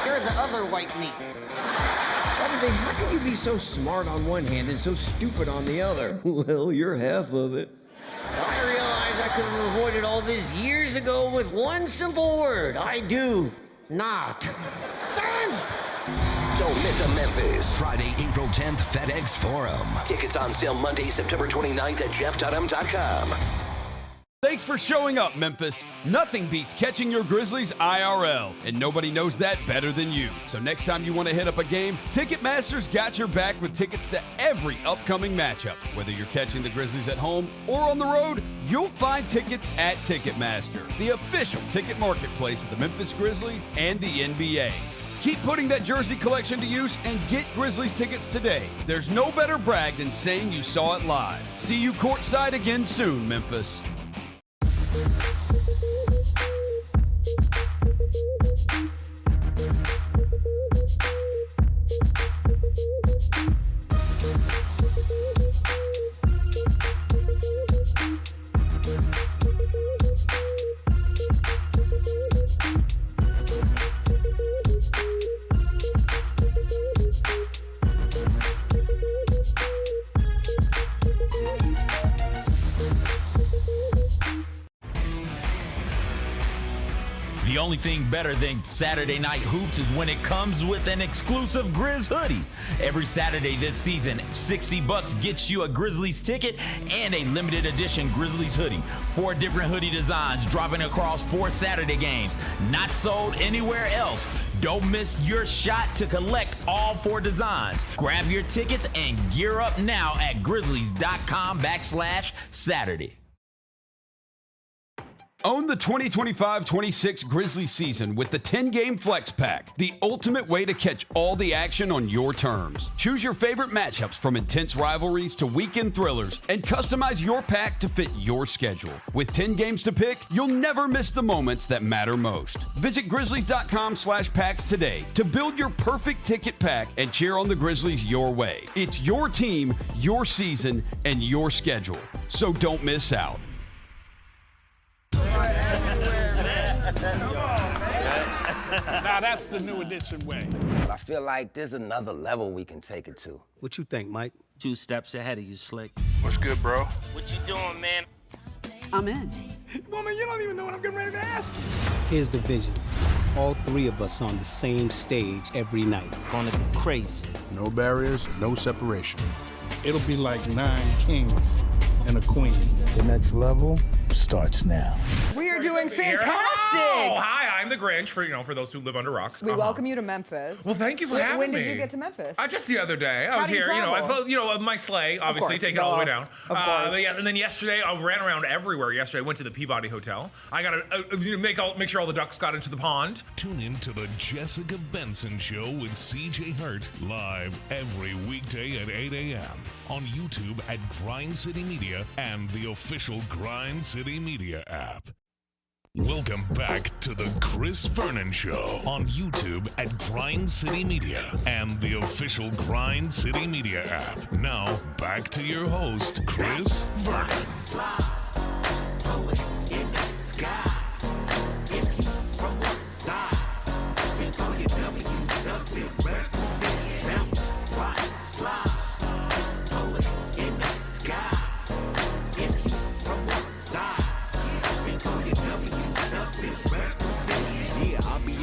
[SPEAKER 18] You're the other white meat. How can you be so smart on one hand and so stupid on the other? Well, you're half of it. I realize I could have avoided all this years ago with one simple word. I do not. Silence!
[SPEAKER 3] Don't miss a Memphis. Friday, April 10th, FedEx Forum. Tickets on sale Monday, September 29th at jeffdunham.com.
[SPEAKER 4] Thanks for showing up, Memphis. Nothing beats catching your Grizzlies IRL, and nobody knows that better than you. So next time you want to hit up a game, Ticketmaster's got your back with tickets to every upcoming matchup. Whether you're catching the Grizzlies at home or on the road, you'll find tickets at Ticketmaster, the official ticket marketplace of the Memphis Grizzlies and the NBA. Keep putting that jersey collection to use and get Grizzlies tickets today. There's no better brag than saying you saw it live. See you courtside again soon, Memphis.
[SPEAKER 17] The only thing better than Saturday Night Hoops is when it comes with an exclusive Grizz hoodie. Every Saturday this season, $60 gets you a Grizzlies ticket and a limited edition Grizzlies hoodie. 4 different hoodie designs dropping across 4 Saturday games. Not sold anywhere else. Don't miss your shot to collect all 4 designs. Grab your tickets and gear up now at grizzlies.com/Saturday.
[SPEAKER 4] Own the 2025-26 Grizzlies season with the 10-game Flex Pack, the ultimate way to catch all the action on your terms. Choose your favorite matchups from intense rivalries to weekend thrillers and customize your pack to fit your schedule. With 10 games to pick, you'll never miss the moments that matter most. Visit grizzlies.com/packs today to build your perfect ticket pack and cheer on the Grizzlies your way. It's your team, your season, and your schedule. So don't miss out.
[SPEAKER 19] Now that's the new edition way.
[SPEAKER 20] I feel like there's another level we can take it to.
[SPEAKER 21] What you think, Mike? 2 steps ahead of you, Slick.
[SPEAKER 19] What's good, bro?
[SPEAKER 21] What you doing, man?
[SPEAKER 22] I'm in.
[SPEAKER 19] Woman, you don't even know what I'm getting ready to ask you.
[SPEAKER 21] Here's the vision. All 3 of us on the same stage every night. Gonna be crazy.
[SPEAKER 1] No barriers, no separation.
[SPEAKER 19] It'll be like 9 kings
[SPEAKER 14] and a queen.
[SPEAKER 1] The next level starts now.
[SPEAKER 6] We are doing fantastic.
[SPEAKER 2] Oh, hi, I'm the Grinch for those who live under rocks.
[SPEAKER 6] We welcome you to Memphis.
[SPEAKER 2] Well, thank you for having
[SPEAKER 6] When
[SPEAKER 2] me.
[SPEAKER 6] did you get to Memphis?
[SPEAKER 2] Just the other day. I was
[SPEAKER 6] do you
[SPEAKER 2] here,
[SPEAKER 6] travel?
[SPEAKER 2] I felt, my sleigh, obviously,
[SPEAKER 6] course,
[SPEAKER 2] taking it all the way down.
[SPEAKER 6] of course.
[SPEAKER 2] And then yesterday, I ran around everywhere yesterday. I went to the Peabody Hotel. I got to make sure all the ducks got into the pond.
[SPEAKER 12] Tune in to the Jessica Benson Show with CJ Hurt, live every weekday at 8 a.m. on YouTube at Grind City Media and the official Grind City Media app. Welcome back to the Chris Vernon Show on YouTube at Grind City Media and the official Grind City Media app. Now, back to your host, Chris Vernon.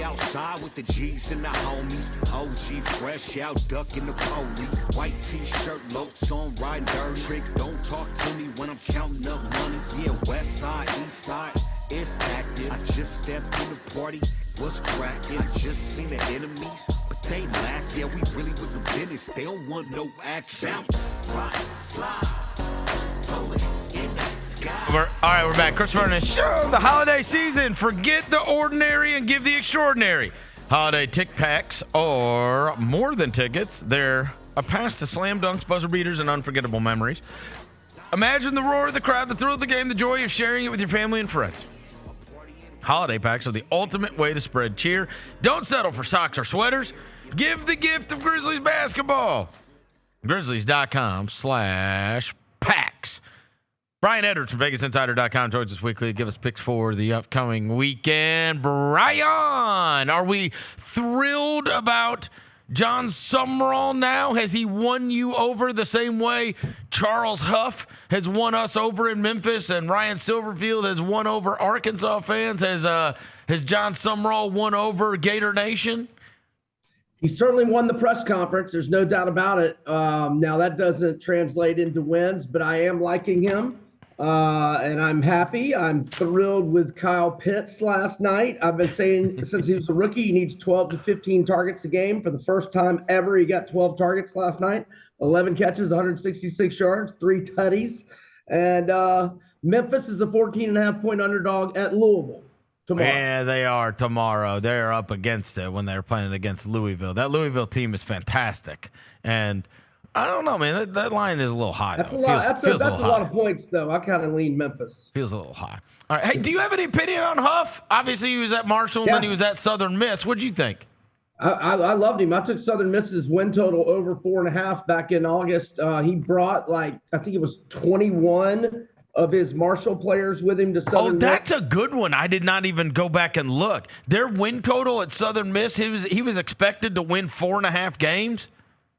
[SPEAKER 10] Outside with the G's and the homies. OG fresh out, ducking the police. White t-shirt, locs on, riding dirt. Trick, don't talk to me when I'm counting up money. Yeah, west side, east side, it's active. I just stepped in the party, what's cracking? I just seen the enemies, but they lack. Yeah, we really with the business, they don't want no action. Bounce, ride, slide, throw it in the sky.
[SPEAKER 13] All right, we're back. Chris Vernon Show, the holiday season. Forget the ordinary and give the extraordinary. Holiday tick packs or more than tickets. They're a pass to slam dunks, buzzer beaters, and unforgettable memories. Imagine the roar of the crowd, the thrill of the game, the joy of sharing it with your family and friends. Holiday packs are the ultimate way to spread cheer. Don't settle for socks or sweaters. Give the gift of Grizzlies basketball. Grizzlies.com/packs. Brian Edwards from VegasInsider.com joins us weekly to give us picks for the upcoming weekend. Brian, are we thrilled about John Summerall now? Has he won you over the same way Charles Huff has won us over in Memphis and Ryan Silverfield has won over Arkansas fans? Has John Summerall won over Gator Nation?
[SPEAKER 22] He certainly won the press conference. There's no doubt about it. Now, that doesn't translate into wins, but I am liking him. And I'm happy. I'm thrilled with Kyle Pitts last night. I've been saying since he was a rookie, he needs 12 to 15 targets a game. For the first time ever, he got 12 targets last night, 11 catches, 166 yards, 3 tutties. And Memphis is a 14.5-point underdog at Louisville tomorrow.
[SPEAKER 13] Yeah, they are tomorrow. They're up against it when they're playing against Louisville. That Louisville team is fantastic. And I don't know, man. That line is a little high,
[SPEAKER 22] That's
[SPEAKER 13] though.
[SPEAKER 22] a lot.
[SPEAKER 13] Feels
[SPEAKER 22] That's a lot of points, though. I kind of lean Memphis.
[SPEAKER 13] Feels a little high. All right. Hey, do you have any opinion on Huff? Obviously, he was at Marshall, and then he was at Southern Miss. What'd you think?
[SPEAKER 22] I loved him. I took Southern Miss's win total over 4.5 back in August. He brought, I think it was 21 of his Marshall players with him to Southern Miss.
[SPEAKER 13] That's a good one. I did not even go back and look. Their win total at Southern Miss, he was expected to win 4.5 games?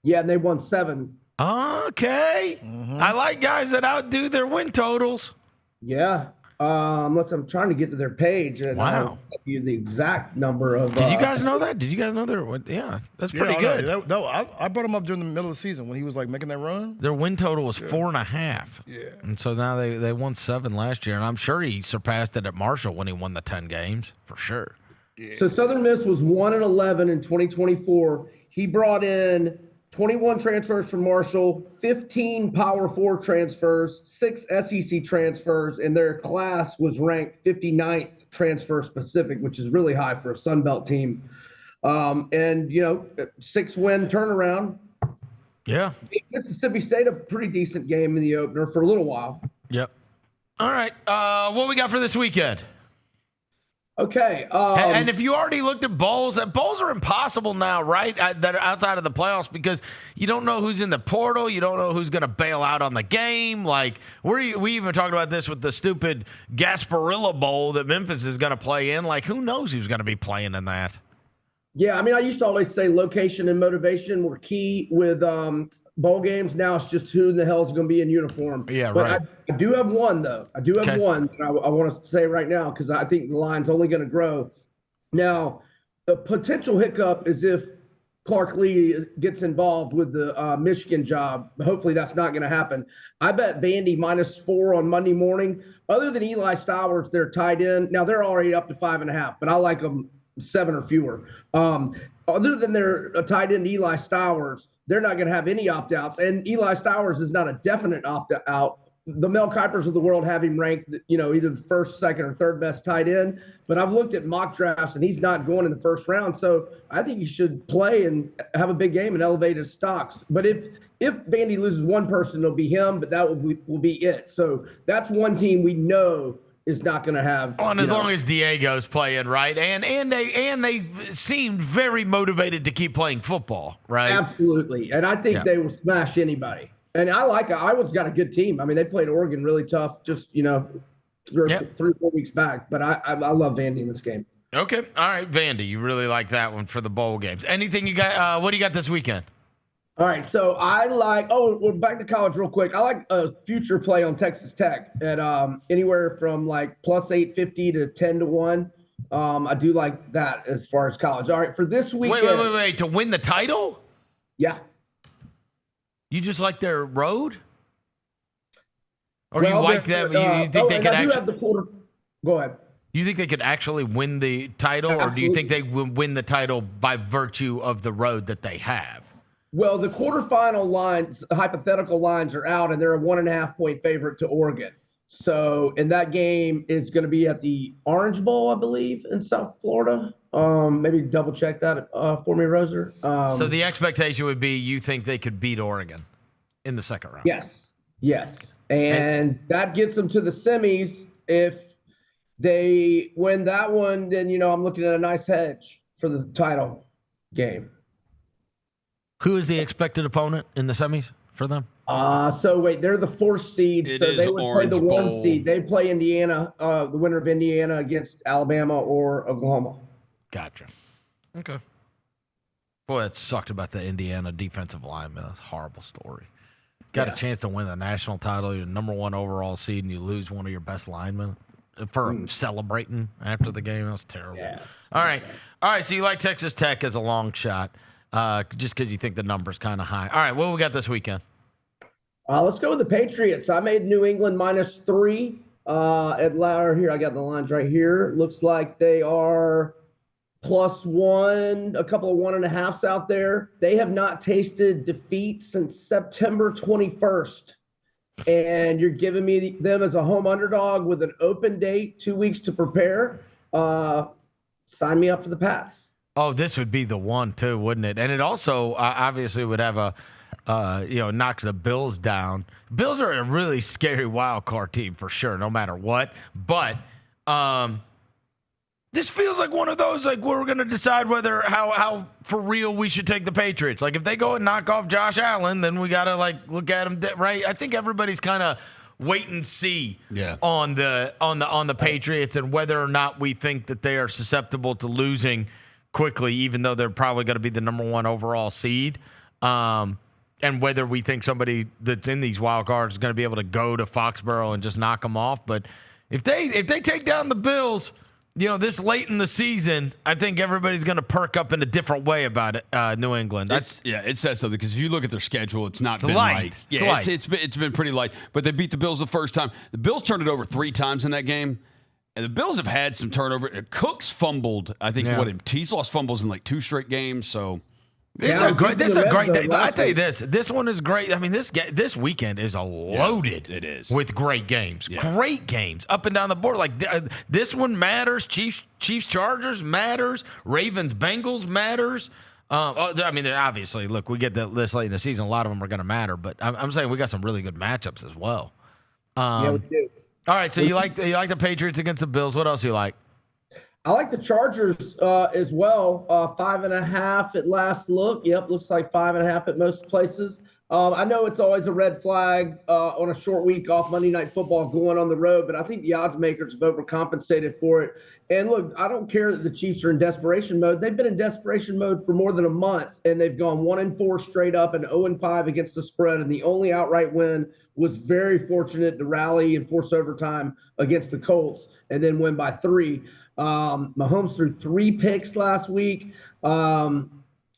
[SPEAKER 22] Yeah, and they won 7.
[SPEAKER 13] Okay. I like guys that outdo their win totals.
[SPEAKER 22] Yeah. I'm trying to get to their page, and I'll give you the exact number of.
[SPEAKER 13] Did you guys know that? Did you guys know yeah, that's pretty good.
[SPEAKER 14] I brought him up during the middle of the season when he was making that run.
[SPEAKER 13] Their win total was 4.5.
[SPEAKER 14] Yeah.
[SPEAKER 13] And so now they won 7 last year, and I'm sure he surpassed it at Marshall when he won the 10 games for sure.
[SPEAKER 22] Yeah. So Southern Miss was 1-11 in 2024. He brought in 21 transfers from Marshall, 15 Power 4 transfers, 6 SEC transfers, and their class was ranked 59th transfer specific, which is really high for a Sun Belt team. 6-win turnaround.
[SPEAKER 13] Yeah.
[SPEAKER 22] Mississippi State, a pretty decent game in the opener for a little while.
[SPEAKER 13] Yep. All right. What we got for this weekend?
[SPEAKER 22] Okay.
[SPEAKER 13] And if you already looked at bowls are impossible now, right? That are outside of the playoffs because you don't know who's in the portal. You don't know who's going to bail out on the game. We even talked about this with the stupid Gasparilla Bowl that Memphis is going to play in. Who knows who's going to be playing in that?
[SPEAKER 22] Yeah, I used to always say location and motivation were key with bowl games. Now it's just who in the hell is going to be in uniform.
[SPEAKER 13] Yeah,
[SPEAKER 22] but
[SPEAKER 13] right.
[SPEAKER 22] I do have one, though. I do have one that I want to say right now because I think the line's only going to grow. Now, the potential hiccup is if Clark Lee gets involved with the Michigan job. Hopefully that's not going to happen. I bet Vandy -4 on Monday morning. Other than Eli Stowers, they're tied in. Now they're already up to 5.5, but I like them 7 or fewer. Other than they're tied in Eli Stowers, they're not going to have any opt-outs. And Eli Stowers is not a definite opt-out. The Mel Kipers of the world have him ranked, either the first, second, or third best tight end. But I've looked at mock drafts, and he's not going in the first round. So I think he should play and have a big game and elevate his stocks. But if Vandy loses one person, it'll be him, but that will be it. So that's one team we know is not going to have.
[SPEAKER 13] Well, and as long as Diego's playing, right? And they seemed very motivated to keep playing football, right?
[SPEAKER 22] Absolutely. And I think they will smash anybody. And Iowa's got a good team. I mean, they played Oregon really tough just, 3-4 weeks back. But I love Vandy in this game.
[SPEAKER 13] Okay. All right, Vandy. You really like that one for the bowl games. Anything you got? What do you got this weekend?
[SPEAKER 22] All right. So we're back to college real quick. I like a future play on Texas Tech at anywhere from like +850 to 10-1. I do like that as far as college. All right. For this weekend.
[SPEAKER 13] Wait. To win the title?
[SPEAKER 22] Yeah.
[SPEAKER 13] You just like their road? Or you like them? You think they could actually
[SPEAKER 22] have the quarter? Go ahead.
[SPEAKER 13] You think they could actually win the title, or do you think they will win the title by virtue of the road that they have?
[SPEAKER 22] Well, the quarterfinal lines, hypothetical lines, are out, and they're a 1.5-point favorite to Oregon. So, and that game is going to be at the Orange Bowl, I believe, in South Florida. Maybe double check that for me, Roser.
[SPEAKER 13] So the expectation would be you think they could beat Oregon in the second round.
[SPEAKER 22] Yes. And that gets them to the semis. If they win that one, then, I'm looking at a nice hedge for the title game.
[SPEAKER 13] Who is the expected opponent in the semis for them?
[SPEAKER 22] So wait, they're the 4th seed, so they would play the 1 seed. They play Indiana, the winner of Indiana against Alabama or Oklahoma.
[SPEAKER 13] Gotcha. Okay. Boy, that sucked about the Indiana defensive lineman. That's a horrible story. Got a chance to win the national title, you're number 1 overall seed, and you lose one of your best linemen for celebrating after the game. That was terrible.
[SPEAKER 22] Yeah.
[SPEAKER 13] All right. So you like Texas Tech as a long shot, just because you think the number's kind of high. All right. What we got this weekend?
[SPEAKER 22] Let's go with the Patriots. I made New England -3 at Lauer. Here, I got the lines right here. Looks like they are +1, a couple of 1.5s out there. They have not tasted defeat since September 21st. And you're giving me them as a home underdog with an open date, 2 weeks to prepare. Sign me up for the Pats.
[SPEAKER 13] Oh, this would be the one too, wouldn't it? And it also obviously would have a knocks the Bills down. Bills are a really scary wild card team for sure, no matter what. But this feels like one of those, like, where we're going to decide whether how for real we should take the Patriots. Like, if they go and knock off Josh Allen, then we got to look at them, right? I think everybody's kind of wait and see on the Patriots and whether or not we think that they are susceptible to losing quickly, even though they're probably going to be the number 1 overall seed. And whether we think somebody that's in these wild cards is going to be able to go to Foxborough and just knock them off. But if they take down the Bills, this late in the season, I think everybody's going to perk up in a different way about it. New England.
[SPEAKER 4] It says something, because if you look at their schedule, it's not been
[SPEAKER 13] light.
[SPEAKER 4] light.
[SPEAKER 13] It's light.
[SPEAKER 4] It's been pretty light. But they beat the Bills the first time. The Bills turned it over 3 times in that game. And the Bills have had some turnover. Cooks fumbled. I think he's lost fumbles in 2 straight games. So.
[SPEAKER 13] This is a great. I tell you this one is great. I mean, this weekend is loaded.
[SPEAKER 4] It is
[SPEAKER 13] with great games, great games up and down the board. Like this one matters. Chiefs Chargers matters. Ravens Bengals matters. I mean, obviously, look, we get this late in the season. A lot of them are going to matter, but I'm saying we got some really good matchups as well.
[SPEAKER 22] Yeah, we do.
[SPEAKER 13] All right, so you like the Patriots against the Bills. What else do you like?
[SPEAKER 22] I like the Chargers as well. 5.5 at last look. Yep, looks like 5.5 at most places. I know it's always a red flag on a short week off Monday Night Football going on the road, but I think the odds makers have overcompensated for it. And look, I don't care that the Chiefs are in desperation mode. They've been in desperation mode for more than a month, and they've gone 1-4 straight up and 0-5 against the spread. And the only outright win was very fortunate to rally and force overtime against the Colts and then win by 3. Mahomes threw 3 picks last week.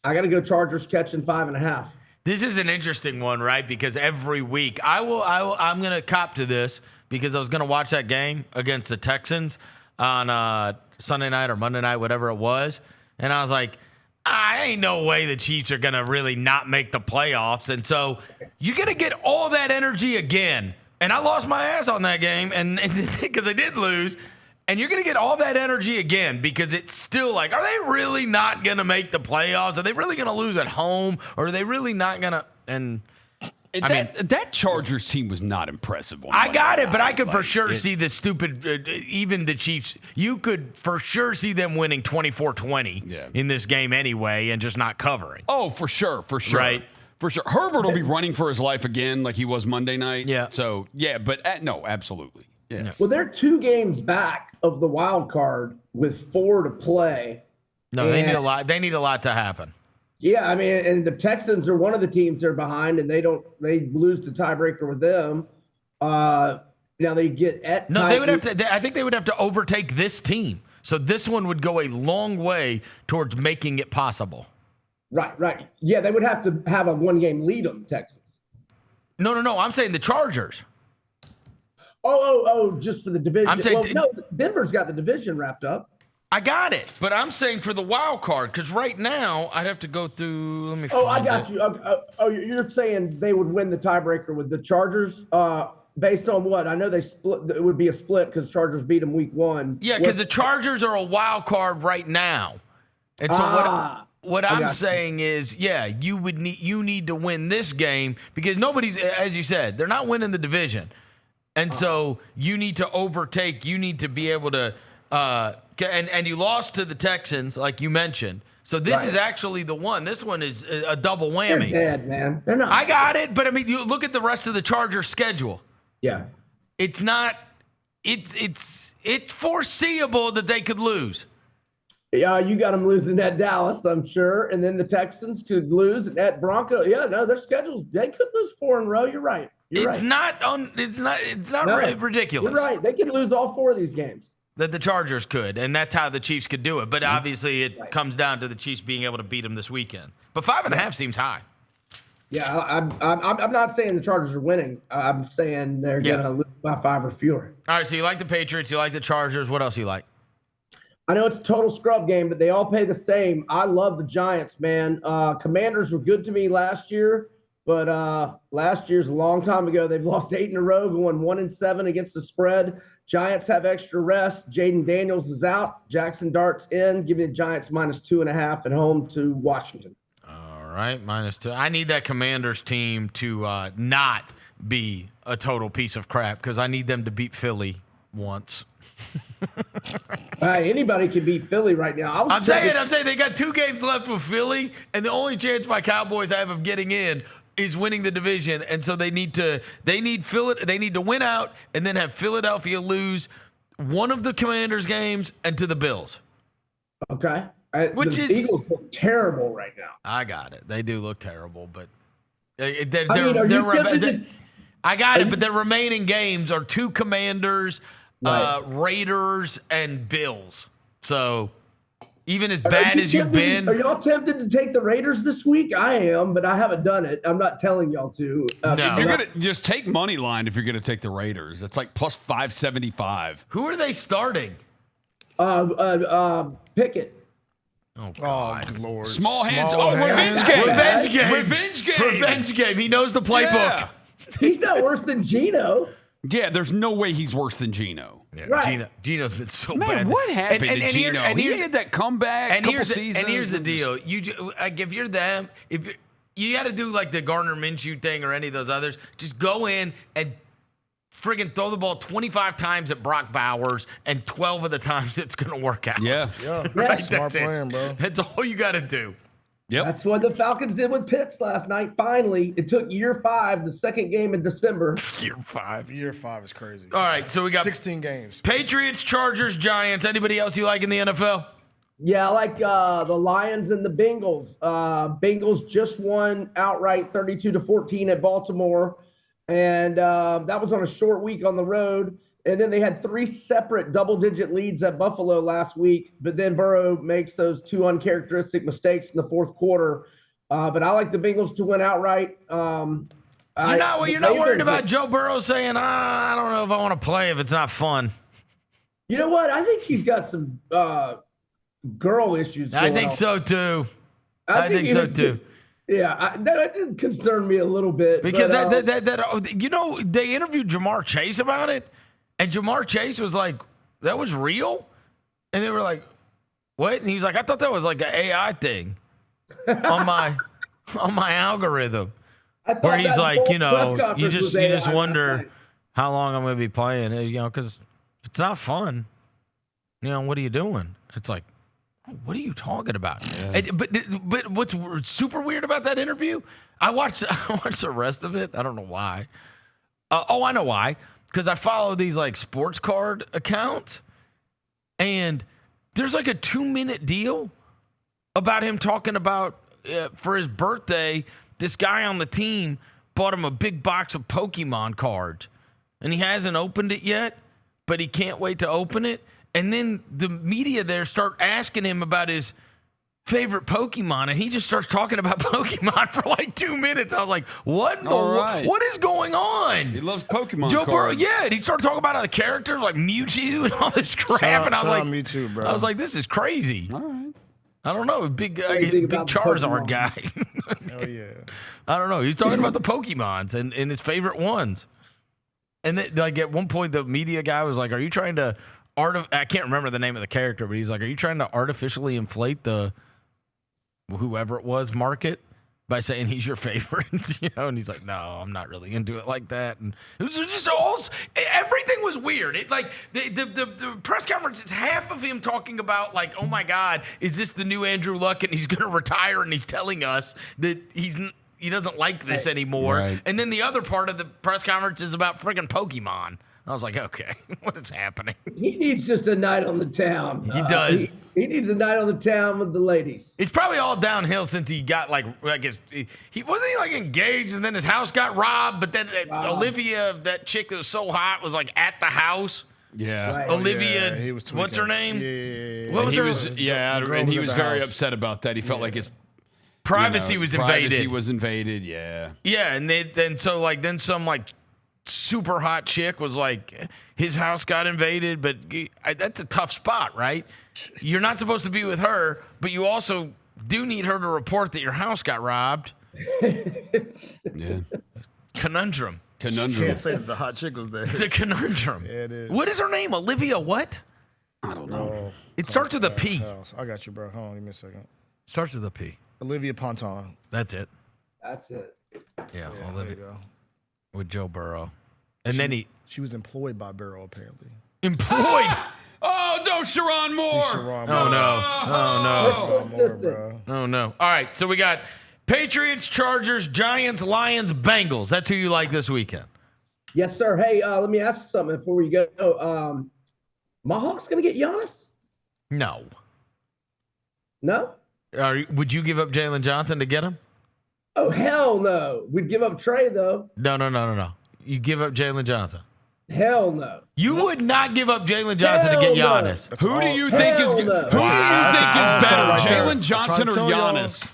[SPEAKER 22] I got to go Chargers catching 5.5.
[SPEAKER 13] This is an interesting one, right? Because every week I'm going to cop to this because I was going to watch that game against the Texans on Sunday night or Monday night, whatever it was. And I was like, ain't no way the Chiefs are going to really not make the playoffs. And so you're going to get all that energy again. And I lost my ass on that game and because I did lose. And you're going to get all that energy again because it's still like, are they really not going to make the playoffs? Are they really going to lose at home? Or are they really not going to? And
[SPEAKER 4] that Chargers team was not impressive.
[SPEAKER 13] I got it, but I could for sure see the stupid, even the Chiefs, you could for sure see them winning 24-20 in this game anyway and just not covering.
[SPEAKER 4] Oh, for sure.
[SPEAKER 13] Right.
[SPEAKER 4] For sure. Herbert will be running for his life again like he was Monday night. Yeah. So, but no, absolutely. Yeah.
[SPEAKER 22] Well, they're 2 games back of the wild card with 4 to play.
[SPEAKER 13] No, they need a lot. They need a lot to happen.
[SPEAKER 22] Yeah, I mean, and the Texans are one of the teams they're behind, and they lose the tiebreaker with them. Now they get at
[SPEAKER 13] they would have to. I think they would have to overtake this team. So this one would go a long way towards making it possible.
[SPEAKER 22] Right. Yeah, they would have to have a 1-game lead on Texas.
[SPEAKER 13] No. I'm saying the Chargers.
[SPEAKER 22] Oh, just for the division.
[SPEAKER 13] I'm saying
[SPEAKER 22] Denver's got the division wrapped up.
[SPEAKER 13] I got it, but I'm saying for the wild card because right now I'd have to go through. Let me.
[SPEAKER 22] I got you. You're saying they would win the tiebreaker with the Chargers based on what? I know they split. It would be a split because Chargers beat them week 1.
[SPEAKER 13] Yeah, because the Chargers are a wild card right now, and so what I'm saying is, you need to win this game because nobody's, as you said, they're not winning the division. And so you need to overtake. You need to be able to, and you lost to the Texans, like you mentioned. So this is actually the one. This one is a double whammy.
[SPEAKER 22] They're dead, man. They're not.
[SPEAKER 13] I got it, but I mean, you look at the rest of the Chargers' schedule.
[SPEAKER 22] Yeah,
[SPEAKER 13] it's not. It's foreseeable that they could lose.
[SPEAKER 22] Yeah, you got them losing at Dallas, I'm sure, and then the Texans could lose at Bronco. Yeah, no, their schedules they could lose 4 in a row. You're right.
[SPEAKER 13] It's not ridiculous.
[SPEAKER 22] You're right. They could lose all 4 of these games.
[SPEAKER 13] That the Chargers could, and that's how the Chiefs could do it. But obviously, it comes down to the Chiefs being able to beat them this weekend. But 5.5 seems high.
[SPEAKER 22] Yeah, I'm not saying the Chargers are winning. I'm saying they're going to lose by 5 or fewer.
[SPEAKER 13] All right, so you like the Patriots, you like the Chargers. What else you like?
[SPEAKER 22] I know it's a total scrub game, but they all pay the same. I love the Giants, man. Commanders were good to me last year. But last year's a long time ago. They've lost 8 in a row, going 1-7 against the spread. Giants have extra rest. Jaden Daniels is out. Jackson Dart's in. Give me the Giants -2.5 at home to Washington.
[SPEAKER 13] All right, -2. I need that Commanders team to not be a total piece of crap because I need them to beat Philly once.
[SPEAKER 22] Anybody can beat Philly right now.
[SPEAKER 13] I'm saying they got 2 games left with Philly, and the only chance my Cowboys have of getting in is winning the division, and so they need to win out and then have Philadelphia lose one of the Commanders games and to the Bills.
[SPEAKER 22] Okay. The Eagles look terrible right now.
[SPEAKER 13] I got it. They do look terrible, but I got it. But their remaining games are 2 Commanders, Raiders, and Bills. So even as bad as you've been.
[SPEAKER 22] Are y'all tempted to take the Raiders this week? I am, but I haven't done it. I'm not telling y'all to.
[SPEAKER 4] No. If you're going to just take money line if you're going to take the Raiders. It's like +575.
[SPEAKER 13] Who are they starting?
[SPEAKER 22] Pickett.
[SPEAKER 13] Oh, God.
[SPEAKER 14] Oh, Lord.
[SPEAKER 4] Small hands.
[SPEAKER 13] Revenge game. He knows the playbook.
[SPEAKER 4] Yeah.
[SPEAKER 22] He's not worse than Geno.
[SPEAKER 4] Yeah, there's no way he's worse than Geno.
[SPEAKER 13] Yeah,
[SPEAKER 22] right.
[SPEAKER 13] Geno's been so
[SPEAKER 4] Man,
[SPEAKER 13] bad.
[SPEAKER 4] what happened to Geno? He had that comeback
[SPEAKER 13] and
[SPEAKER 4] couple seasons.
[SPEAKER 13] And here's the deal. If you're them, you got to do like the Gardner Minshew thing or any of those others. Just go in and friggin' throw the ball 25 times at Brock Bowers, and 12 of the times it's going to work out.
[SPEAKER 4] Yeah.
[SPEAKER 13] Right?
[SPEAKER 14] Smart plan, bro.
[SPEAKER 13] That's all you got to do.
[SPEAKER 4] Yep.
[SPEAKER 22] That's what the Falcons did with Pitts last night. Finally, it took year 5, the second game in December.
[SPEAKER 13] Year 5.
[SPEAKER 14] Year 5 is crazy.
[SPEAKER 13] All right, so we got
[SPEAKER 14] 16 games.
[SPEAKER 13] Patriots, Chargers, Giants. Anybody else you like in the NFL?
[SPEAKER 22] Yeah, I like the Lions and the Bengals. Bengals just won outright 32-14 at Baltimore. And that was on a short week on the road. And then they had 3 separate double-digit leads at Buffalo last week, but then Burrow makes those 2 uncharacteristic mistakes in the fourth quarter. But I like the Bengals to win outright.
[SPEAKER 13] You're not worried about Joe Burrow saying, I don't know if I want to play if it's not fun.
[SPEAKER 22] You know what? I think he's got some girl issues.
[SPEAKER 13] I think so too. I think so too.
[SPEAKER 22] Yeah, that did concern me a little bit.
[SPEAKER 13] Because they interviewed Jamar Chase about it, and Jamar Chase was like, that was real? And they were like, what? And he was like, I thought that was like an AI thing on my algorithm. Where he's like, you just wonder how long I'm going to be playing, because it's not fun. What are you doing? It's like, what are you talking about? Yeah. But what's super weird about that interview? I watched the rest of it. I don't know why. I know why. Because I follow these like sports card accounts, and there's like a 2-minute deal about him talking about for his birthday, this guy on the team bought him a big box of Pokemon cards, and he hasn't opened it yet, but he can't wait to open it. And then the media there start asking him about his favorite Pokemon, and he just starts talking about Pokemon for like 2 minutes. I was like, what is going on?
[SPEAKER 4] He loves Pokemon
[SPEAKER 13] Joe Burrow,
[SPEAKER 4] cards.
[SPEAKER 13] yeah. And he started talking about other characters like Mewtwo and all this crap. And I was like,
[SPEAKER 14] Mewtwo, bro.
[SPEAKER 13] I was like, this is crazy.
[SPEAKER 4] All right.
[SPEAKER 13] I don't know. Big Charizard guy.
[SPEAKER 14] Hell yeah.
[SPEAKER 13] I don't know. He's talking about the Pokemons and his favorite ones. And then, like at one point, the media guy was like, are you trying to I can't remember the name of the character, but he's like, are you trying to artificially inflate the whoever it was market by saying he's your favorite? And he's like, no, I'm not really into it like that. And it was just everything was weird. It like the press conference, it's half of him talking about like, oh my God, is this the new Andrew Luck and he's going to retire, and he's telling us that he doesn't like this anymore. Right. And then the other part of the press conference is about friggin' Pokemon. I was like, okay, what is happening?
[SPEAKER 22] He needs just a night on the town.
[SPEAKER 13] He does.
[SPEAKER 22] He needs a night on the town with the ladies.
[SPEAKER 13] It's probably all downhill since he got he wasn't like engaged, and then his house got robbed. But then Olivia, that chick that was so hot, was like at the house.
[SPEAKER 4] Yeah,
[SPEAKER 22] right.
[SPEAKER 13] Olivia.
[SPEAKER 14] He was
[SPEAKER 13] what's her name?
[SPEAKER 14] Yeah.
[SPEAKER 13] What was her?
[SPEAKER 4] And he was very upset about that. He felt like his
[SPEAKER 13] privacy was invaded.
[SPEAKER 4] Privacy was invaded. Yeah.
[SPEAKER 13] Yeah, and then some super hot chick was like, his house got invaded, but that's a tough spot, right? You're not supposed to be with her, but you also do need her to report that your house got robbed.
[SPEAKER 4] Yeah.
[SPEAKER 13] Conundrum.
[SPEAKER 14] You can't say that the hot chick was there.
[SPEAKER 13] It's a conundrum.
[SPEAKER 14] Yeah, it is.
[SPEAKER 13] What is her name? Olivia what?
[SPEAKER 4] I don't know.
[SPEAKER 13] It starts with a P.
[SPEAKER 14] I got you, bro. Hold on, give me a second.
[SPEAKER 13] Starts with a P.
[SPEAKER 14] Olivia Ponton.
[SPEAKER 13] That's it.
[SPEAKER 22] That's it.
[SPEAKER 13] Yeah,
[SPEAKER 14] There
[SPEAKER 13] Olivia.
[SPEAKER 14] you go.
[SPEAKER 13] With Joe Burrow. And then
[SPEAKER 14] she was employed by Burrow, apparently.
[SPEAKER 13] Employed?
[SPEAKER 4] Oh, no, Sherrone Moore.
[SPEAKER 14] Sherrone
[SPEAKER 13] Oh, no. Oh, no.
[SPEAKER 14] Moore, bro.
[SPEAKER 13] Oh, no. All right, so we got Patriots, Chargers, Giants, Lions, Bengals. That's who you like this weekend.
[SPEAKER 22] Yes, sir. Hey, let me ask you something before you go. Mohawk's going to get Giannis?
[SPEAKER 13] No.
[SPEAKER 22] No?
[SPEAKER 13] Would you give up Jaylon Johnson to get him?
[SPEAKER 22] Oh, hell no. We'd give up Trey, though.
[SPEAKER 13] No. You give up Jaylon Johnson.
[SPEAKER 22] Hell no.
[SPEAKER 13] You would not give up Jaylon Johnson to get Giannis.
[SPEAKER 4] Who do you think is better, Jaylon Johnson or Giannis?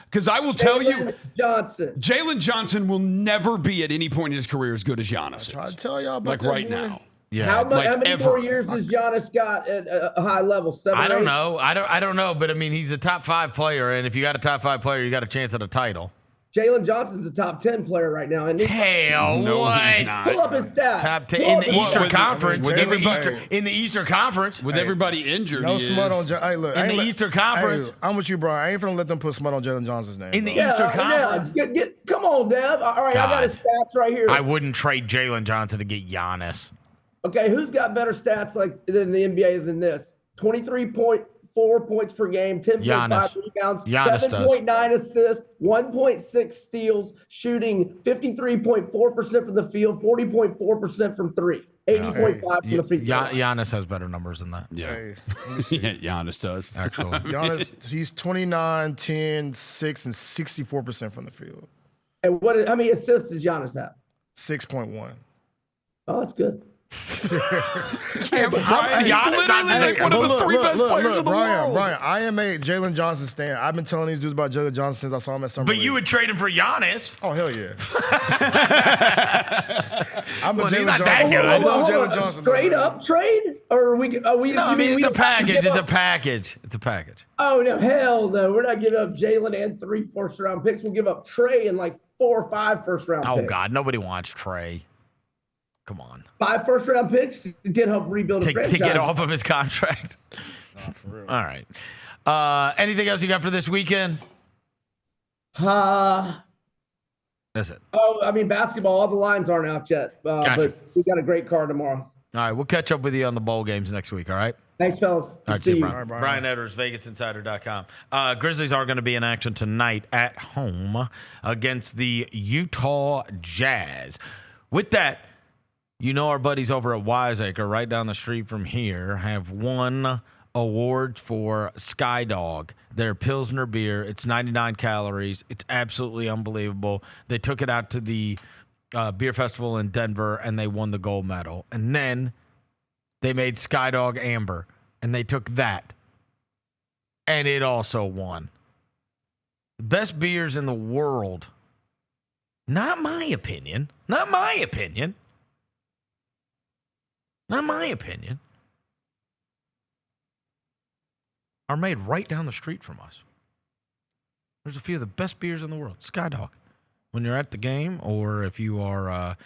[SPEAKER 4] Because I will tell you, Jaylon Johnson will never be at any point in his career as good as Giannis.
[SPEAKER 14] I try to tell y'all about
[SPEAKER 4] like
[SPEAKER 14] that
[SPEAKER 4] right
[SPEAKER 14] boy.
[SPEAKER 4] now.
[SPEAKER 13] Yeah.
[SPEAKER 22] How many more years has Giannis got at a high level? 7,
[SPEAKER 13] I don't
[SPEAKER 22] 8?
[SPEAKER 13] know. I don't know, but I mean, he's a top 5 player, and if you got a top 5 player, you got a chance at a title.
[SPEAKER 22] Jaylon Johnson's a top 10 player right now. And
[SPEAKER 13] Hell,
[SPEAKER 4] no,
[SPEAKER 13] what?
[SPEAKER 4] he's not.
[SPEAKER 22] Pull up his stats.
[SPEAKER 13] Top 10 in the Eastern Conference.
[SPEAKER 4] With
[SPEAKER 13] In the Eastern Conference.
[SPEAKER 4] With everybody injured,
[SPEAKER 14] No smut on Hey, look.
[SPEAKER 13] In the Eastern Conference.
[SPEAKER 14] Hey, I'm with you, bro. I ain't finna let them put smut on Jaylon Johnson's name.
[SPEAKER 13] In the Eastern Conference.
[SPEAKER 22] Come on, Dev. All right, I got his stats right here.
[SPEAKER 13] I wouldn't trade Jaylon Johnson to get Giannis.
[SPEAKER 22] Okay, who's got better stats than the NBA than this? 23.4 points per game, 10.5 rebounds, 7.9 assists, 1.6 steals, shooting 53.4% from the field, 40.4% from 3, 80.5 from the free throw.
[SPEAKER 13] Giannis has better numbers than that.
[SPEAKER 4] Yeah.
[SPEAKER 14] Hey,
[SPEAKER 4] Yeah, Giannis does.
[SPEAKER 13] Actually.
[SPEAKER 14] Giannis, he's 29, 10, 6, and 64% from the field.
[SPEAKER 22] And how many assists does Giannis have?
[SPEAKER 14] 6.1.
[SPEAKER 22] Oh, that's good.
[SPEAKER 4] Yeah, but Brian, he's literally one of the three best players in the world.
[SPEAKER 14] Brian, I am a Jaylon Johnson stan. I've been telling these dudes about Jaylon Johnson since I saw him at Summer League.
[SPEAKER 2] But you would trade him for Giannis.
[SPEAKER 14] Oh, hell yeah. I'm a
[SPEAKER 2] Well, he's
[SPEAKER 14] Jaylon
[SPEAKER 2] not that
[SPEAKER 14] Johnson.
[SPEAKER 2] good.
[SPEAKER 14] I love Jaylon Johnson.
[SPEAKER 22] Trade up, trade? Or are we?
[SPEAKER 13] No, I mean, it's a package. It's a package. It's a package.
[SPEAKER 22] Oh, no, hell no. We're not giving up Jaylon and 3 first-round picks. We'll give up Trey and like 4 or 5 first-round picks.
[SPEAKER 13] Oh, God. Nobody wants Trey. Come on.
[SPEAKER 22] 5 first-round picks to get help rebuild a franchise.
[SPEAKER 13] To get off of his contract.
[SPEAKER 14] For real.
[SPEAKER 13] All right. Anything else you got for this weekend?
[SPEAKER 22] That's
[SPEAKER 13] it.
[SPEAKER 22] Oh, I mean, basketball, all the lines aren't out yet.
[SPEAKER 13] Gotcha.
[SPEAKER 22] But we got a great card tomorrow.
[SPEAKER 13] All right. We'll catch up with you on the bowl games next week. All right.
[SPEAKER 22] Thanks, fellas.
[SPEAKER 13] All right, see you, Brian. Brian Edwards, VegasInsider.com. Grizzlies are going to be in action tonight at home against the Utah Jazz. With that, you know our buddies over at Wiseacre, right down the street from here, have won awards for SKYDOG, their Pilsner beer. It's 99 calories. It's absolutely unbelievable. They took it out to the beer festival in Denver, and they won the gold medal. And then they made SKYDOG Amber, and they took that, and it also won. Best beers in the world. Not my opinion. Not my opinion. Not my opinion. Are made right down the street from us. There's a few of the best beers in the world. SKYDOG. When you're at the game, or if you are at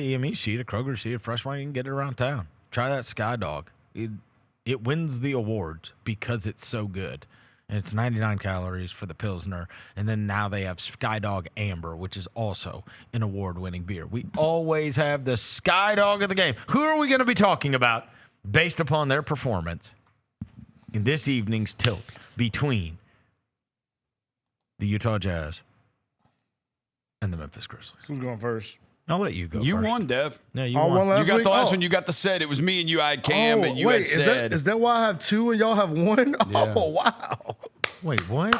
[SPEAKER 13] EME, see it at Kroger, see it at Fresh Wine, you can get it around town. Try that SKYDOG. It wins the awards because it's so good. And it's 99 calories for the Pilsner. And then now they have SKYDOG Amber, which is also an award-winning beer. We always have the SKYDOG of the game. Who are we going to be talking about based upon their performance in this evening's tilt between the Utah Jazz and the Memphis Grizzlies?
[SPEAKER 14] Who's going first?
[SPEAKER 13] I'll let you go
[SPEAKER 4] You
[SPEAKER 13] first.
[SPEAKER 4] won, Dev.
[SPEAKER 13] Yeah, you won.
[SPEAKER 14] last
[SPEAKER 4] You got
[SPEAKER 14] week?
[SPEAKER 4] the last
[SPEAKER 14] Oh.
[SPEAKER 4] one. You got the set. It was me and you. I had Cam, and you
[SPEAKER 14] wait,
[SPEAKER 4] had said.
[SPEAKER 14] is that why I have 2 and y'all have 1?
[SPEAKER 4] Yeah.
[SPEAKER 14] Oh, wow.
[SPEAKER 13] Wait, what?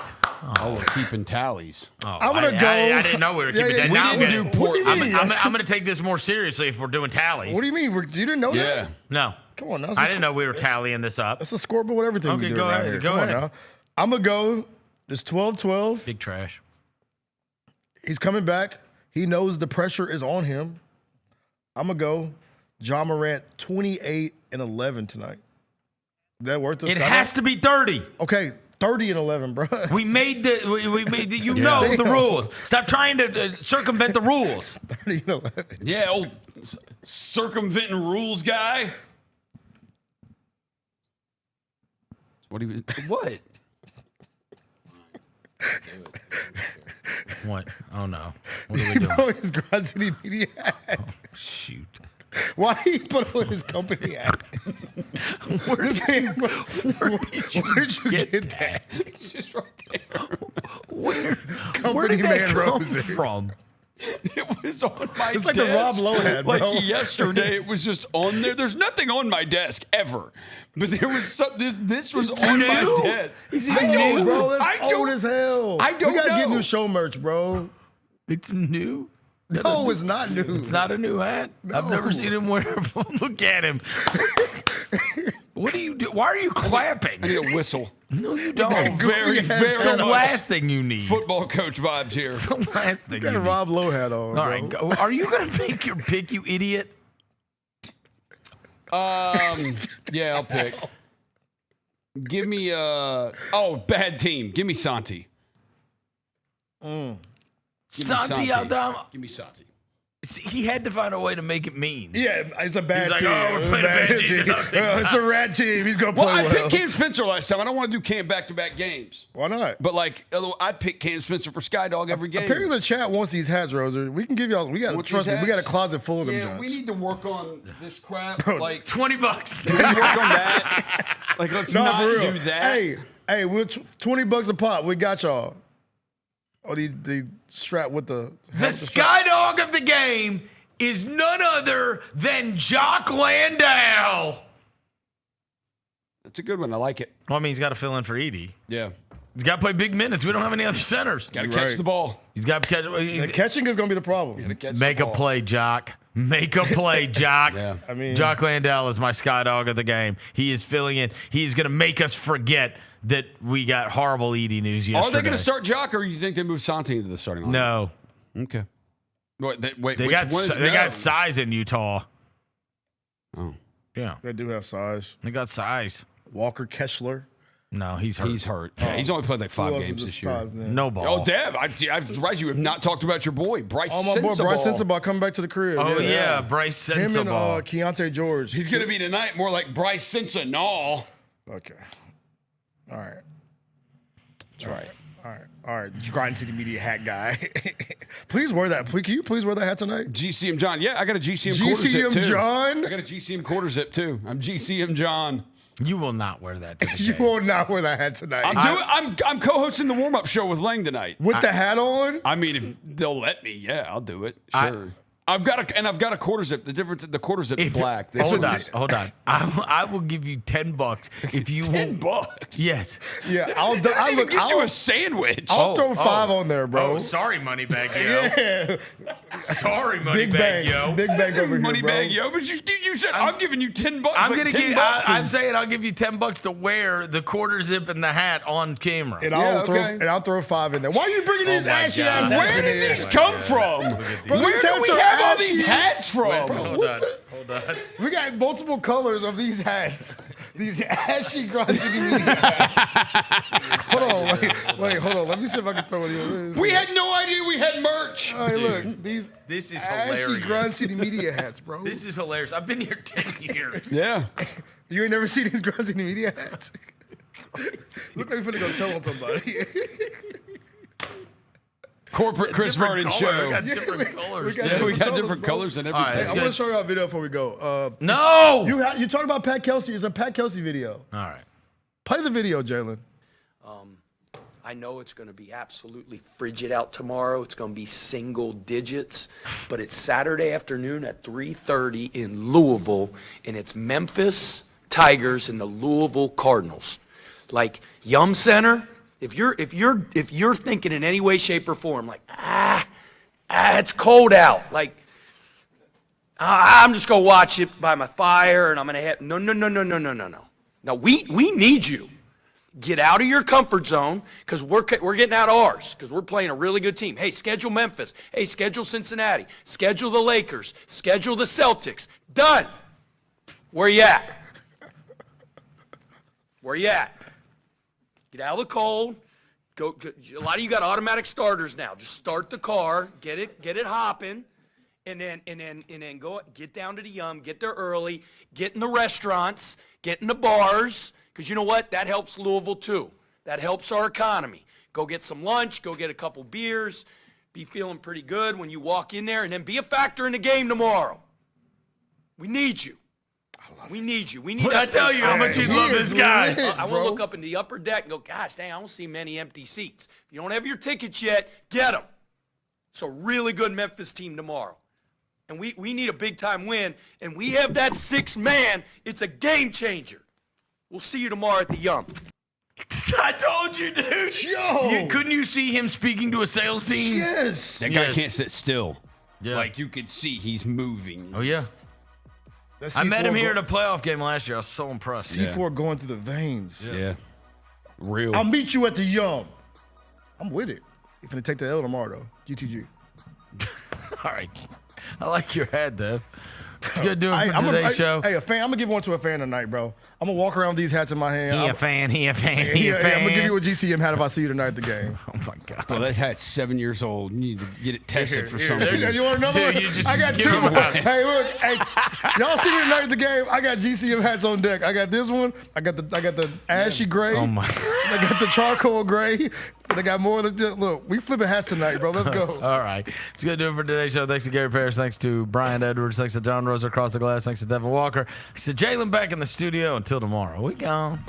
[SPEAKER 4] Oh, we're keeping tallies.
[SPEAKER 13] Oh,
[SPEAKER 14] I'm gonna go.
[SPEAKER 13] I didn't know we were keeping that.
[SPEAKER 4] We
[SPEAKER 13] Now
[SPEAKER 4] didn't do port.
[SPEAKER 13] I'm going to take this more seriously if we're doing tallies.
[SPEAKER 14] What do you mean? You didn't know that?
[SPEAKER 13] No.
[SPEAKER 14] Come on now.
[SPEAKER 13] I didn't know we were tallying this up.
[SPEAKER 14] It's a scoreboard with everything we
[SPEAKER 13] Okay,
[SPEAKER 14] do
[SPEAKER 13] go
[SPEAKER 14] around
[SPEAKER 13] ahead.
[SPEAKER 14] here.
[SPEAKER 13] Go
[SPEAKER 14] Come on
[SPEAKER 13] ahead.
[SPEAKER 14] now. I'm going to go. It's 12-12.
[SPEAKER 13] Big trash.
[SPEAKER 14] He's coming back. He knows the pressure is on him. I'm going to go John Morant 28 and 11 tonight. Is that worth it?
[SPEAKER 13] It has to be 30.
[SPEAKER 14] Okay, 30 and 11, bro.
[SPEAKER 13] We made the you know the rules. Stop trying to circumvent the rules.
[SPEAKER 14] 30 and 11.
[SPEAKER 4] Yeah, old circumventing rules guy. What he was? What?
[SPEAKER 13] What? Oh no! What are we doing?
[SPEAKER 14] Bro, his Grind City Media hat.
[SPEAKER 13] Oh, shoot!
[SPEAKER 14] Why did he put on his company hat? Where did you get that?
[SPEAKER 4] It's just right there.
[SPEAKER 13] Where
[SPEAKER 14] Company
[SPEAKER 13] did that
[SPEAKER 14] man
[SPEAKER 13] come
[SPEAKER 14] Rose
[SPEAKER 13] from?
[SPEAKER 4] It was on my
[SPEAKER 14] It's
[SPEAKER 4] desk.
[SPEAKER 14] like the Rob Lowe hat, bro.
[SPEAKER 4] Like yesterday, it was just on there. There's nothing on my desk ever. But there was something. This was on my desk.
[SPEAKER 14] Is
[SPEAKER 4] I don't-
[SPEAKER 14] new, bro? That's
[SPEAKER 4] I
[SPEAKER 14] old
[SPEAKER 4] don't-
[SPEAKER 14] as hell.
[SPEAKER 4] I don't
[SPEAKER 14] We gotta get
[SPEAKER 4] know.
[SPEAKER 14] new show merch, bro.
[SPEAKER 13] It's new.
[SPEAKER 14] No, it's not new.
[SPEAKER 13] It's not a new hat. I've never seen him wear. Look at him. What do you do? Why are you clapping?
[SPEAKER 4] I need a whistle.
[SPEAKER 13] No, you don't.
[SPEAKER 4] Very,
[SPEAKER 14] Goofy ass
[SPEAKER 4] very
[SPEAKER 13] It's the
[SPEAKER 4] much
[SPEAKER 13] last thing you need.
[SPEAKER 4] football coach vibes here.
[SPEAKER 13] It's the last thing
[SPEAKER 14] You
[SPEAKER 13] you
[SPEAKER 14] got a
[SPEAKER 13] need.
[SPEAKER 14] Rob Lowe hat on.
[SPEAKER 13] All right, go. Are you gonna make your pick, you idiot?
[SPEAKER 4] Yeah, I'll pick. Give me bad team. Give me Santi. Give me
[SPEAKER 13] Santi Aldama.
[SPEAKER 4] Give me Santi.
[SPEAKER 13] See, he had to find a way to make it mean.
[SPEAKER 14] Yeah, it's a bad
[SPEAKER 13] He's like,
[SPEAKER 14] team.
[SPEAKER 13] oh, we're
[SPEAKER 14] It's a
[SPEAKER 13] playing a
[SPEAKER 14] bad
[SPEAKER 13] bad team.
[SPEAKER 14] team.
[SPEAKER 13] No, take
[SPEAKER 14] It's a rat team. He's gonna
[SPEAKER 4] Well,
[SPEAKER 14] play
[SPEAKER 4] I
[SPEAKER 14] well.
[SPEAKER 4] picked Cam Spencer last time. I don't want to do Cam back-to-back games.
[SPEAKER 14] Why not?
[SPEAKER 4] But like, I pick Cam Spencer for SKYDOG every game.
[SPEAKER 14] Apparently the chat wants these hats, Roser. We can give y'all. We got
[SPEAKER 4] Want
[SPEAKER 14] trust
[SPEAKER 4] these
[SPEAKER 14] me. We got a
[SPEAKER 4] hats?
[SPEAKER 14] closet full of them.
[SPEAKER 4] Yeah,
[SPEAKER 14] Johns.
[SPEAKER 4] we need to work on this crap.
[SPEAKER 14] Bro,
[SPEAKER 4] Like,
[SPEAKER 13] $20.
[SPEAKER 4] can we work on that? Like, let's
[SPEAKER 14] No,
[SPEAKER 4] not
[SPEAKER 14] for real.
[SPEAKER 4] do that.
[SPEAKER 14] Hey, we're $20 a pop. We got y'all. Oh, the strap with the
[SPEAKER 13] SKYDOG of the game is none other than Jock Landau.
[SPEAKER 4] That's a good one. I like it.
[SPEAKER 13] Well, I mean, he's got to fill in for Edey.
[SPEAKER 4] Yeah.
[SPEAKER 13] He's got to play big minutes. We don't have any other centers.
[SPEAKER 4] Got to catch the ball.
[SPEAKER 13] He's got to catch.
[SPEAKER 14] The catching is going to be the problem.
[SPEAKER 13] Make a play, Jock. Make a play, Jock.
[SPEAKER 4] Yeah.
[SPEAKER 14] I mean,
[SPEAKER 13] Jock Landale is my sky dog of the game. He is filling in. He's going to make us forget that we got horrible Edey news yesterday.
[SPEAKER 4] Are they going to start Jock, or you think they move Santi into the starting line?
[SPEAKER 13] No.
[SPEAKER 4] Okay. Wait,
[SPEAKER 13] They got size in Utah.
[SPEAKER 4] Oh.
[SPEAKER 13] Yeah.
[SPEAKER 14] They do have size.
[SPEAKER 13] They got size.
[SPEAKER 14] Walker Kessler.
[SPEAKER 13] No, he's hurt.
[SPEAKER 4] He's hurt. Yeah, he's only played like 5 games this year.
[SPEAKER 13] No ball.
[SPEAKER 4] Oh, Dev, I'm surprised you have not talked about your boy, Bryce
[SPEAKER 14] my boy Bryce Sensabaugh coming back to the crib.
[SPEAKER 13] Oh, yeah, Bryce Sensabaugh.
[SPEAKER 14] Him and Keontae George.
[SPEAKER 4] He's going to be tonight more like Bryce Sensabaugh.
[SPEAKER 14] Okay. All right. All right. Grind City Media hat guy. Please wear that. Can you please wear that hat tonight?
[SPEAKER 4] GCM John. Yeah, I got a GCM quarter zip too.
[SPEAKER 14] GCM John?
[SPEAKER 4] I got a GCM quarter zip too. I'm GCM John.
[SPEAKER 13] You will not wear that to the
[SPEAKER 14] You
[SPEAKER 13] game.
[SPEAKER 14] will not wear that hat tonight.
[SPEAKER 4] I'm co-hosting the warm-up show with Lang tonight.
[SPEAKER 14] With the hat on?
[SPEAKER 4] I mean, if they'll let me, yeah, I'll do it. Sure. I've got a quarter zip. The quarter zip is black.
[SPEAKER 13] Hold on. I will give you $10 if you
[SPEAKER 4] $10.
[SPEAKER 13] Yes.
[SPEAKER 14] Yeah,
[SPEAKER 4] I'll get you a sandwich.
[SPEAKER 14] I'll throw 5 on there, bro.
[SPEAKER 2] Oh, sorry, Moneybag Yo.
[SPEAKER 14] Yeah.
[SPEAKER 2] Sorry,
[SPEAKER 14] Big
[SPEAKER 2] Moneybag
[SPEAKER 14] bang.
[SPEAKER 2] Yo.
[SPEAKER 14] Big bang over
[SPEAKER 4] Money
[SPEAKER 14] here, bro.
[SPEAKER 4] bag, yo. But you said I'm giving you $10.
[SPEAKER 13] I'm saying I'll give you $10 to wear the quarter zip and the hat on camera.
[SPEAKER 14] And I'll throw 5 in there. Why are you bringing these ashy ass hats
[SPEAKER 4] Where
[SPEAKER 14] in
[SPEAKER 4] did
[SPEAKER 14] here?
[SPEAKER 4] these come from?
[SPEAKER 14] Bro,
[SPEAKER 4] Where
[SPEAKER 14] these
[SPEAKER 4] do
[SPEAKER 14] hats
[SPEAKER 4] we
[SPEAKER 14] are
[SPEAKER 4] have all
[SPEAKER 14] ashy.
[SPEAKER 4] these hats from?
[SPEAKER 2] Hold on.
[SPEAKER 14] We got multiple colors of these hats. These ashy Grind City Media hats. Hold on. Let me see if I can throw one of these.
[SPEAKER 4] We had no idea we had merch.
[SPEAKER 14] Hey, look, this
[SPEAKER 13] is
[SPEAKER 14] ashy
[SPEAKER 13] hilarious.
[SPEAKER 14] Grind City Media hats, bro.
[SPEAKER 13] This is hilarious. I've been here 10 years.
[SPEAKER 4] Yeah.
[SPEAKER 14] You ain't never seen these Grind City Media hats? Look like you're finna go tell on somebody.
[SPEAKER 4] Corporate Chris Vernon show.
[SPEAKER 13] We got different colors.
[SPEAKER 4] We got different colors and everything.
[SPEAKER 14] Hey, I want to show you a video before we go.
[SPEAKER 13] No!
[SPEAKER 14] You talked about Pat Kelsey. It's a Pat Kelsey video.
[SPEAKER 13] All right.
[SPEAKER 14] Play the video, Jaylon.
[SPEAKER 7] I know it's going to be absolutely frigid out tomorrow. It's going to be single digits, but it's Saturday afternoon at 3:30 in Louisville, and it's Memphis Tigers and the Louisville Cardinals. Like Yum Center, if you're thinking in any way, shape, or form, like it's cold out, like I'm just gonna watch it by my fire, and I'm gonna have no. Now we need you. Get out of your comfort zone because we're getting out of ours because we're playing a really good team. Hey, schedule Memphis. Hey, schedule Cincinnati. Schedule the Lakers. Schedule the Celtics. Done. Where you at? Where you at? Get out of the cold. Go. A lot of you got automatic starters now. Just start the car. Get it hopping, and then go get down to the Yum. Get there early. Get in the restaurants. Get in the bars. Because you know what? That helps Louisville, too. That helps our economy. Go get some lunch. Go get a couple beers. Be feeling pretty good when you walk in there. And then be a factor in the game tomorrow. We need you. We need you. We need
[SPEAKER 13] What'd I tell you how much you love this guy?
[SPEAKER 7] I want to look up in the upper deck and go, gosh, dang, I don't see many empty seats. If you don't have your tickets yet, get them. It's a really good Memphis team tomorrow. And we need a big-time win. And we have that 6th man. It's a game changer. We'll see you tomorrow at the Yum.
[SPEAKER 13] I told you, dude.
[SPEAKER 14] Yo.
[SPEAKER 13] Couldn't you see him speaking to a sales team?
[SPEAKER 14] Yes.
[SPEAKER 4] That guy can't sit still.
[SPEAKER 13] Yeah.
[SPEAKER 4] Like you could see he's moving.
[SPEAKER 13] Oh, yeah. I met him here at a playoff game last year. I was so impressed.
[SPEAKER 14] C4 going through the veins.
[SPEAKER 4] Yeah. Real.
[SPEAKER 14] I'll meet you at the Yum. I'm with it. You're finna take the L tomorrow, though. GTG.
[SPEAKER 13] All right. I like your hat, Dev. It's good doing for today's show.
[SPEAKER 14] Hey, a fan. I'm gonna give one to a fan tonight, bro. I'm gonna walk around with these hats in my hand.
[SPEAKER 13] He a fan.
[SPEAKER 14] I'm gonna give you a GCM hat if I see you tonight at the game.
[SPEAKER 13] Oh my God.
[SPEAKER 4] Well, that hat's 7 years old. You need to get it tested for something.
[SPEAKER 14] You want another one? I got 2. Hey, look. Hey, y'all see me tonight at the game? I got GCM hats on deck. I got this one. I got the ashy gray.
[SPEAKER 13] Oh my.
[SPEAKER 14] I got the charcoal gray. They got more than look. We flipping hats tonight, bro. Let's go.
[SPEAKER 13] All right. It's good to do it for today's show. Thanks to Gary Parrish. Thanks to Brian Edwards. Thanks to John Rosa across the glass. Thanks to Devin Walker. Thanks to Jaylon back in the studio. Until tomorrow, we gone.